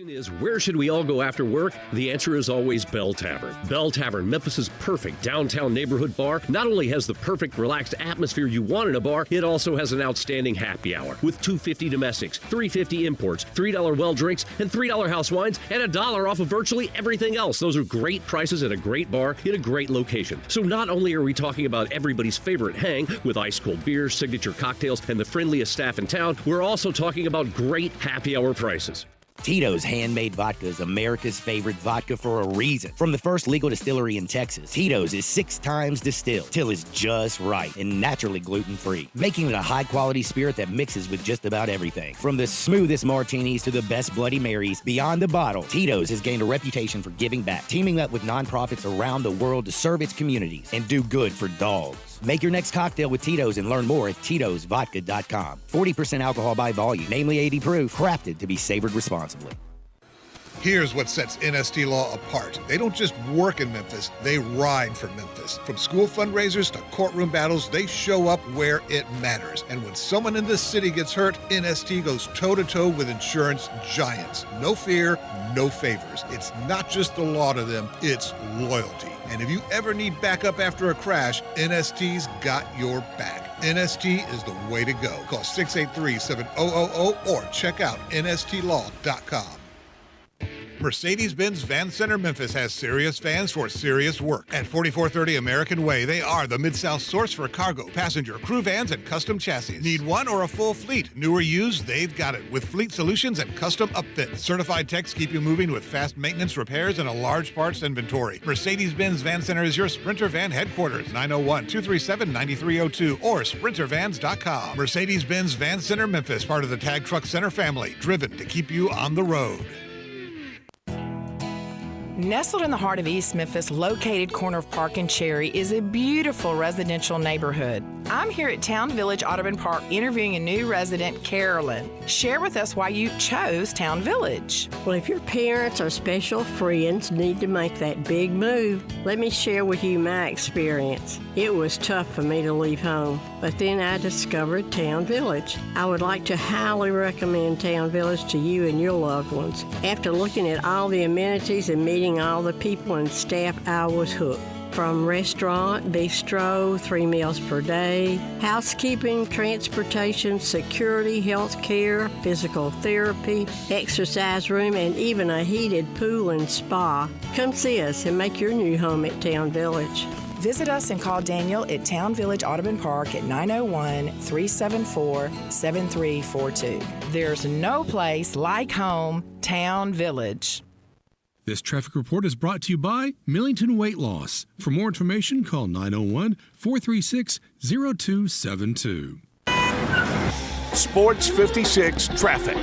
Is where should we all go after work? The answer is always Bell Tavern. Bell Tavern, Memphis's perfect downtown neighborhood bar, not only has the perfect relaxed atmosphere you want in a bar, it also has an outstanding happy hour with $2.50 domestics, $3.50 imports, $3 well drinks, and $3 house wines, and $1 off of virtually everything else. Those are great prices at a great bar in a great location. So not only are we talking about everybody's favorite hang with ice cold beers, signature cocktails, and the friendliest staff in town, we're also talking about great happy hour prices. Tito's Handmade Vodka is America's favorite vodka for a reason. From the first legal distillery in Texas, Tito's is 6 times distilled till it's just right and naturally gluten-free, making it a high-quality spirit that mixes with just about everything. From the smoothest martinis to the best Bloody Marys, beyond the bottle, Tito's has gained a reputation for giving back, teaming up with nonprofits around the world to serve its communities and do good for dogs. Make your next cocktail with Tito's and learn more at Tito'sVodka.com. 40% alcohol by volume, namely 80 proof, crafted to be savored responsibly. Here's what sets NST Law apart. They don't just work in Memphis, they ride for Memphis. From school fundraisers to courtroom battles, they show up where it matters. And when someone in this city gets hurt, NST goes toe-to-toe with insurance giants. No fear, no favors. It's not just the law to them, it's loyalty. And if you ever need backup after a crash, NST's got your back. NST is the way to go. Call 683-7000 or check out nstlaw.com. Mercedes-Benz Van Center Memphis has serious vans for serious work. At 4430 American Way, they are the Mid-South source for cargo, passenger, crew vans, and custom chassis. Need one or a full fleet? New or used, they've got it with fleet solutions and custom upfits. Certified techs keep you moving with fast maintenance, repairs, and a large parts inventory. Mercedes-Benz Van Center is your Sprinter Van headquarters, 901-237-9302 or sprintervans.com. Mercedes-Benz Van Center Memphis, part of the Tag Truck Center family, driven to keep you on the road. Nestled in the heart of East Memphis, located corner of Park and Cherry, is a beautiful residential neighborhood. I'm here at Town Village Audubon Park interviewing a new resident, Carolyn. Share with us why you chose Town Village. Well, if your parents or special friends need to make that big move, let me share with you my experience. It was tough for me to leave home, but then I discovered Town Village. I would like to highly recommend Town Village to you and your loved ones. After looking at all the amenities and meeting all the people and staff, I was hooked. From restaurant, bistro, 3 meals per day, housekeeping, transportation, security, health care, physical therapy, exercise room, and even a heated pool and spa. Come see us and make your new home at Town Village. Visit us and call Daniel at Town Village Audubon Park at 901-374-7342. There's no place like home, Town Village. This traffic report is brought to you by Millington Weight Loss. For more information, call 901-436-0272. Sports 56 traffic.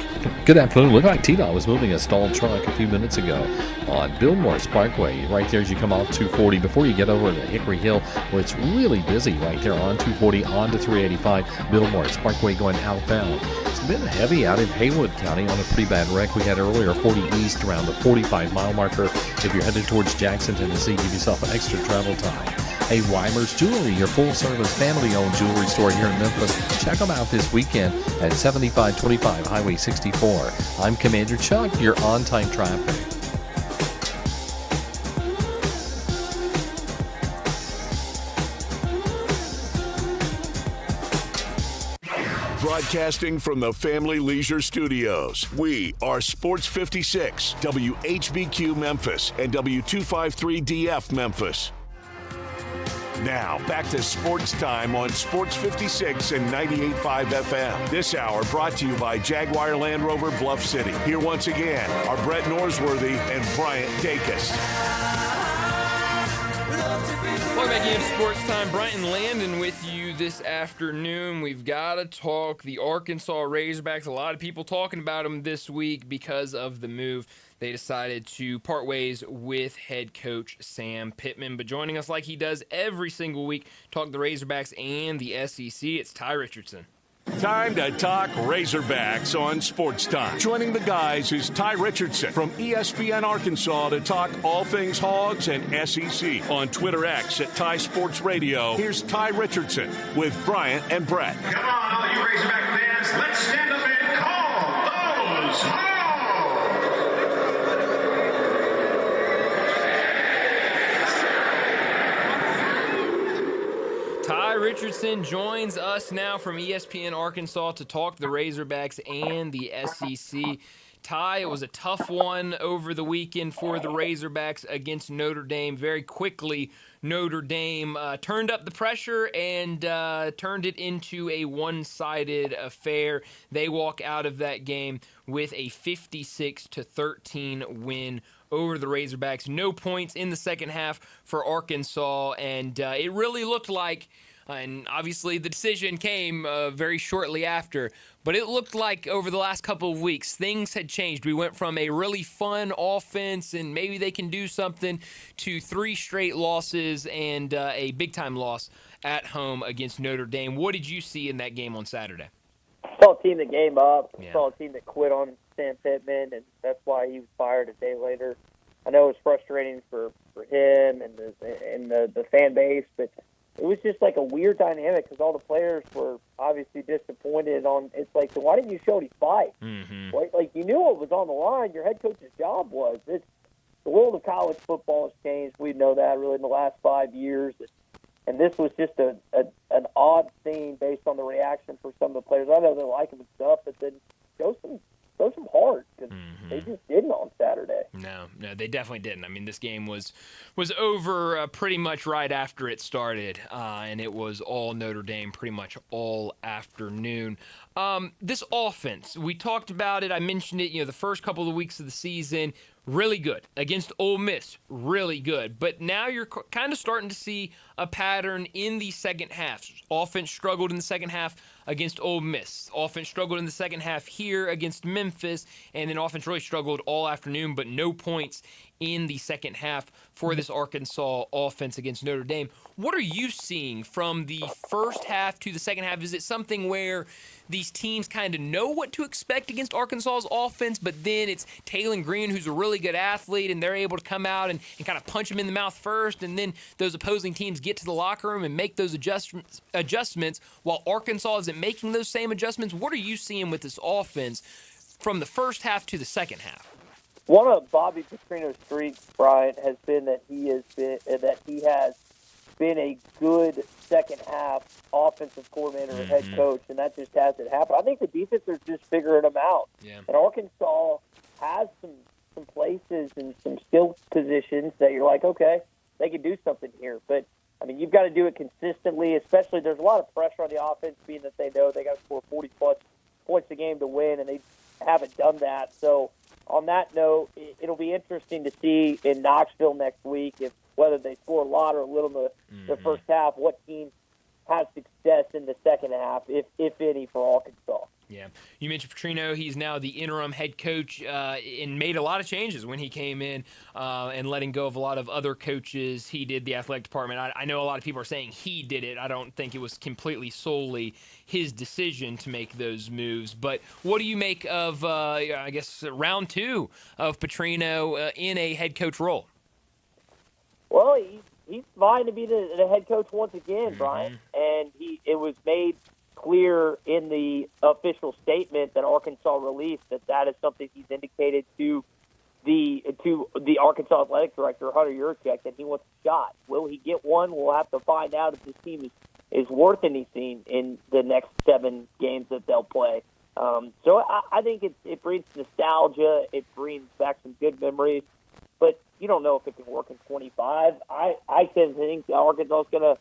Good afternoon. Looked like T-Dot was moving a stalled truck a few minutes ago on Bill Morris Parkway, right there as you come off 240 before you get over to Hickory Hill, where it's really busy right there on 240 on to 385. Bill Morris Parkway going outbound. It's been heavy out in Haywood County on a pretty bad wreck we had earlier, 40 east around the 45-mile marker. If you're headed towards Jackson, Tennessee, give yourself an extra travel time. Hey, Weimer's Jewelry, your full-service, family-owned jewelry store here in Memphis. Check them out this weekend at 7525 Highway 64. I'm Commander Chuck, your on-time traffic. Broadcasting from the Family Leisure Studios, we are Sports 56, WHBQ Memphis, and W253DF Memphis. Now, back to Sports Time on Sports 56 and 98.5 FM. This hour brought to you by Jaguar Land Rover Bluff City. Here once again are Brett Norsworthy and Bryant Dacus. Welcome back into Sports Time. Bryant Landon with you this afternoon. We've got to talk the Arkansas Razorbacks. A lot of people talking about them this week because of the move. They decided to part ways with head coach Sam Pittman. But joining us like he does every single week, talk the Razorbacks and the SEC, it's Ty Richardson. Time to talk Razorbacks on Sports Time. Joining the guys is Ty Richardson from ESPN Arkansas to talk all things Hogs and SEC. On Twitter X at Ty Sports Radio, here's Ty Richardson with Bryant and Brett. Come on, all you Razorback fans, let's stand up and call those Hogs! Ty Richardson joins us now from ESPN Arkansas to talk the Razorbacks and the SEC. Ty, it was a tough one over the weekend for the Razorbacks against Notre Dame. Very quickly, Notre Dame turned up the pressure and turned it into a one-sided affair. They walk out of that game with a 56-13 win over the Razorbacks. No points in the second half for Arkansas, and it really looked like, and obviously the decision came very shortly after, but it looked like over the last couple of weeks, things had changed. We went from a really fun offense, and maybe they can do something, to 3 straight losses and a big-time loss at home against Notre Dame. What did you see in that game on Saturday? Saw a team that gave up. Saw a team that quit on Sam Pittman, and that's why he was fired a day later. I know it was frustrating for him and the fan base, but it was just like a weird dynamic because all the players were obviously disappointed on. It's like, so why didn't you show any fight? Mm-hmm. Like you knew what was on the line. Your head coach's job was. The world of college football has changed. We know that really in the last 5 years. And this was just an odd scene based on the reaction for some of the players. I know they like him and stuff, but then show some heart because they just didn't on Saturday. No, they definitely didn't. I mean, this game was over pretty much right after it started, and it was all Notre Dame pretty much all afternoon. This offense, we talked about it. I mentioned it, the first couple of weeks of the season, really good. Against Ole Miss, really good. But now you're kind of starting to see a pattern in the second half. Offense struggled in the second half against Ole Miss. Offense struggled in the second half here against Memphis. And then offense really struggled all afternoon, but no points in the second half for this Arkansas offense against Notre Dame. What are you seeing from the first half to the second half? Is it something where these teams kind of know what to expect against Arkansas's offense, but then it's Taylon Green, who's a really good athlete, and they're able to come out and kind of punch him in the mouth first, and then those opposing teams get to the locker room and make those adjustments while Arkansas isn't making those same adjustments? What are you seeing with this offense from the first half to the second half? One of Bobby Petrino's streaks, Brian, has been that he has been a good second half offensive coordinator and head coach, and that just hasn't happened. I think the defense are just figuring them out. Yeah. And Arkansas has some places and some skill positions that you're like, okay, they can do something here. But, I mean, you've got to do it consistently, especially there's a lot of pressure on the offense, being that they know they got to score 40-plus points a game to win, and they haven't done that. So, on that note, it'll be interesting to see in Knoxville next week whether they score a lot or a little in the first half, what team has success in the second half, if any, for Arkansas. Yeah. You mentioned Petrino. He's now the interim head coach and made a lot of changes when he came in and letting go of a lot of other coaches. He did the athletic department. I know a lot of people are saying he did it. I don't think it was completely solely his decision to make those moves. But what do you make of, I guess, round 2 of Petrino in a head coach role? Well, he's vying to be the head coach once again, Brian. And it was made clear in the official statement that Arkansas released that is something he's indicated to the Arkansas athletic director, Hunter Yurchek, that he wants a shot. Will he get one? We'll have to find out if this team is worth anything in the next 7 games that they'll play. So I think it breeds nostalgia. It brings back some good memories. But you don't know if it can work in 25. I can think Arkansas is going to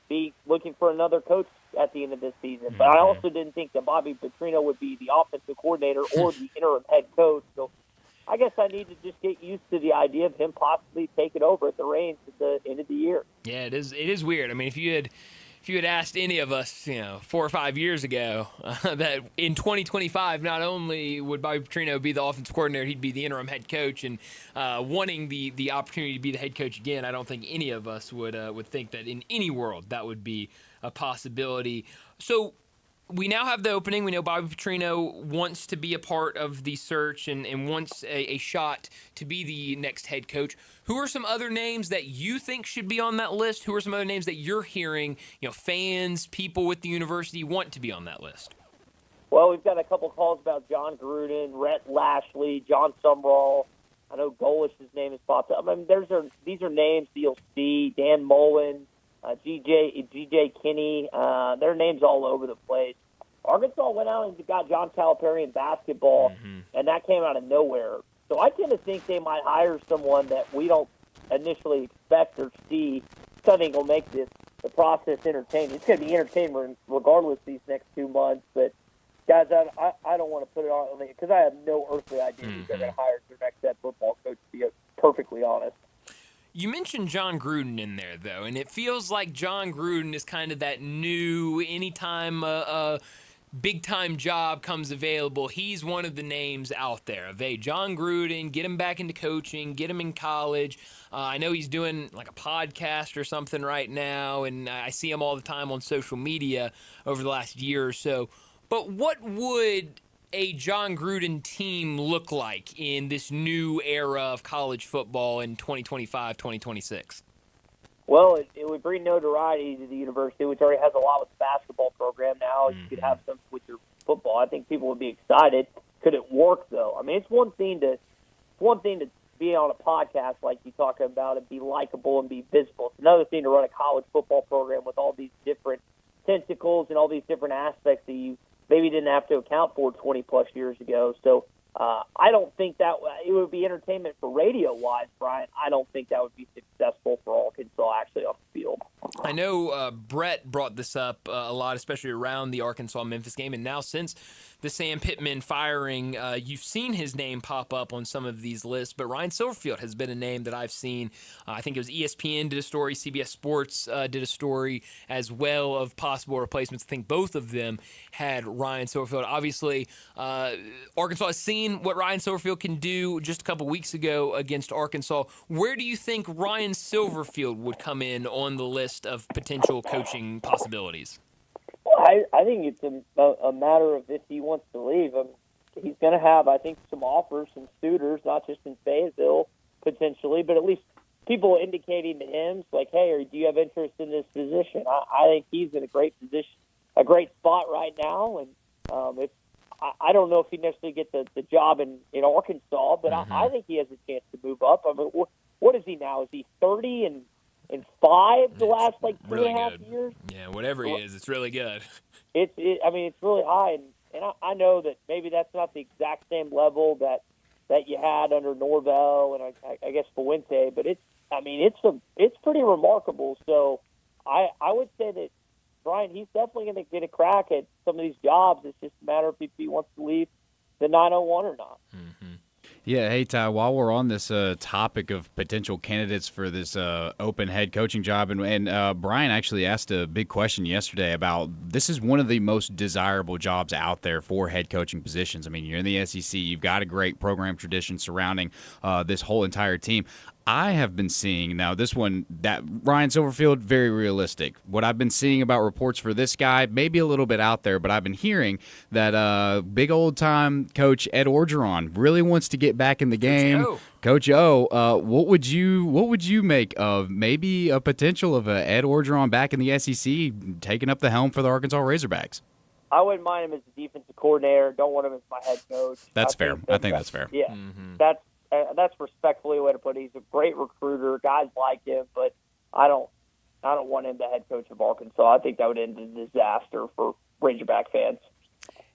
be looking for another coach at the end of this season. But I also didn't think that Bobby Petrino would be the offensive coordinator or the interim head coach. So I guess I need to just get used to the idea of him possibly taking over at the reins at the end of the year. Yeah, it is weird. I mean, if you had asked any of us, 4 or 5 years ago, that in 2025, not only would Bobby Petrino be the offensive coordinator, he'd be the interim head coach, and wanting the opportunity to be the head coach again, I don't think any of us would think that in any world that would be a possibility. So we now have the opening. We know Bobby Petrino wants to be a part of the search and wants a shot to be the next head coach. Who are some other names that you think should be on that list? Who are some other names that you're hearing, fans, people with the university want to be on that list? Well, we've got a couple calls about John Gruden, Rhett Lashley, John Sumrall. I know Golish's name has popped up. I mean, these are names that you'll see. Dan Mullen, G.J. Kinney. There are names all over the place. Arkansas went out and got John Calipari in basketball, and that came out of nowhere. So I tend to think they might hire someone that we don't initially expect or see. Something will make the process entertaining. It's going to be entertaining regardless these next 2 months. But, guys, I don't want to put it on because I have no earthly idea who they're going to hire as their next head football coach, to be perfectly honest. You mentioned John Gruden in there, though, and it feels like John Gruden is kind of that new, anytime big-time job comes available, he's one of the names out there. Hey, John Gruden, get him back into coaching, get him in college. I know he's doing like a podcast or something right now, and I see him all the time on social media over the last year or so. But what would a John Gruden team look like in this new era of college football in 2025, 2026? Well, it would bring notoriety to the university, which already has a lot with the basketball program now. You could have some with your football. I think people would be excited. Could it work, though? I mean, it's one thing to be on a podcast like you talk about and be likable and be visible. It's another thing to run a college football program with all these different tentacles and all these different aspects that you maybe didn't have to account for 20-plus years ago. So I don't think that it would be entertainment for radio-wise, Brian. I don't think that would be successful for Arkansas actually on the field. I know Brett brought this up a lot, especially around the Arkansas-Memphis game, and now since the Sam Pittman firing, you've seen his name pop up on some of these lists, but Ryan Silverfield has been a name that I've seen. I think it was ESPN did a story, CBS Sports did a story as well of possible replacements. I think both of them had Ryan Silverfield. Obviously, Arkansas has seen what Ryan Silverfield can do just a couple weeks ago against Arkansas. Where do you think Ryan Silverfield would come in on the list of potential coaching possibilities? Well, I think it's a matter of if he wants to leave. He's going to have, I think, some offers, some suitors, not just in Fayetteville potentially, but at least people indicating to him, like, hey, do you have interest in this position? I think he's in a great position, a great spot right now. And I don't know if he necessarily gets the job in Arkansas, but I think he has a chance to move up. I mean, what is he now? Is he 30 and 5 the last like 2.5 years? Yeah, whatever he is, it's really good. I mean, it's really high, and I know that maybe that's not the exact same level that you had under Norvell and I guess Fuente, but it's pretty remarkable. So I would say that Brian, he's definitely going to get a crack at some of these jobs. It's just a matter of if he wants to leave the 901 or not. Yeah, hey, Ty, while we're on this topic of potential candidates for this open head coaching job, and Brian actually asked a big question yesterday about this is one of the most desirable jobs out there for head coaching positions. I mean, you're in the SEC. You've got a great program tradition surrounding this whole entire team. I have been seeing now this one that Ryan Silverfield, very realistic. What I've been seeing about reports for this guy, maybe a little bit out there, but I've been hearing that big old time coach Ed Orgeron really wants to get back in the game. Coach O, what would you make of maybe a potential of Ed Orgeron back in the SEC taking up the helm for the Arkansas Razorbacks? I wouldn't mind him as the defensive coordinator. Don't want him as my head coach. That's fair. I think that's fair. Yeah, that's respectfully a way to put it. He's a great recruiter. Guys like him, but I don't want him the head coach of Arkansas. I think that would end in disaster for Razorback fans.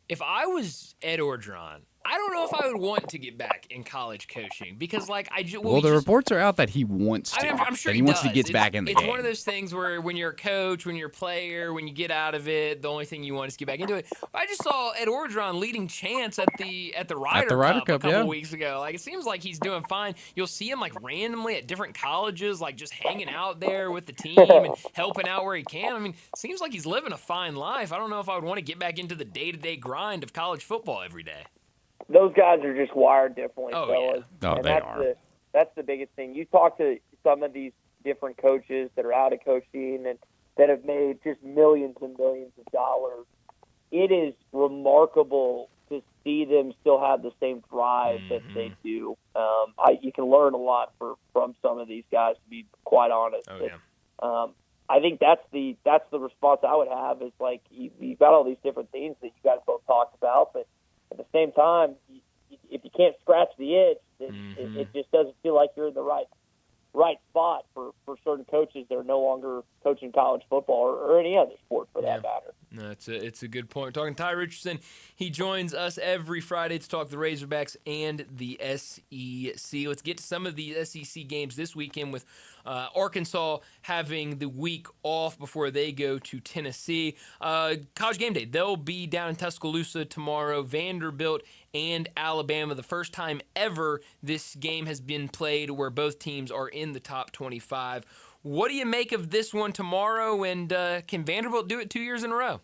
If I was Ed Orgeron, I don't know if I would want to get back in college coaching because, like, Well, the reports are out that he wants to. I'm sure that he wants to does. get back in the It's game. one of those things where when you're a coach, when you're a player, when you get out of it, the only thing you want is to get back into it. But I just saw Ed Orgeron leading chants at the Ryder Cup a couple weeks ago. Like, it seems like he's doing fine. You'll see him like randomly at different colleges, like just hanging out there with the team and helping out where he can. I mean, seems like he's living a fine life. I don't know if I would want to get back into the day-to-day grind of college football every day. Those guys are just wired differently, fellas. Oh, and they that's the biggest thing. You talk to some of these different coaches that are out of coaching and that have made just millions and millions of dollars. It is remarkable to see them still have the same drive that they do. You can learn a lot from some of these guys, to be quite honest. I think that's the response I would have is like you've got all these different things that you guys both talked about, but at the same time, if you can't scratch the itch, it just doesn't feel like you're in the right spot for certain coaches that are no longer coaching college football or any other sport for that matter. No, it's a good point. Talking to Ty Richardson, he joins us every Friday to talk the Razorbacks and the SEC. Let's get to some of the SEC games this weekend with Arkansas having the week off before they go to Tennessee. College Game Day, they'll be down in Tuscaloosa tomorrow. Vanderbilt and Alabama, the first time ever this game has been played where both teams are in the top 25. What do you make of this one tomorrow, and can Vanderbilt do it 2 years in a row?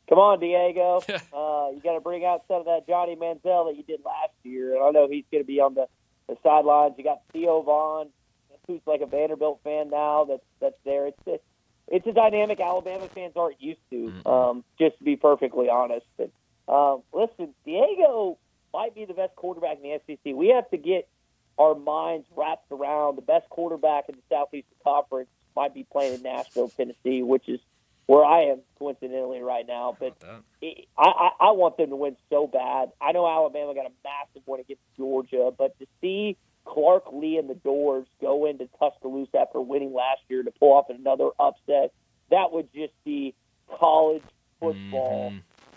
Come on, Diego. You got to bring out some of that Johnny Manziel that you did last year. And I know he's going to be on the sidelines. You got Theo Vaughn, who's like a Vanderbilt fan now that's there. It's a dynamic Alabama fans aren't used to, just to be perfectly honest. But, listen, Diego might be the best quarterback in the SEC. We have to get our minds wrapped around the best quarterback in the Southeastern Conference might be playing in Nashville, Tennessee, which is where I am coincidentally right now. But I want them to win so bad. I know Alabama got a massive win against Georgia, but to see Clark Lee and the Doors go into Tuscaloosa after winning last year to pull off another upset, that would just be college football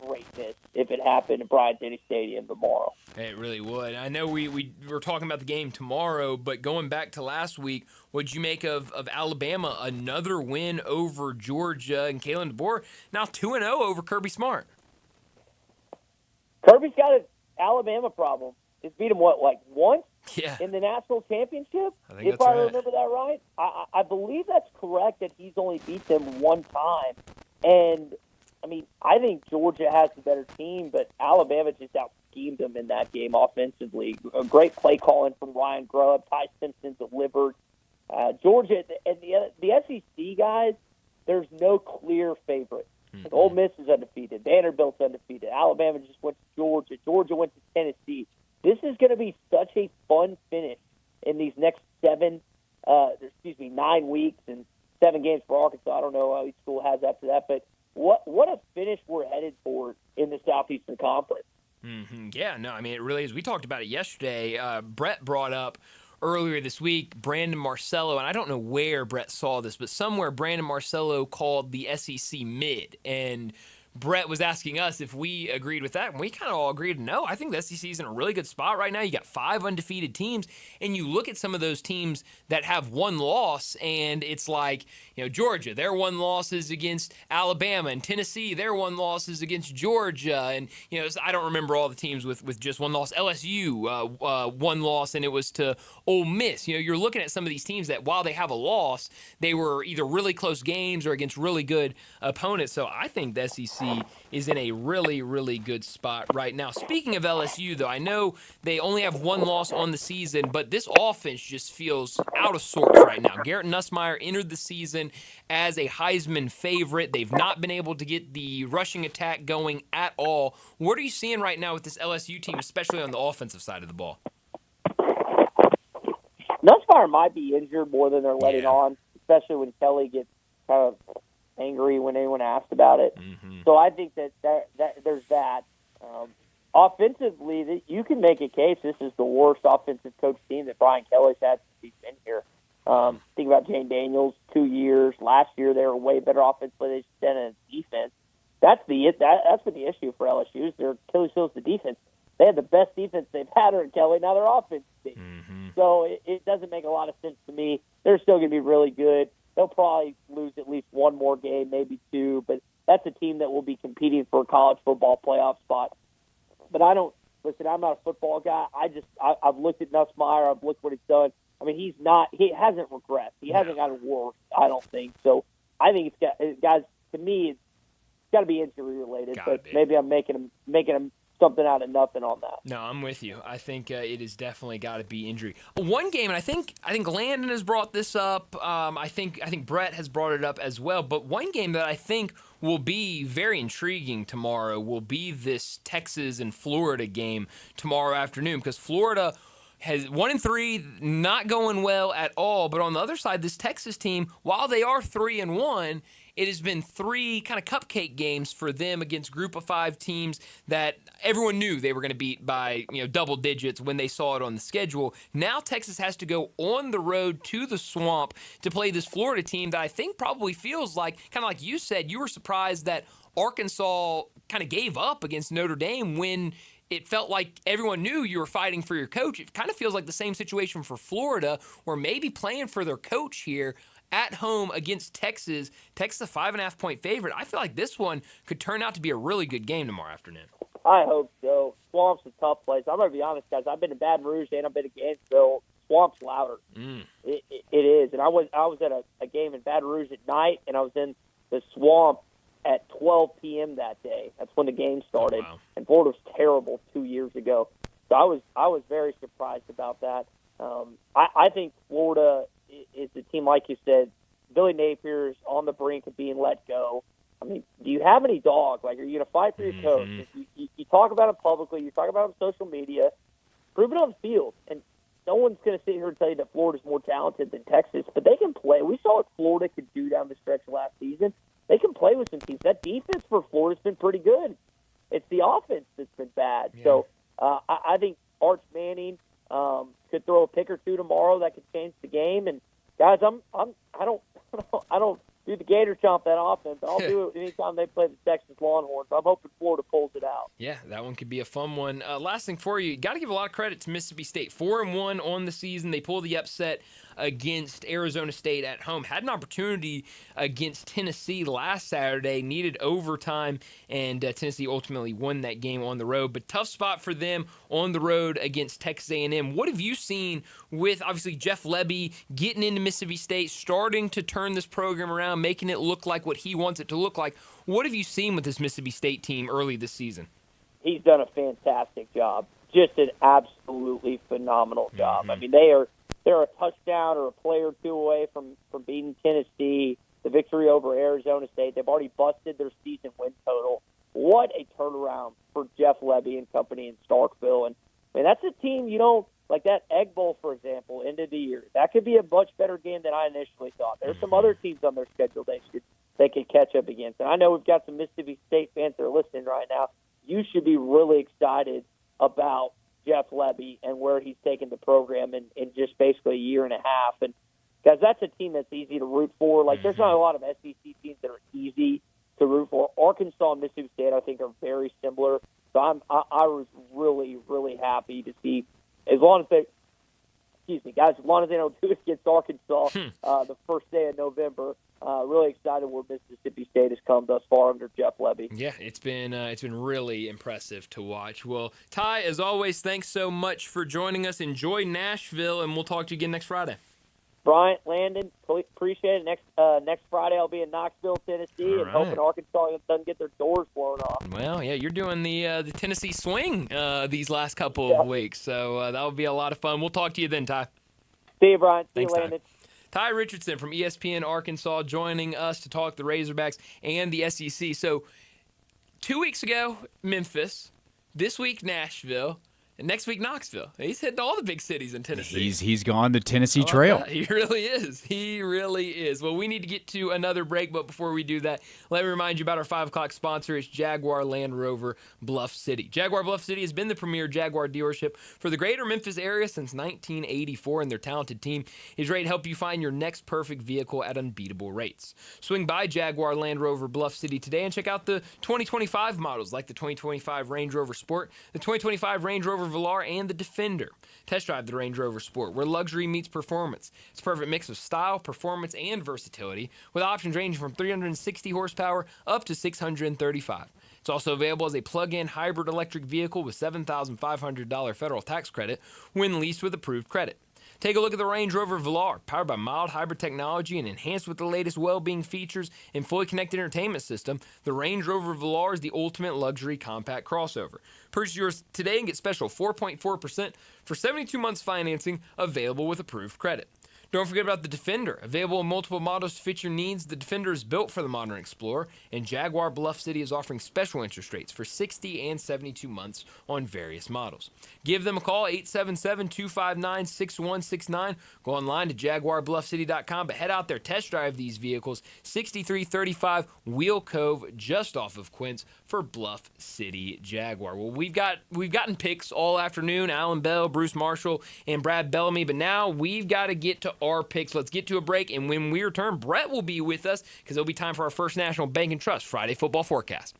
greatness if it happened at Bryant-Denny Stadium tomorrow. It really would. I know we were talking about the game tomorrow, but going back to last week, what'd you make of Alabama? Another win over Georgia, and Kalen DeBoer now 2-0 over Kirby Smart. Kirby's got an Alabama problem. He's beat him, once in the national championship? I think if I remember that right. I believe that's correct that he's only beat them one time. And, I mean, I think Georgia has the better team, but Alabama just out-schemed them in that game offensively. A great play calling from Ryan Grubb. Ty Simpson delivered. Georgia and the SEC guys, there's no clear favorite. Like Ole Miss is undefeated. Vanderbilt's undefeated. Alabama just went to Georgia. Georgia went to Tennessee. This is going to be such a fun finish in these next 9 weeks and 7 games for Arkansas. I don't know how each school has after that, but what a finish we're headed for in the Southeastern Conference. Yeah, no, I mean, it really is. We talked about it yesterday. Brett brought up earlier this week Brandon Marcello, and I don't know where Brett saw this, but somewhere Brandon Marcello called the SEC mid, and Brett was asking us if we agreed with that, and we kind of all agreed no. I think the SEC is in a really good spot right now. You got 5 undefeated teams, and you look at some of those teams that have one loss, and it's like, Georgia, their one loss is against Alabama, and Tennessee, their one loss is against Georgia, and I don't remember all the teams with just one loss. LSU, one loss, and it was to Ole Miss. You're looking at some of these teams that while they have a loss, they were either really close games or against really good opponents. So I think the SEC is in a really, really good spot right now. Speaking of LSU, though, I know they only have one loss on the season, but this offense just feels out of sorts right now. Garrett Nussmeier entered the season as a Heisman favorite. They've not been able to get the rushing attack going at all. What are you seeing right now with this LSU team, especially on the offensive side of the ball? Nussmeier might be injured more than they're letting on, especially when Kelly gets kind of angry when anyone asked about it. So I think that there's that. Offensively, you can make a case this is the worst offensive coach team that Brian Kelly's had since he's been here. Think about Jane Daniels, 2 years. Last year they were way better offensively than in defense. That's been the issue for LSU. Their Achilles heel is the defense. they had the best defense they've had under Kelly. Now their offense stinks. So it doesn't make a lot of sense to me. They're still going to be really good. They'll probably lose at least one more game, maybe two, but that's a team that will be competing for a college football playoff spot. But I don't listen. I'm not a football guy. I've looked at Nussmeier. I've looked what he's done. I mean, he hasn't regressed. He hasn't gotten worse. I don't think so. I think guys. To me, it's got to be injury related. But maybe I'm making him something out of nothing on that. No, I'm with you. I think it has definitely got to be injury. One game, and I think Landon has brought this up. I think Brett has brought it up as well. But one game that I think will be very intriguing tomorrow will be this Texas and Florida game tomorrow afternoon, because Florida has 1-3, not going well at all. But on the other side, this Texas team, while they are 3-1, it has been 3 kind of cupcake games for them against Group of 5 teams that everyone knew they were going to beat by double digits when they saw it on the schedule. Now Texas has to go on the road to the Swamp to play this Florida team that I think probably feels like, kind of like you said, you were surprised that Arkansas kind of gave up against Notre Dame when it felt like everyone knew you were fighting for your coach. It kind of feels like the same situation for Florida, where maybe playing for their coach here at home against Texas. Texas a 5.5-point favorite. I feel like this one could turn out to be a really good game tomorrow afternoon. I hope so. Swamp's a tough place. I'm going to be honest, guys. I've been to Baton Rouge and I've been to Gainesville. Swamp's louder. It is. And I was at a game in Baton Rouge at night, and I was in the Swamp at 12 p.m. that day. That's when the game started. Oh, wow. And Florida was terrible 2 years ago. So I was very surprised about that. I think Florida is a team, like you said. Billy Napier's on the brink of being let go. I mean, do you have any dog? Like, are you going to fight for your coach? You talk about it publicly. You talk about it on social media. Prove it on the field. And no one's going to sit here and tell you that Florida's more talented than Texas, but they can play. We saw what Florida could do down the stretch last season. They can play with some teams. That defense for Florida's been pretty good. It's the offense that's been bad. Yeah. So I think Arch Manning could throw a pick or two tomorrow that could change the game. And guys, I don't do the Gator chomp that offense. I'll do it anytime they play the Texas Longhorns. I'm hoping Florida pulls it out. Yeah, that one could be a fun one. Last thing for you, got to give a lot of credit to Mississippi State. 4-1 on the season. They pulled the upset against Arizona State at home. Had an opportunity against Tennessee last Saturday, needed overtime, and Tennessee ultimately won that game on the road. But tough spot for them on the road against Texas A&M. What have you seen with, obviously, Jeff Lebby getting into Mississippi State, starting to turn this program around, making it look like what he wants it to look like? What have you seen with this Mississippi State team early this season? He's done a fantastic job. Just an absolutely phenomenal job. I mean, they're a touchdown or a play or two away from beating Tennessee, the victory over Arizona State. They've already busted their season win total. What a turnaround for Jeff Lebby and company in Starkville. And I mean, that's a team like that Egg Bowl, for example, end of the year. That could be a much better game than I initially thought. There's some other teams on their schedule they could catch up against. And I know we've got some Mississippi State fans that are listening right now. You should be really excited about Jeff Lebby and where he's taken the program in just basically a year and a half. And, guys, that's a team that's easy to root for. Like, there's not a lot of SEC teams that are easy to root for. Arkansas and Mississippi State, I think, are very similar. So I was really, really happy to see, as long as they don't do it against Arkansas the first day of November. Really excited where Mississippi State has come thus far under Jeff Lebby. Yeah, it's been really impressive to watch. Well, Ty, as always, thanks so much for joining us. Enjoy Nashville, and we'll talk to you again next Friday. Bryant, Landon, appreciate it. Next Friday I'll be in Knoxville, Tennessee, and hoping Arkansas doesn't get their doors blown off. Well, yeah, you're doing the Tennessee swing these last couple of weeks, so that'll be a lot of fun. We'll talk to you then, Ty. See you, Brian. Thanks, See you, Landon. Ty Richardson from ESPN Arkansas joining us to talk the Razorbacks and the SEC. So 2 weeks ago, Memphis. This week, Nashville. And next week, Knoxville. He's hitting all the big cities in Tennessee. He's gone the Tennessee Trail. He really is. He really is. Well, we need to get to another break, but before we do that, let me remind you about our 5 o'clock sponsor. It's Jaguar Land Rover Bluff City. Jaguar Bluff City has been the premier Jaguar dealership for the greater Memphis area since 1984, and their talented team is ready to help you find your next perfect vehicle at unbeatable rates. Swing by Jaguar Land Rover Bluff City today and check out the 2025 models like the 2025 Range Rover Sport, the 2025 Range Rover Velar, and the Defender. Test drive the Range Rover Sport, where luxury meets performance. It's a perfect mix of style, performance, and versatility, with options ranging from 360 horsepower up to 635. It's also available as a plug-in hybrid electric vehicle with $7,500 federal tax credit when leased with approved credit. Take a look at the Range Rover Velar, powered by mild hybrid technology and enhanced with the latest well-being features and fully connected entertainment system. The Range Rover Velar is the ultimate luxury compact crossover. Purchase yours today and get special 4.4% for 72 months financing available with approved credit. Don't forget about the Defender. Available in multiple models to fit your needs, the Defender is built for the modern explorer, and Jaguar Bluff City is offering special interest rates for 60 and 72 months on various models. Give them a call, 877-259-6169. Go online to jaguarbluffcity.com, but head out there, test drive these vehicles. 6335 Wheel Cove, just off of Quince, for Bluff City Jaguar. Well, we've gotten picks all afternoon, Alan Bell, Bruce Marshall, and Brad Bellamy, but now we've got to get to our picks. Let's get to a break, and when we return, Brett will be with us because it'll be time for our First National Bank and Trust Friday football forecast.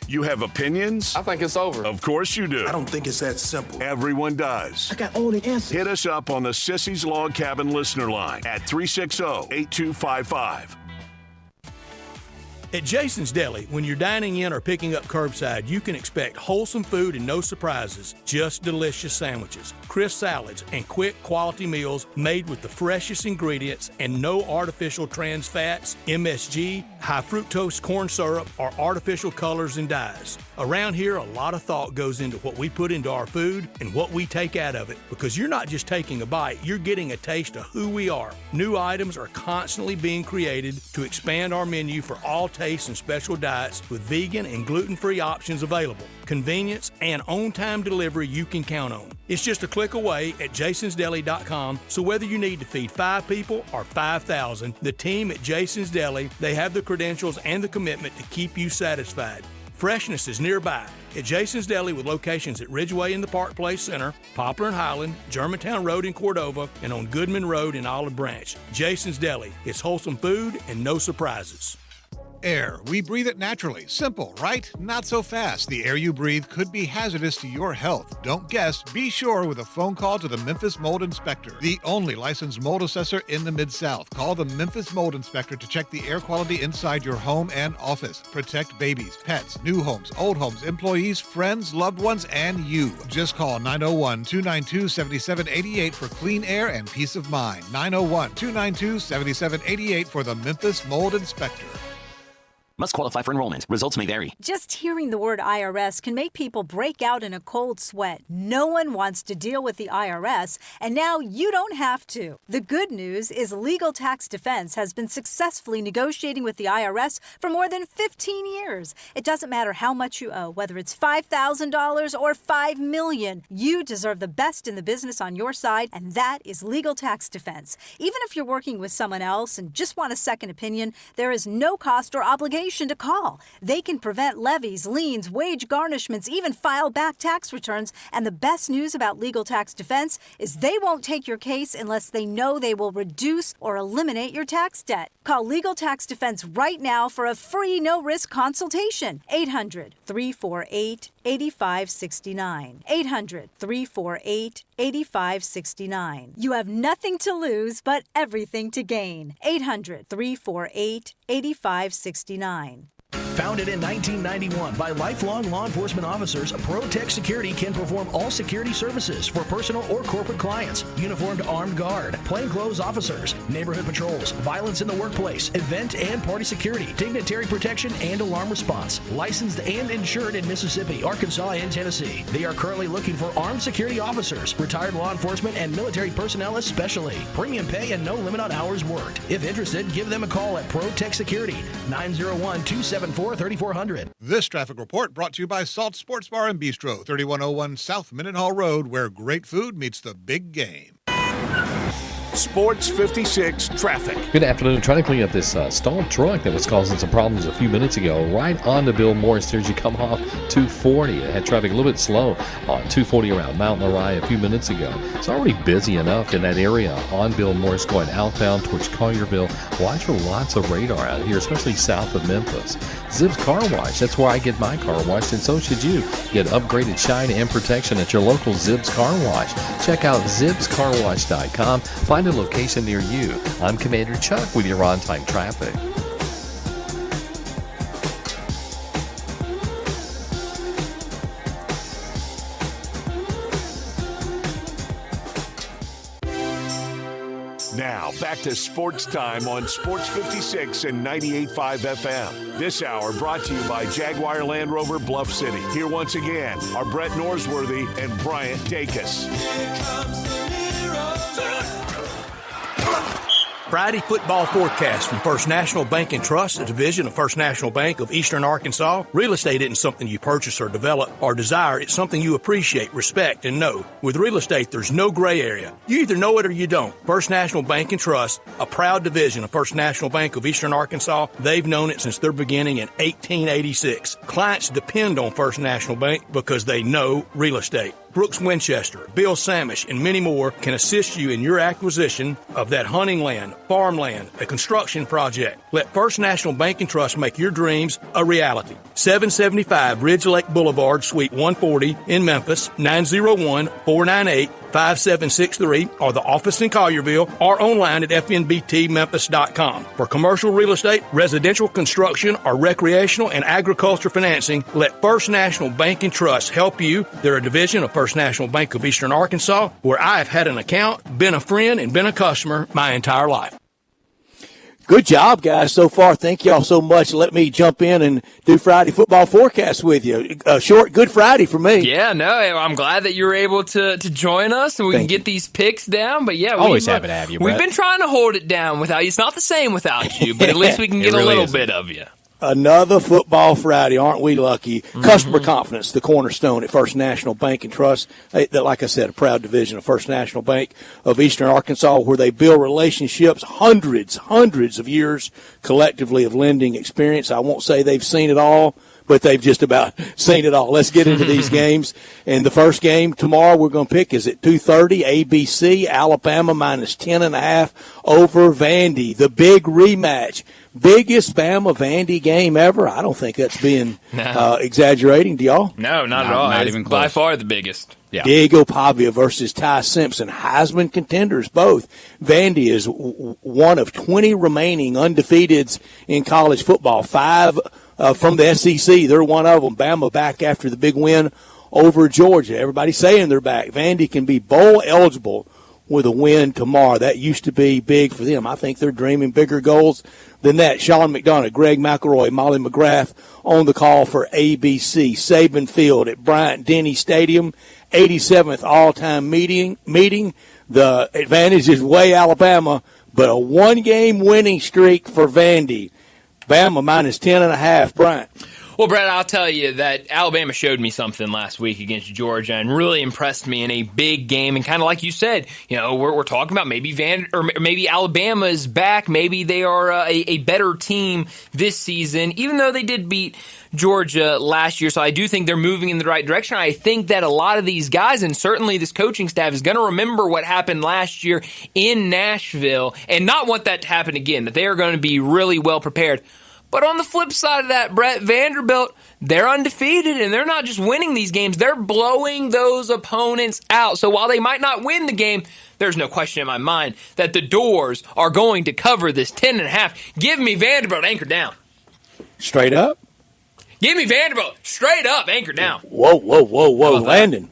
You have opinions? I think it's over. Of course you do. I don't think it's that simple. Everyone does. I got all the answers. Hit us up on the Sissy's Log Cabin listener line at 360-8255. At Jason's Deli, when you're dining in or picking up curbside, you can expect wholesome food and no surprises, just delicious sandwiches, crisp salads, and quick quality meals made with the freshest ingredients and no artificial trans fats, MSG, high fructose corn syrup, or artificial colors and dyes. Around here, a lot of thought goes into what we put into our food and what we take out of it, because you're not just taking a bite, you're getting a taste of who we are. New items are constantly being created to expand our menu for all tastes and special diets with vegan and gluten-free options available. Convenience and on-time delivery you can count on. It's just a click away at jasonsdeli.com, so whether you need to feed 5 people or 5,000, the team at Jason's Deli, they have the credentials and the commitment to keep you satisfied. Freshness is nearby at Jason's Deli with locations at Ridgeway in the Park Place Center, Poplar and Highland, Germantown Road in Cordova, and on Goodman Road in Olive Branch. Jason's Deli. It's wholesome food and no surprises. Air. We breathe it naturally. Simple, right? Not so fast. The air you breathe could be hazardous to your health. Don't guess. Be sure with a phone call to the Memphis Mold Inspector, the only licensed mold assessor in the Mid-South. Call the Memphis Mold Inspector to check the air quality inside your home and office. Protect babies, pets, new homes, old homes, employees, friends, loved ones, and you. Just call 901-292-7788 for clean air and peace of mind. 901-292-7788 for the Memphis Mold Inspector. Must qualify for enrollment. Results may vary. Just hearing the word IRS can make people break out in a cold sweat. No one wants to deal with the IRS, and now you don't have to. The good news is Legal Tax Defense has been successfully negotiating with the IRS for more than 15 years. It doesn't matter how much you owe, whether it's $5,000 or $5 million. You deserve the best in the business on your side, and that is Legal Tax Defense. Even if you're working with someone else and just want a second opinion, there is no cost or obligation to call. They can prevent levies, liens, wage garnishments, even file back tax returns. And the best news about Legal Tax Defense is they won't take your case unless they know they will reduce or eliminate your tax debt. Call Legal Tax Defense right now for a free no-risk consultation. 800-348-8569. 800-348-8569. You have nothing to lose but everything to gain. 800-348-8569. Founded in 1991 by lifelong law enforcement officers, ProTech Security can perform all security services for personal or corporate clients. Uniformed armed guard, plainclothes officers, neighborhood patrols, violence in the workplace, event and party security, dignitary protection, and alarm response. Licensed and insured in Mississippi, Arkansas, and Tennessee. They are currently looking for armed security officers, retired law enforcement, and military personnel especially. Premium pay and no limit on hours worked. If interested, give them a call at ProTech Security, 901-274 844-3400. This traffic report brought to you by Salt Sports Bar and Bistro, 3101 South Mendenhall Road, where great food meets the big game. Sports 56 traffic. Good afternoon. Trying to clean up this stalled truck that was causing some problems a few minutes ago. Right on to Bill Morris there as you come off 240. It had traffic a little bit slow on 240 around Mount Moriah a few minutes ago. It's already busy enough in that area on Bill Morris going outbound towards Collierville. Watch for lots of radar out here, especially south of Memphis. Zips Car Wash. That's where I get my car washed, and so should you. Get upgraded shine and protection at your local Zips Car Wash. Check out zipscarwash.com. Find a location near you. I'm Commander Chuck with your on-time traffic. Now, back to Sports Time on Sports 56 and 98.5 FM. This hour brought to you by Jaguar Land Rover Bluff City. Here once again are Brett Norsworthy and Bryant Dacus. Friday football forecast from First National Bank and Trust, a division of First National Bank of Eastern Arkansas. Real estate isn't something you purchase or develop or desire. It's something you appreciate, respect, and know. With real estate, there's no gray area. You either know it or you don't. First National Bank and Trust, a proud division of First National Bank of Eastern Arkansas. They've known it since their beginning in 1886. Clients depend on First National Bank because they know real estate. Brooks Winchester, Bill Samish, and many more can assist you in your acquisition of that hunting land, farmland, a construction project. Let First National Bank and Trust make your dreams a reality. 775 Ridge Lake Boulevard, Suite 140 in Memphis, 901-498-5763, or the office in Collierville, or online at fnbtmemphis.com. For commercial real estate, residential construction, or recreational and agriculture financing, let First National Bank and Trust help you. They're a division of First National Bank of Eastern Arkansas, where I have had an account, been a friend, and been a customer my entire life. Good job, guys, so far. Thank y'all so much. Let me jump in and do Friday football forecast with you. Short, good Friday for me. Yeah, no, I'm glad that you were able to join us and we can get these picks down. But yeah, always happy to have you, Brett. We've been trying to hold it down without you. It's not the same without you, but at least we can get a little bit of you. Another football Friday, aren't we lucky? Mm-hmm. Customer confidence, the cornerstone at First National Bank and Trust. That, like I said, a proud division of First National Bank of Eastern Arkansas, where they build relationships, hundreds of years collectively of lending experience. I won't say they've seen it all, but they've just about seen it all. Let's get into these games. And the first game tomorrow we're going to pick is at 2:30, ABC, Alabama minus 10.5 over Vandy. The big rematch. Biggest Bama-Vandy game ever. I don't think that's being exaggerating. Do y'all? No, not at all. Not even close. By far the biggest. Yeah. Diego Pavia versus Ty Simpson. Heisman contenders, both. Vandy is one of 20 remaining undefeateds in college football. 5 from the SEC. They're one of them. Bama back after the big win over Georgia. Everybody's saying they're back. Vandy can be bowl eligible with a win tomorrow. That used to be big for them. I think they're dreaming bigger goals than that. Sean McDonough, Greg McElroy, Molly McGrath on the call for ABC. Saban Field at Bryant-Denny Stadium, 87th all-time meeting. The advantage is way Alabama, but a one-game winning streak for Vandy. Bama minus 10.5. Bryant. Well, Brett, I'll tell you that Alabama showed me something last week against Georgia and really impressed me in a big game. And kind of like you said, we're talking about maybe Alabama is back. Maybe they are a better team this season, even though they did beat Georgia last year. So I do think they're moving in the right direction. I think that a lot of these guys, and certainly this coaching staff, is going to remember what happened last year in Nashville and not want that to happen again, that they are going to be really well prepared. But on the flip side of that, Brett, Vanderbilt, they're undefeated, and they're not just winning these games. They're blowing those opponents out. So while they might not win the game, there's no question in my mind that the doors are going to cover this 10.5. Give me Vanderbilt anchor down. Straight up? Give me Vanderbilt straight up anchor down. Whoa, Landon.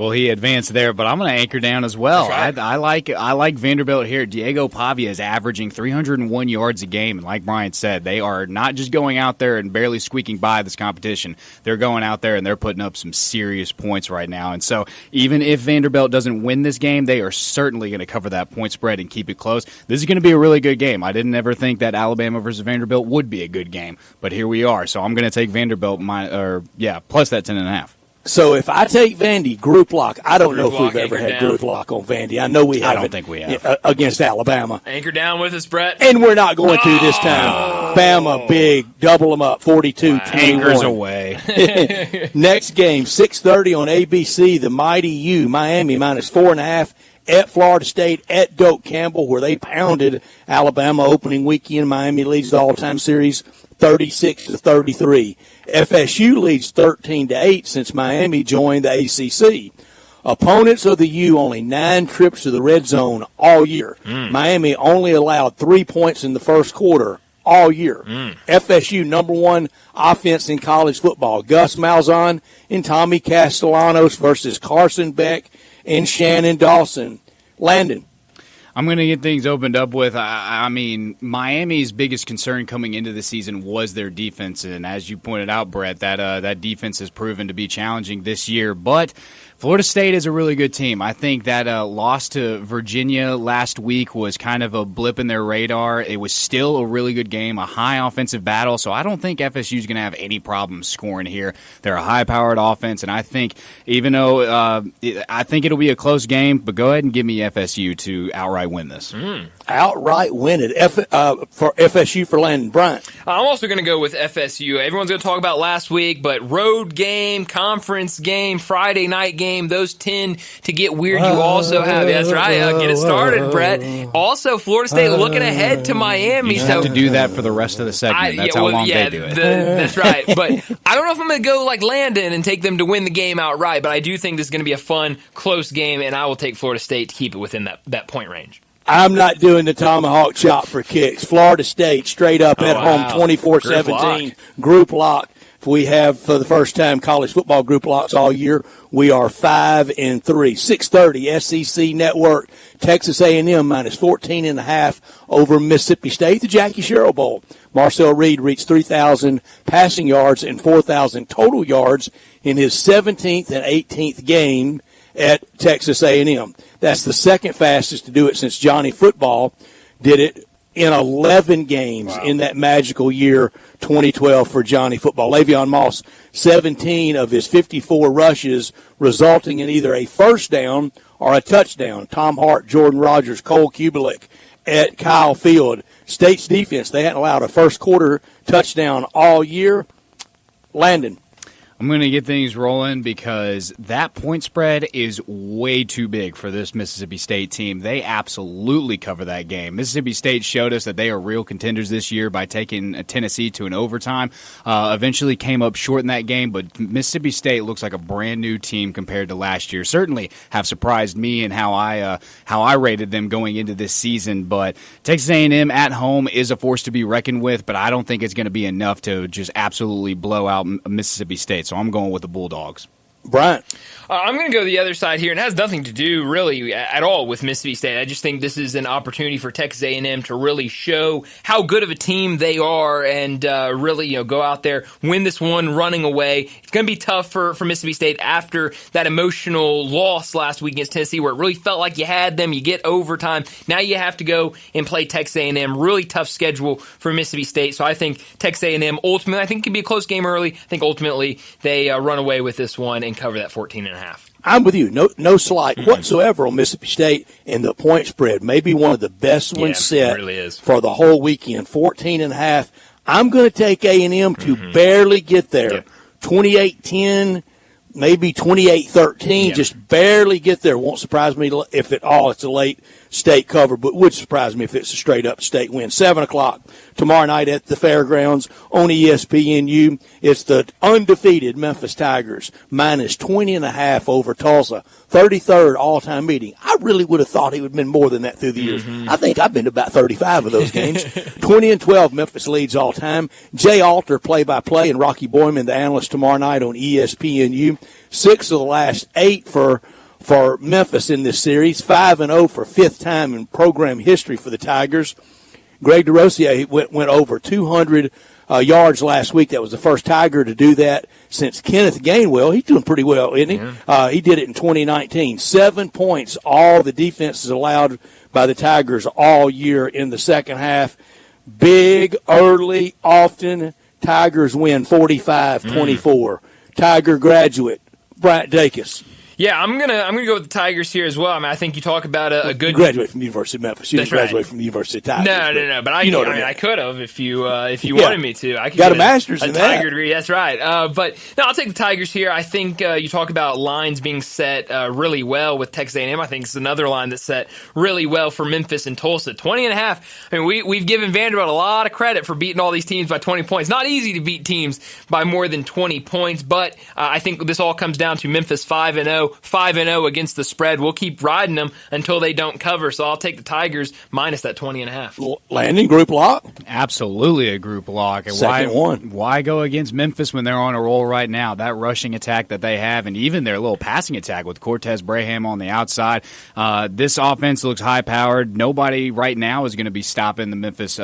Well, he advanced there, but I'm going to anchor down as well. Right. I like Vanderbilt here. Diego Pavia is averaging 301 yards a game, and like Brian said, they are not just going out there and barely squeaking by this competition. They're going out there and they're putting up some serious points right now. And so even if Vanderbilt doesn't win this game, they are certainly going to cover that point spread and keep it close. This is going to be a really good game. I didn't ever think that Alabama versus Vanderbilt would be a good game, but here we are. So I'm going to take Vanderbilt plus that 10.5. So if I take Vandy, group lock, I don't know if we've ever had group lock on Vandy. I know we haven't. I don't think we have. Against Alabama. Anchor down with us, Brett. And we're not going to this time. Bama, big, double them up, 42-21. Anchors away. Next game, 6:30 on ABC, the Mighty U, Miami minus 4.5 at Florida State at Doak Campbell, where they pounded Alabama opening weekend. Miami leads the all-time series 36-33. FSU leads 13-8 since Miami joined the ACC. Opponents of the U only 9 trips to the red zone all year. Miami only allowed 3 points in the first quarter all year. FSU number 1 offense in college football. Gus Malzahn and Tommy Castellanos versus Carson Beck and Shannon Dawson. Landon. I'm going to get things opened up with, I mean, Miami's biggest concern coming into the season was their defense. And as you pointed out, Brett, that defense has proven to be challenging this year. But Florida State is a really good team. I think that loss to Virginia last week was kind of a blip in their radar. It was still a really good game, a high offensive battle. So I don't think FSU is going to have any problems scoring here. They're a high-powered offense, and I think even though I think it'll be a close game, but go ahead and give me FSU to outright win this. Outright win it for FSU for Landon Bryant. I'm also going to go with FSU. Everyone's going to talk about last week, but road game, conference game, Friday night game, those tend to get weird. You also have, that's right, get it started, Brett. Also, Florida State looking ahead to Miami. You have to do that for the rest of the segment. That's how long they do it. That's right. But I don't know if I'm going to go like Landon and take them to win the game outright, but I do think this is going to be a fun, close game, and I will take Florida State to keep it within that point range. I'm not doing the tomahawk chop for kicks. Florida State straight up at home, 24-17. Group lock. We have, for the first time, college football group locks all year. We are 5-3. 6:30 SEC Network. Texas A&M minus 14.5 over Mississippi State. The Jackie Sherrill Bowl. Marcel Reed reached 3,000 passing yards and 4,000 total yards in his 17th and 18th game at Texas A&M. That's the second fastest to do it since Johnny Football did it in 11 games in that magical year 2012 for Johnny Football. Le'Veon Moss, 17 of his 54 rushes, resulting in either a first down or a touchdown. Tom Hart, Jordan Rogers, Cole Kubelik at Kyle Field. State's defense, they hadn't allowed a first quarter touchdown all year. Landon. I'm going to get things rolling because that point spread is way too big for this Mississippi State team. They absolutely cover that game. Mississippi State showed us that they are real contenders this year by taking Tennessee to an overtime. Eventually came up short in that game, but Mississippi State looks like a brand new team compared to last year. Certainly have surprised me in how I rated them going into this season. But Texas A&M at home is a force to be reckoned with, but I don't think it's going to be enough to just absolutely blow out Mississippi State. So I'm going with the Bulldogs. Bryant. I'm going to go the other side here, and it has nothing to do really at all with Mississippi State. I just think this is an opportunity for Texas A&M to really show how good of a team they are and really go out there, win this one running away. It's going to be tough for Mississippi State after that emotional loss last week against Tennessee where it really felt like you had them. You get overtime. Now you have to go and play Texas A&M. Really tough schedule for Mississippi State. So I think Texas A&M ultimately, I think it could be a close game early. I think ultimately they run away with this one and cover that 14.5. I'm with you. No slight whatsoever on Mississippi State, and the point spread may be one of the best ones set really is. For the whole weekend. 14.5. I'm going to take A&M to barely get there. 28-10, maybe 28-13, just barely get there. Won't surprise me if at all it's a late state cover, but would surprise me if it's a straight-up state win. 7 o'clock tomorrow night at the Fairgrounds on ESPNU. It's the undefeated Memphis Tigers, minus 20.5 over Tulsa. 33rd all-time meeting. I really would have thought he would have been more than that through the years. I think I've been to about 35 of those games. 20-12 Memphis leads all-time. Jay Alter, play-by-play, and Rocky Boyman, the analyst, tomorrow night on ESPNU. 6 of the last 8 for Memphis in this series, 5-0 for 5th time in program history for the Tigers. Greg DeRosier went over 200 yards last week. That was the first Tiger to do that since Kenneth Gainwell. He's doing pretty well, isn't he? Yeah. He did it in 2019. 7 points, all the defense is allowed by the Tigers all year in the second half. Big, early, often, Tigers win 45-24. Tiger graduate, Bryant Dacus. Yeah, I'm gonna go with the Tigers here as well. I mean, I think you talk about a good graduate from the University of Memphis. You didn't graduate from the University of Tigers. No. But I could have if you wanted me to. I could got a master's in that. Tiger degree. That's right. But no, I'll take the Tigers here. I think you talk about lines being set really well with Texas A&M. I think it's another line that's set really well for Memphis and Tulsa. 20.5. I mean, we've given Vanderbilt a lot of credit for beating all these teams by 20 points. Not easy to beat teams by more than 20 points, but I think this all comes down to Memphis 5-0. 5-0 against the spread. We'll keep riding them until they don't cover, so I'll take the Tigers minus that 20.5. Landing group lock? Absolutely a group lock. And Second one. Why go against Memphis when they're on a roll right now? That rushing attack that they have, and even their little passing attack with Cortez Braham on the outside. This offense looks high-powered. Nobody right now is going to be stopping the Memphis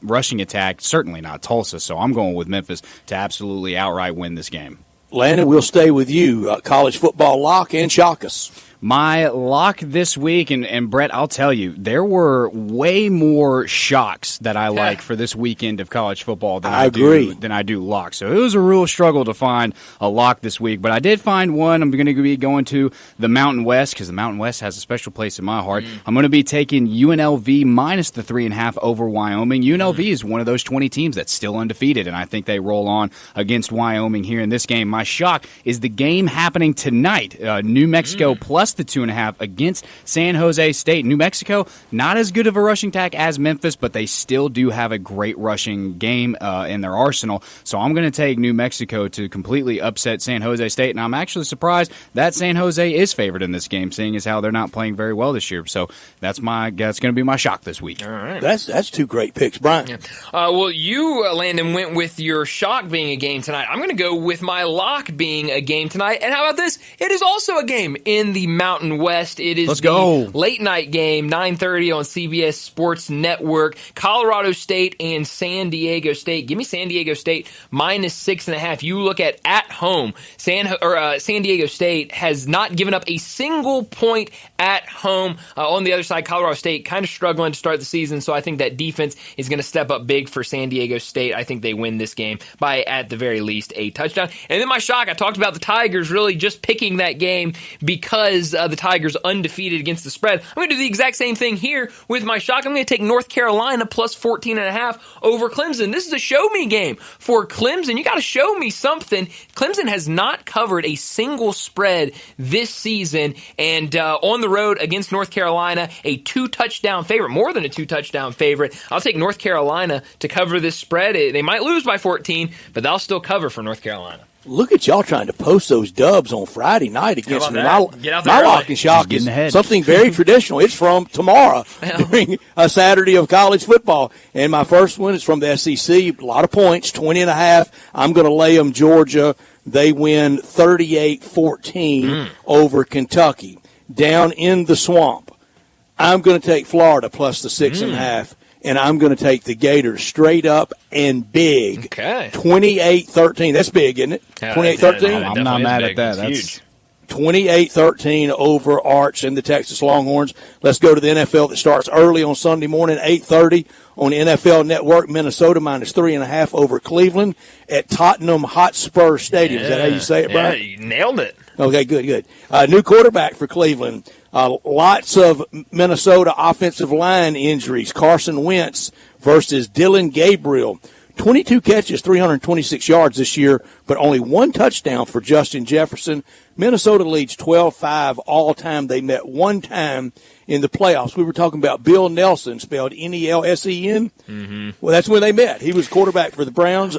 rushing attack, certainly not Tulsa, so I'm going with Memphis to absolutely outright win this game. Landon, we'll stay with you. College football lock and shock us. My lock this week, and Brett, I'll tell you, there were way more shocks that I like for this weekend of college football than I do locks. So it was a real struggle to find a lock this week, but I did find one. I'm going to be going to the Mountain West because the Mountain West has a special place in my heart. I'm going to be taking UNLV minus the 3.5 over Wyoming. UNLV is one of those 20 teams that's still undefeated, and I think they roll on against Wyoming here in this game. My shock is the game happening tonight. New Mexico plus the 2.5 against San Jose State. New Mexico, not as good of a rushing attack as Memphis, but they still do have a great rushing game in their arsenal. So I'm going to take New Mexico to completely upset San Jose State, and I'm actually surprised that San Jose is favored in this game, seeing as how they're not playing very well this year. So that's going to be my shock this week. All right. That's two great picks, Brian. Yeah. Well, you, Landon, went with your shock being a game tonight. I'm going to go with my lock being a game tonight. And how about this? It is also a game in the Mountain West. It is the late night game, 9:30 on CBS Sports Network. Colorado State and San Diego State. Give me San Diego State minus 6.5. You look at home. San Diego State has not given up a single point at home. On the other side, Colorado State kind of struggling to start the season, so I think that defense is going to step up big for San Diego State. I think they win this game by, at the very least, a touchdown. And then my shock, I talked about the Tigers really just picking that game because the Tigers undefeated against the spread. I'm going to do the exact same thing here with my shock. I'm going to take North Carolina plus 14.5 over Clemson. This is a show me game for Clemson. You got to show me something. Clemson has not covered a single spread this season, and on the road against North Carolina, a 2-touchdown favorite, more than a 2-touchdown favorite. I'll take North Carolina to cover this spread. They might lose by 14, but they'll still cover for North Carolina. Look at y'all trying to post those dubs on Friday night against me. My lock and shock is something very traditional. It's from tomorrow during a Saturday of college football. And my first one is from the SEC. A lot of points, 20.5. I'm going to lay them Georgia. They win 38-14 over Kentucky. Down in the swamp, I'm going to take Florida plus the 6.5. And I'm going to take the Gators straight up and big. Okay. 28-13. That's big, isn't it? 28-13? I'm not mad at that. That's huge. 28-13 over Arch and the Texas Longhorns. Let's go to the NFL that starts early on Sunday morning, 8:30 on NFL Network. Minnesota minus 3.5 over Cleveland at Tottenham Hotspur Stadium. Is that how you say it, Brian? Yeah, you nailed it. Okay, good. New quarterback for Cleveland. Lots of Minnesota offensive line injuries. Carson Wentz versus Dylan Gabriel. 22 catches, 326 yards this year, but only one touchdown for Justin Jefferson. Minnesota leads 12-5 all time. They met one time in the playoffs. We were talking about Bill Nelson, spelled Nelsen. Well, that's when they met. He was quarterback for the Browns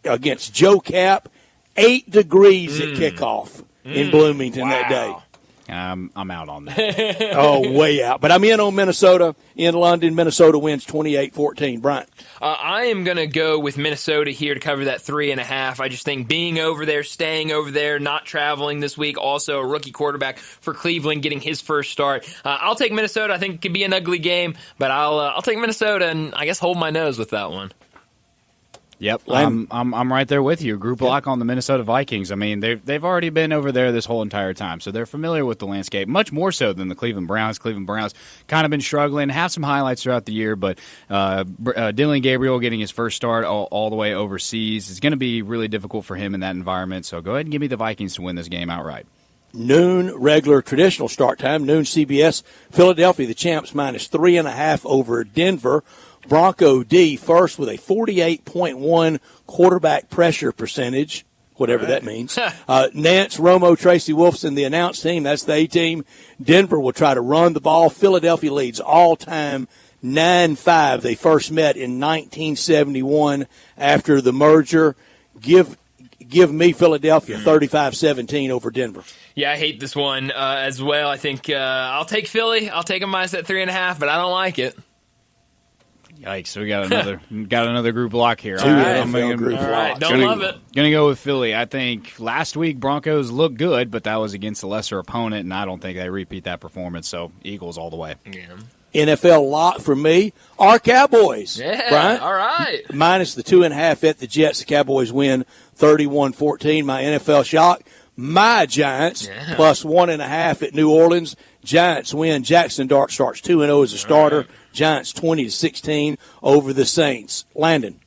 against Joe Cap. 8 degrees at kickoff in Bloomington that day. I'm out on that. Oh, way out. But I'm in on Minnesota in London. Minnesota wins 28-14. Bryant. I am going to go with Minnesota here to cover that 3.5. I just think being over there, staying over there, not traveling this week, also a rookie quarterback for Cleveland getting his first start. I'll take Minnesota. I think it could be an ugly game, but I'll take Minnesota and I guess hold my nose with that one. Yep, I'm right there with you. Group lock on the Minnesota Vikings. I mean, they've already been over there this whole entire time, so they're familiar with the landscape, much more so than the Cleveland Browns. Cleveland Browns kind of been struggling, have some highlights throughout the year, but Dylan Gabriel getting his first start all the way overseas is going to be really difficult for him in that environment, so go ahead and give me the Vikings to win this game outright. Noon regular traditional start time. Noon CBS. Philadelphia, the champs, minus 3.5 over Denver. Bronco D first with a 48.1 quarterback pressure percentage, whatever that means. Nance, Romo, Tracy Wolfson, the announced team. That's the A-team. Denver will try to run the ball. Philadelphia leads all-time 9-5. They first met in 1971 after the merger. Give me Philadelphia 35-17 over Denver. Yeah, I hate this one as well. I think I'll take Philly. I'll take a minus at 3.5, but I don't like it. Yikes! We got another group lock here. Two NFL group locks. Right, don't love it. Gonna go with Philly. I think last week Broncos looked good, but that was against a lesser opponent, and I don't think they repeat that performance. So Eagles all the way. Yeah. NFL lock for me are Cowboys. Yeah, Brian? all right. Minus the 2.5 at the Jets. The Cowboys win 31-14. My NFL shock, my Giants, plus 1.5 at New Orleans. Giants win. Jackson Dart starts 2-0 as a starter. Right. Giants 20-16 over the Saints. Landon.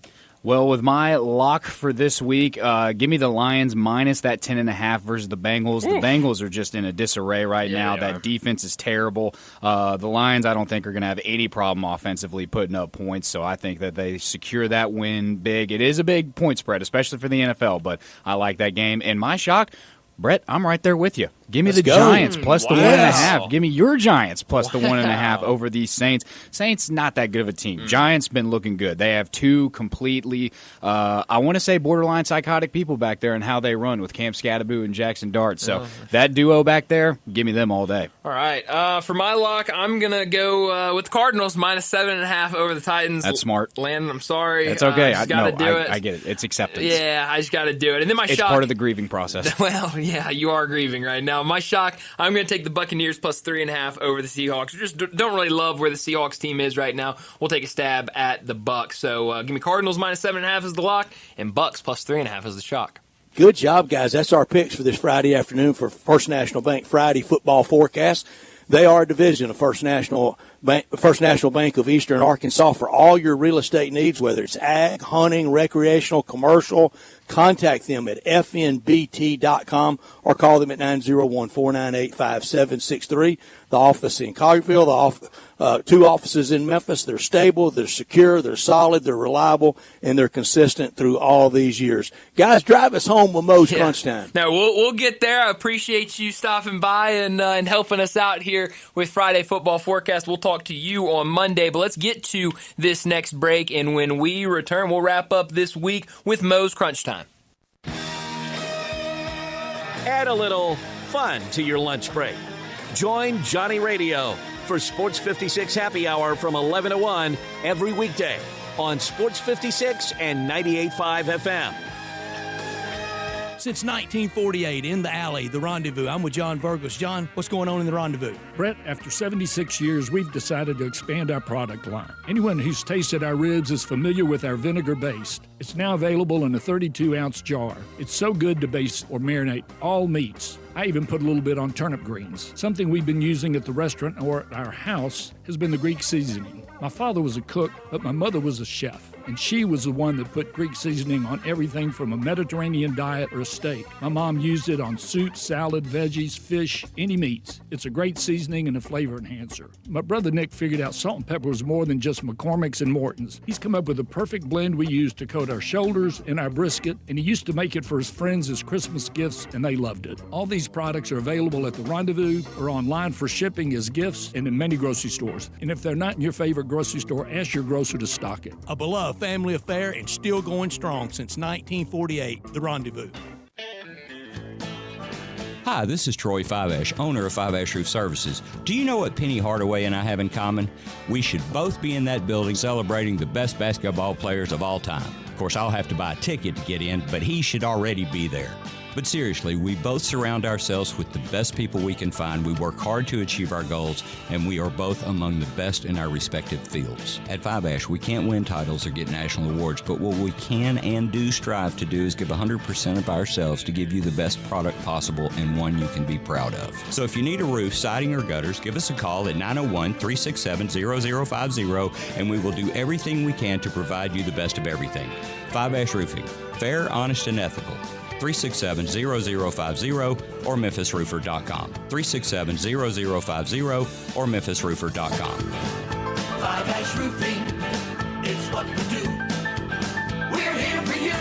Well, with my lock for this week, give me the Lions minus that 10.5 versus the Bengals. The Bengals are just in a disarray right now. That defense is terrible. The Lions, I don't think, are going to have any problem offensively putting up points, so I think that they secure that win big. It is a big point spread, especially for the NFL, but I like that game. And my shock, Brett, I'm right there with you. Give me the Giants plus the 1.5. Give me your Giants plus the 1.5 over these Saints. Saints, not that good of a team. Giants been looking good. They have two completely, I want to say, borderline psychotic people back there and how they run with Cam Scatteraboo and Jackson Dart. So that duo back there, give me them all day. All right. For my lock, I'm going to go with the Cardinals minus 7.5 over the Titans. That's smart. Landon, I'm sorry. It's okay. I got to do it. I get it. It's acceptance. Yeah, I just got to do it. And then it's part of the grieving process. Well, yeah, you are grieving right now. My shock, I'm going to take the Buccaneers plus 3.5 over the Seahawks. Just don't really love where the Seahawks team is right now. We'll take a stab at the Bucs. So give me Cardinals minus 7.5 as the lock, and Bucs plus 3.5 as the shock. Good job, guys. That's our picks for this Friday afternoon for First National Bank Friday football forecast. They are a division of First National Bank of Eastern Arkansas for all your real estate needs, whether it's ag, hunting, recreational, commercial. Contact them at fnbt.com or call them at 901-498-5763. The office in Collierville, two offices in Memphis. They're stable, they're secure, they're solid, they're reliable, and they're consistent through all these years. Guys, drive us home with Mo's Crunch Time. Now, we'll get there. I appreciate you stopping by and helping us out here with Friday Football Forecast. We'll talk to you on Monday, but let's get to this next break, and when we return, we'll wrap up this week with Mo's Crunch Time. Add a little fun to your lunch break. Join Johnny Radio for Sports 56 Happy Hour from 11 to 1 every weekday on Sports 56 and 98.5 FM. Since 1948, in the alley, the Rendezvous. I'm with John Burgos. John, what's going on in the Rendezvous? Brett, after 76 years, we've decided to expand our product line. Anyone who's tasted our ribs is familiar with our vinegar based. It's now available in a 32-ounce jar. It's so good to baste or marinate all meats. I even put a little bit on turnip greens. Something we've been using at the restaurant or at our house has been the Greek seasoning. My father was a cook, but my mother was a chef, and she was the one that put Greek seasoning on everything from a Mediterranean diet or a steak. My mom used it on soup, salad, veggies, fish, any meats. It's a great seasoning and a flavor enhancer. My brother Nick figured out salt and pepper was more than just McCormick's and Morton's. He's come up with a perfect blend we use to coat our shoulders and our brisket, and he used to make it for his friends as Christmas gifts, and they loved it. All these products are available at the Rendezvous or online for shipping as gifts and in many grocery stores. And if they're not in your favorite grocery store, ask your grocer to stock it. A beloved family affair and still going strong since 1948, the Rendezvous. Hi, this is Troy Fiveash, owner of Fiveash Roof Services. Do you know what Penny Hardaway and I have in common? We should both be in that building celebrating the best basketball players of all time. Of course, I'll have to buy a ticket to get in, but he should already be there. But seriously, we both surround ourselves with the best people we can find. We work hard to achieve our goals, and we are both among the best in our respective fields. At Fiveash, we can't win titles or get national awards, but what we can and do strive to do is give 100% of ourselves to give you the best product possible and one you can be proud of. So if you need a roof, siding, or gutters, give us a call at 901-367-0050, and we will do everything we can to provide you the best of everything. Fiveash Roofing. Fair, honest, and ethical. 367-0050 or memphisroofer.com. 367-0050 or memphisroofer.com. Fiveash Roofing, it's what we do. We're here for you.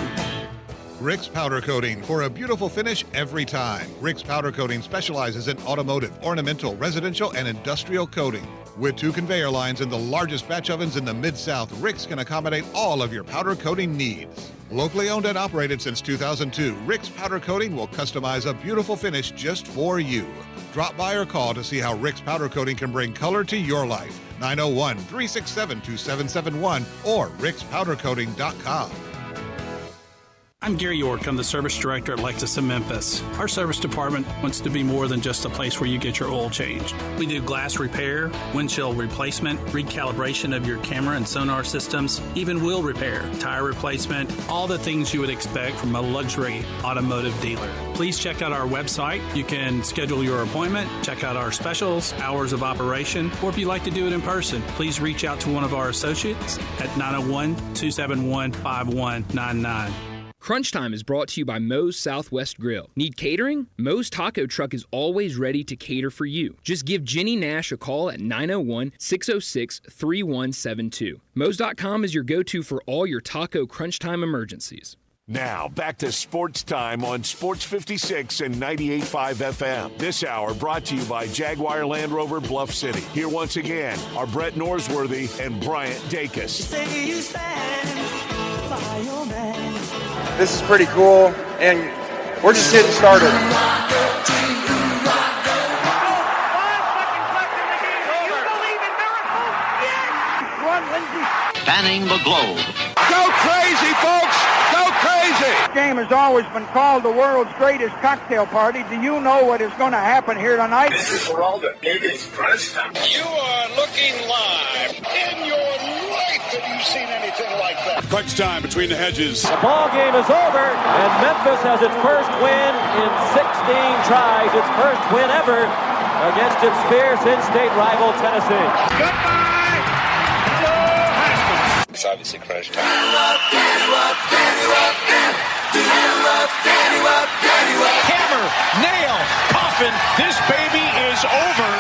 Rick's Powder Coating for a beautiful finish every time. Rick's Powder Coating specializes in automotive, ornamental, residential, and industrial coating. With 2 conveyor lines and the largest batch ovens in the Mid-South, Rick's can accommodate all of your powder coating needs. Locally owned and operated since 2002, Rick's Powder Coating will customize a beautiful finish just for you. Drop by or call to see how Rick's Powder Coating can bring color to your life. 901-367-2771 or rickspowdercoating.com. I'm Gary York. I'm the service director at Lexus of Memphis. Our service department wants to be more than just a place where you get your oil changed. We do glass repair, windshield replacement, recalibration of your camera and sonar systems, even wheel repair, tire replacement, all the things you would expect from a luxury automotive dealer. Please check out our website. You can schedule your appointment, check out our specials, hours of operation, or if you'd like to do it in person, please reach out to one of our associates at 901-271-5199. Crunch Time is brought to you by Moe's Southwest Grill. Need catering? Moe's Taco Truck is always ready to cater for you. Just give Jenny Nash a call at 901-606-3172. Moe's.com is your go-to for all your taco crunch time emergencies. Now, back to Sports Time on Sports 56 and 98.5 FM. This hour brought to you by Jaguar Land Rover Bluff City. Here once again are Brett Norsworthy and Bryant Dacus. This is pretty cool, and we're just getting started. Fanning the globe. Go crazy, folks! Go crazy! This game has always been called the world's greatest cocktail party. Do you know what is going to happen here tonight? This is for all the biggest Crunch Time. You are looking live. In your life have you seen anything like that? Crunch Time between the hedges. The ball game is over, and Memphis has its first win in 16 tries. Its first win ever against its fierce in-state rival Tennessee. Goodbye! It's obviously Crunch Time. Hammer, nail, coffin, this baby is over.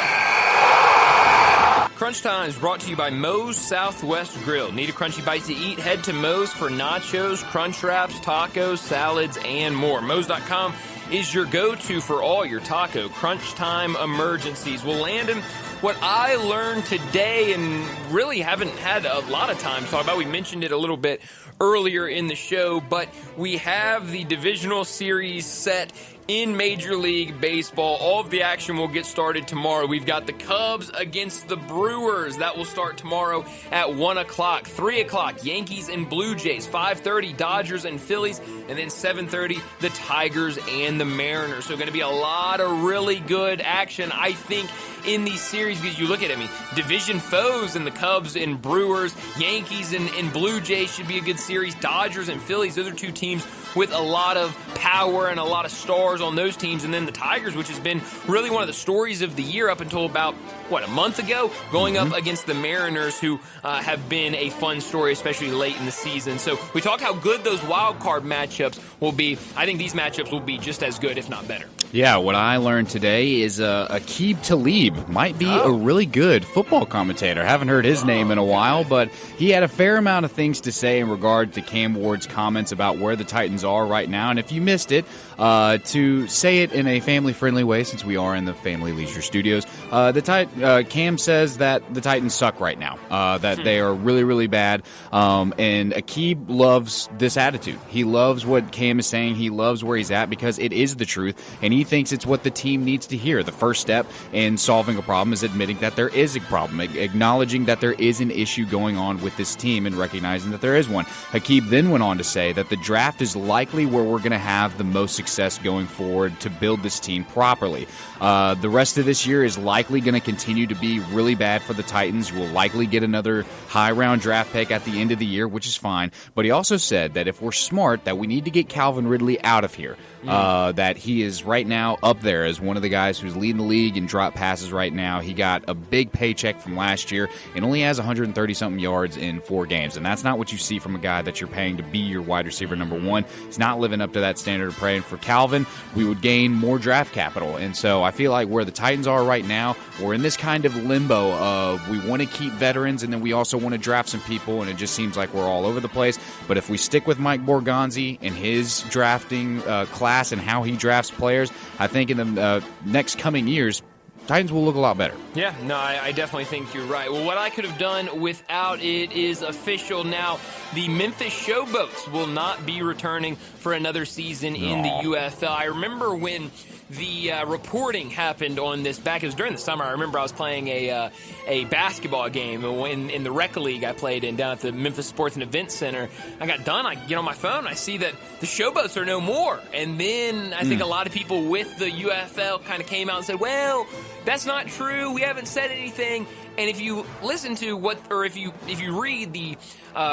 Crunch Time is brought to you by Moe's Southwest Grill. Need a crunchy bite to eat? Head to Moe's for nachos, crunch wraps, tacos, salads, and more. Moe's.com is your go-to for all your taco crunch time emergencies. Well, Landon, what I learned today and really haven't had a lot of time to talk about, we mentioned it a little bit earlier in the show, but we have the divisional series set in Major League Baseball. All of the action will get started tomorrow. We've got the Cubs against the Brewers. That will start tomorrow at 1 o'clock. 3 o'clock, Yankees and Blue Jays. 5:30, Dodgers and Phillies. And then 7:30, the Tigers and the Mariners. So going to be a lot of really good action, I think, in these series, because you look at it, I mean, division foes in the Cubs and Brewers, Yankees and Blue Jays should be a good series. Dodgers and Phillies, those are two teams with a lot of power and a lot of stars on those teams. And then the Tigers, which has been really one of the stories of the year up until about, a month ago, going up against the Mariners, who have been a fun story, especially late in the season. So we talked how good those wild card matchups will be. I think these matchups will be just as good, if not better. Yeah, what I learned today is Aqib Talib might be a really good football commentator. Haven't heard his name in a while, but he had a fair amount of things to say in regard to Cam Ward's comments about where the Titans are right now. And if you missed it, to say it in a family-friendly way, since we are in the Family Leisure Studios, the Cam says that the Titans suck right now, that they are really, really bad. And Aqib loves this attitude. He loves what Cam is saying. He loves where he's at because it is the truth, and he thinks it's what the team needs to hear. The first step in solving a problem is admitting that there is a problem, acknowledging that there is an issue going on with this team and recognizing that there is one. Aqib then went on to say that the draft is likely where we're going to have the most success going forward to build this team properly. The rest of this year is likely going to continue to be really bad for the Titans. We'll likely get another high-round draft pick at the end of the year, which is fine. But he also said that if we're smart, that we need to get Calvin Ridley out of here. That he is right now up there as one of the guys who's leading the league in drop passes right now. He got a big paycheck from last year and only has 130-something yards in 4 games. And that's not what you see from a guy that you're paying to be your wide receiver number 1. He's not living up to that standard of praying. For Calvin, we would gain more draft capital. And so I feel like where the Titans are right now, we're in this kind of limbo of we want to keep veterans and then we also want to draft some people, and it just seems like we're all over the place. But if we stick with Mike Borgonzi and his drafting class and how he drafts players, I think in the next coming years, Titans will look a lot better. Yeah, no, I definitely think you're right. Well, what I could have done without it is official now. The Memphis Showboats will not be returning for another season in the UFL. I remember when the reporting happened on this back. It was during the summer. I remember I was playing a basketball game in the rec league I played in down at the Memphis Sports and Events Center. I got done. I get on my phone. I see that the Showboats are no more. And then I think a lot of people with the UFL kind of came out and said, well, that's not true. We haven't said anything. And if you listen to if you read the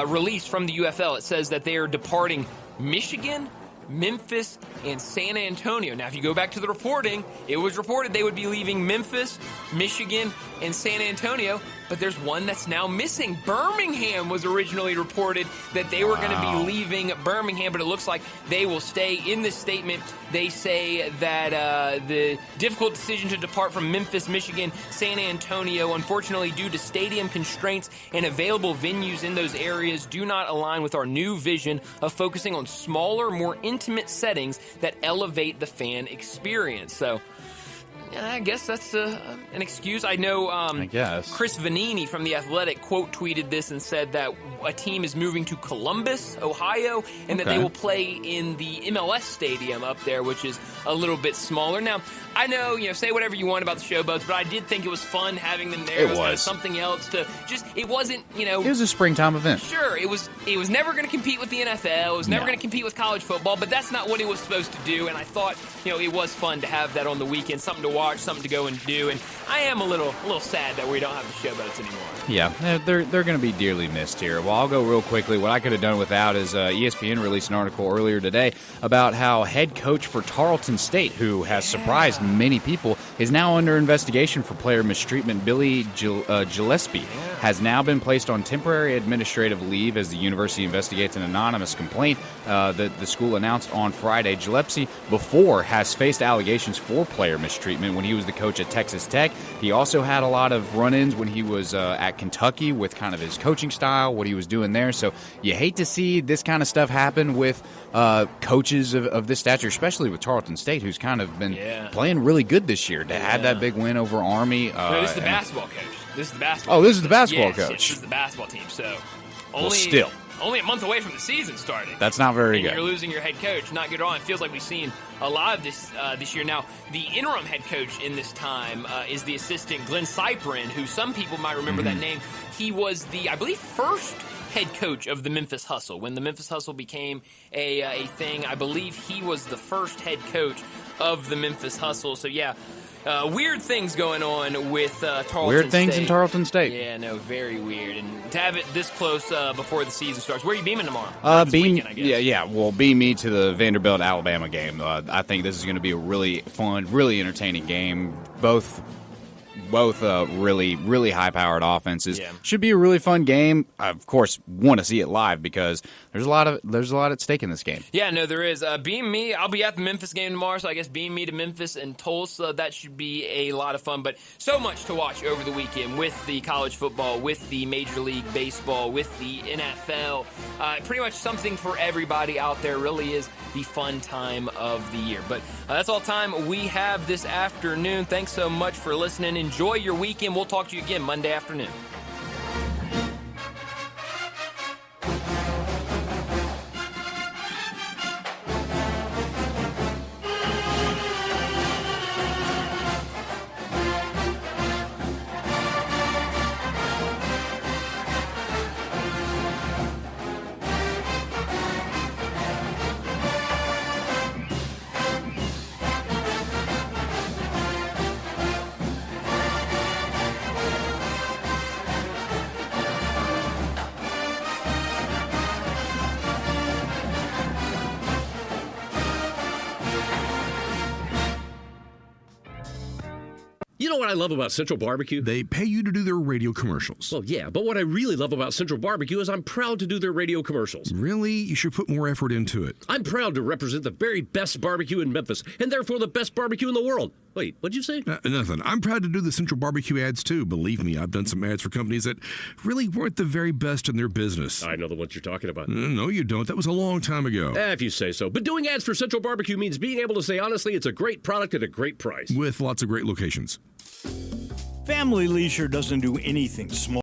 release from the UFL, it says that they are departing Michigan, Memphis, and San Antonio. Now, if you go back to the reporting, it was reported they would be leaving Memphis, Michigan, and San Antonio, but there's one that's now missing. Birmingham was originally reported that they were going to be leaving Birmingham, but it looks like they will stay. In this statement, they say that the difficult decision to depart from Memphis, Michigan, San Antonio, unfortunately due to stadium constraints and available venues in those areas, do not align with our new vision of focusing on smaller, more intimate settings that elevate the fan experience. So I guess that's an excuse. I know Chris Vanini from The Athletic quote tweeted this and said that a team is moving to Columbus, Ohio, and that they will play in the MLS stadium up there, which is a little bit smaller. Now, I know, say whatever you want about the Showboats, but I did think it was fun having them there. It was kind of something else to it wasn't, It was a springtime event. Sure, it was never going to compete with the NFL. It was never going to compete with college football, but that's not what it was supposed to do, and I thought, it was fun to have that on the weekend, something to watch, something to go and do, and I am a little sad that we don't have the Showboats anymore. Yeah, they're going to be dearly missed here. Well, I'll go real quickly. What I could have done without is ESPN released an article earlier today about how head coach for Tarleton State, who has surprised many people, is now under investigation for player mistreatment. Billy Gillespie has now been placed on temporary administrative leave as the university investigates an anonymous complaint that the school announced on Friday. Gillespie before has faced allegations for player mistreatment when he was the coach at Texas Tech. He also had a lot of run-ins when he was at Kentucky with kind of his coaching style, what he was doing there. So you hate to see this kind of stuff happen with coaches of this stature, especially with Tarleton State, who's kind of been playing really good this year. To add that big win over Army. No, this is the basketball coach. This is the basketball. Oh, this is the basketball coach. Yes, this is the basketball team. So only a month away from the season starting. That's not very good. You're losing your head coach. Not good at all. It feels like we've seen a lot of this this year. Now, the interim head coach in this time is the assistant Glenn Cyprin, who some people might remember that name. He was the, I believe, first head coach of the Memphis Hustle. When the Memphis Hustle became a thing, I believe he was the first head coach of the Memphis Hustle. So, weird things going on with Tarleton State. Weird things in Tarleton State. Yeah, no, very weird. And to have it this close before the season starts. Where are you beaming tomorrow? Weekend, I guess. Well, beam me to the Vanderbilt-Alabama game. I think this is going to be a really fun, really entertaining game. Both really, really high-powered offenses. Should be a really fun game. I, of course, want to see it live because there's a lot at stake in this game. Yeah, no, there is. Beam me. I'll be at the Memphis game tomorrow, so I guess beam me to Memphis and Tulsa. That should be a lot of fun. But so much to watch over the weekend with the college football, with the Major League Baseball, with the NFL. Pretty much something for everybody out there. Really is the fun time of the year. But that's all time we have this afternoon. Thanks so much for listening. Enjoy enjoy your weekend. We'll talk to you again Monday afternoon. You know what I love about Central Barbecue? They pay you to do their radio commercials. Well, yeah, but what I really love about Central Barbecue is I'm proud to do their radio commercials. Really? You should put more effort into it. I'm proud to represent the very best barbecue in Memphis, and therefore the best barbecue in the world. Wait, what'd you say? Nothing. I'm proud to do the Central Barbecue ads, too. Believe me, I've done some ads for companies that really weren't the very best in their business. I know the ones you're talking about. No, you don't. That was a long time ago. If you say so. But doing ads for Central Barbecue means being able to say, honestly, it's a great product at a great price. With lots of great locations. Family Leisure doesn't do anything small.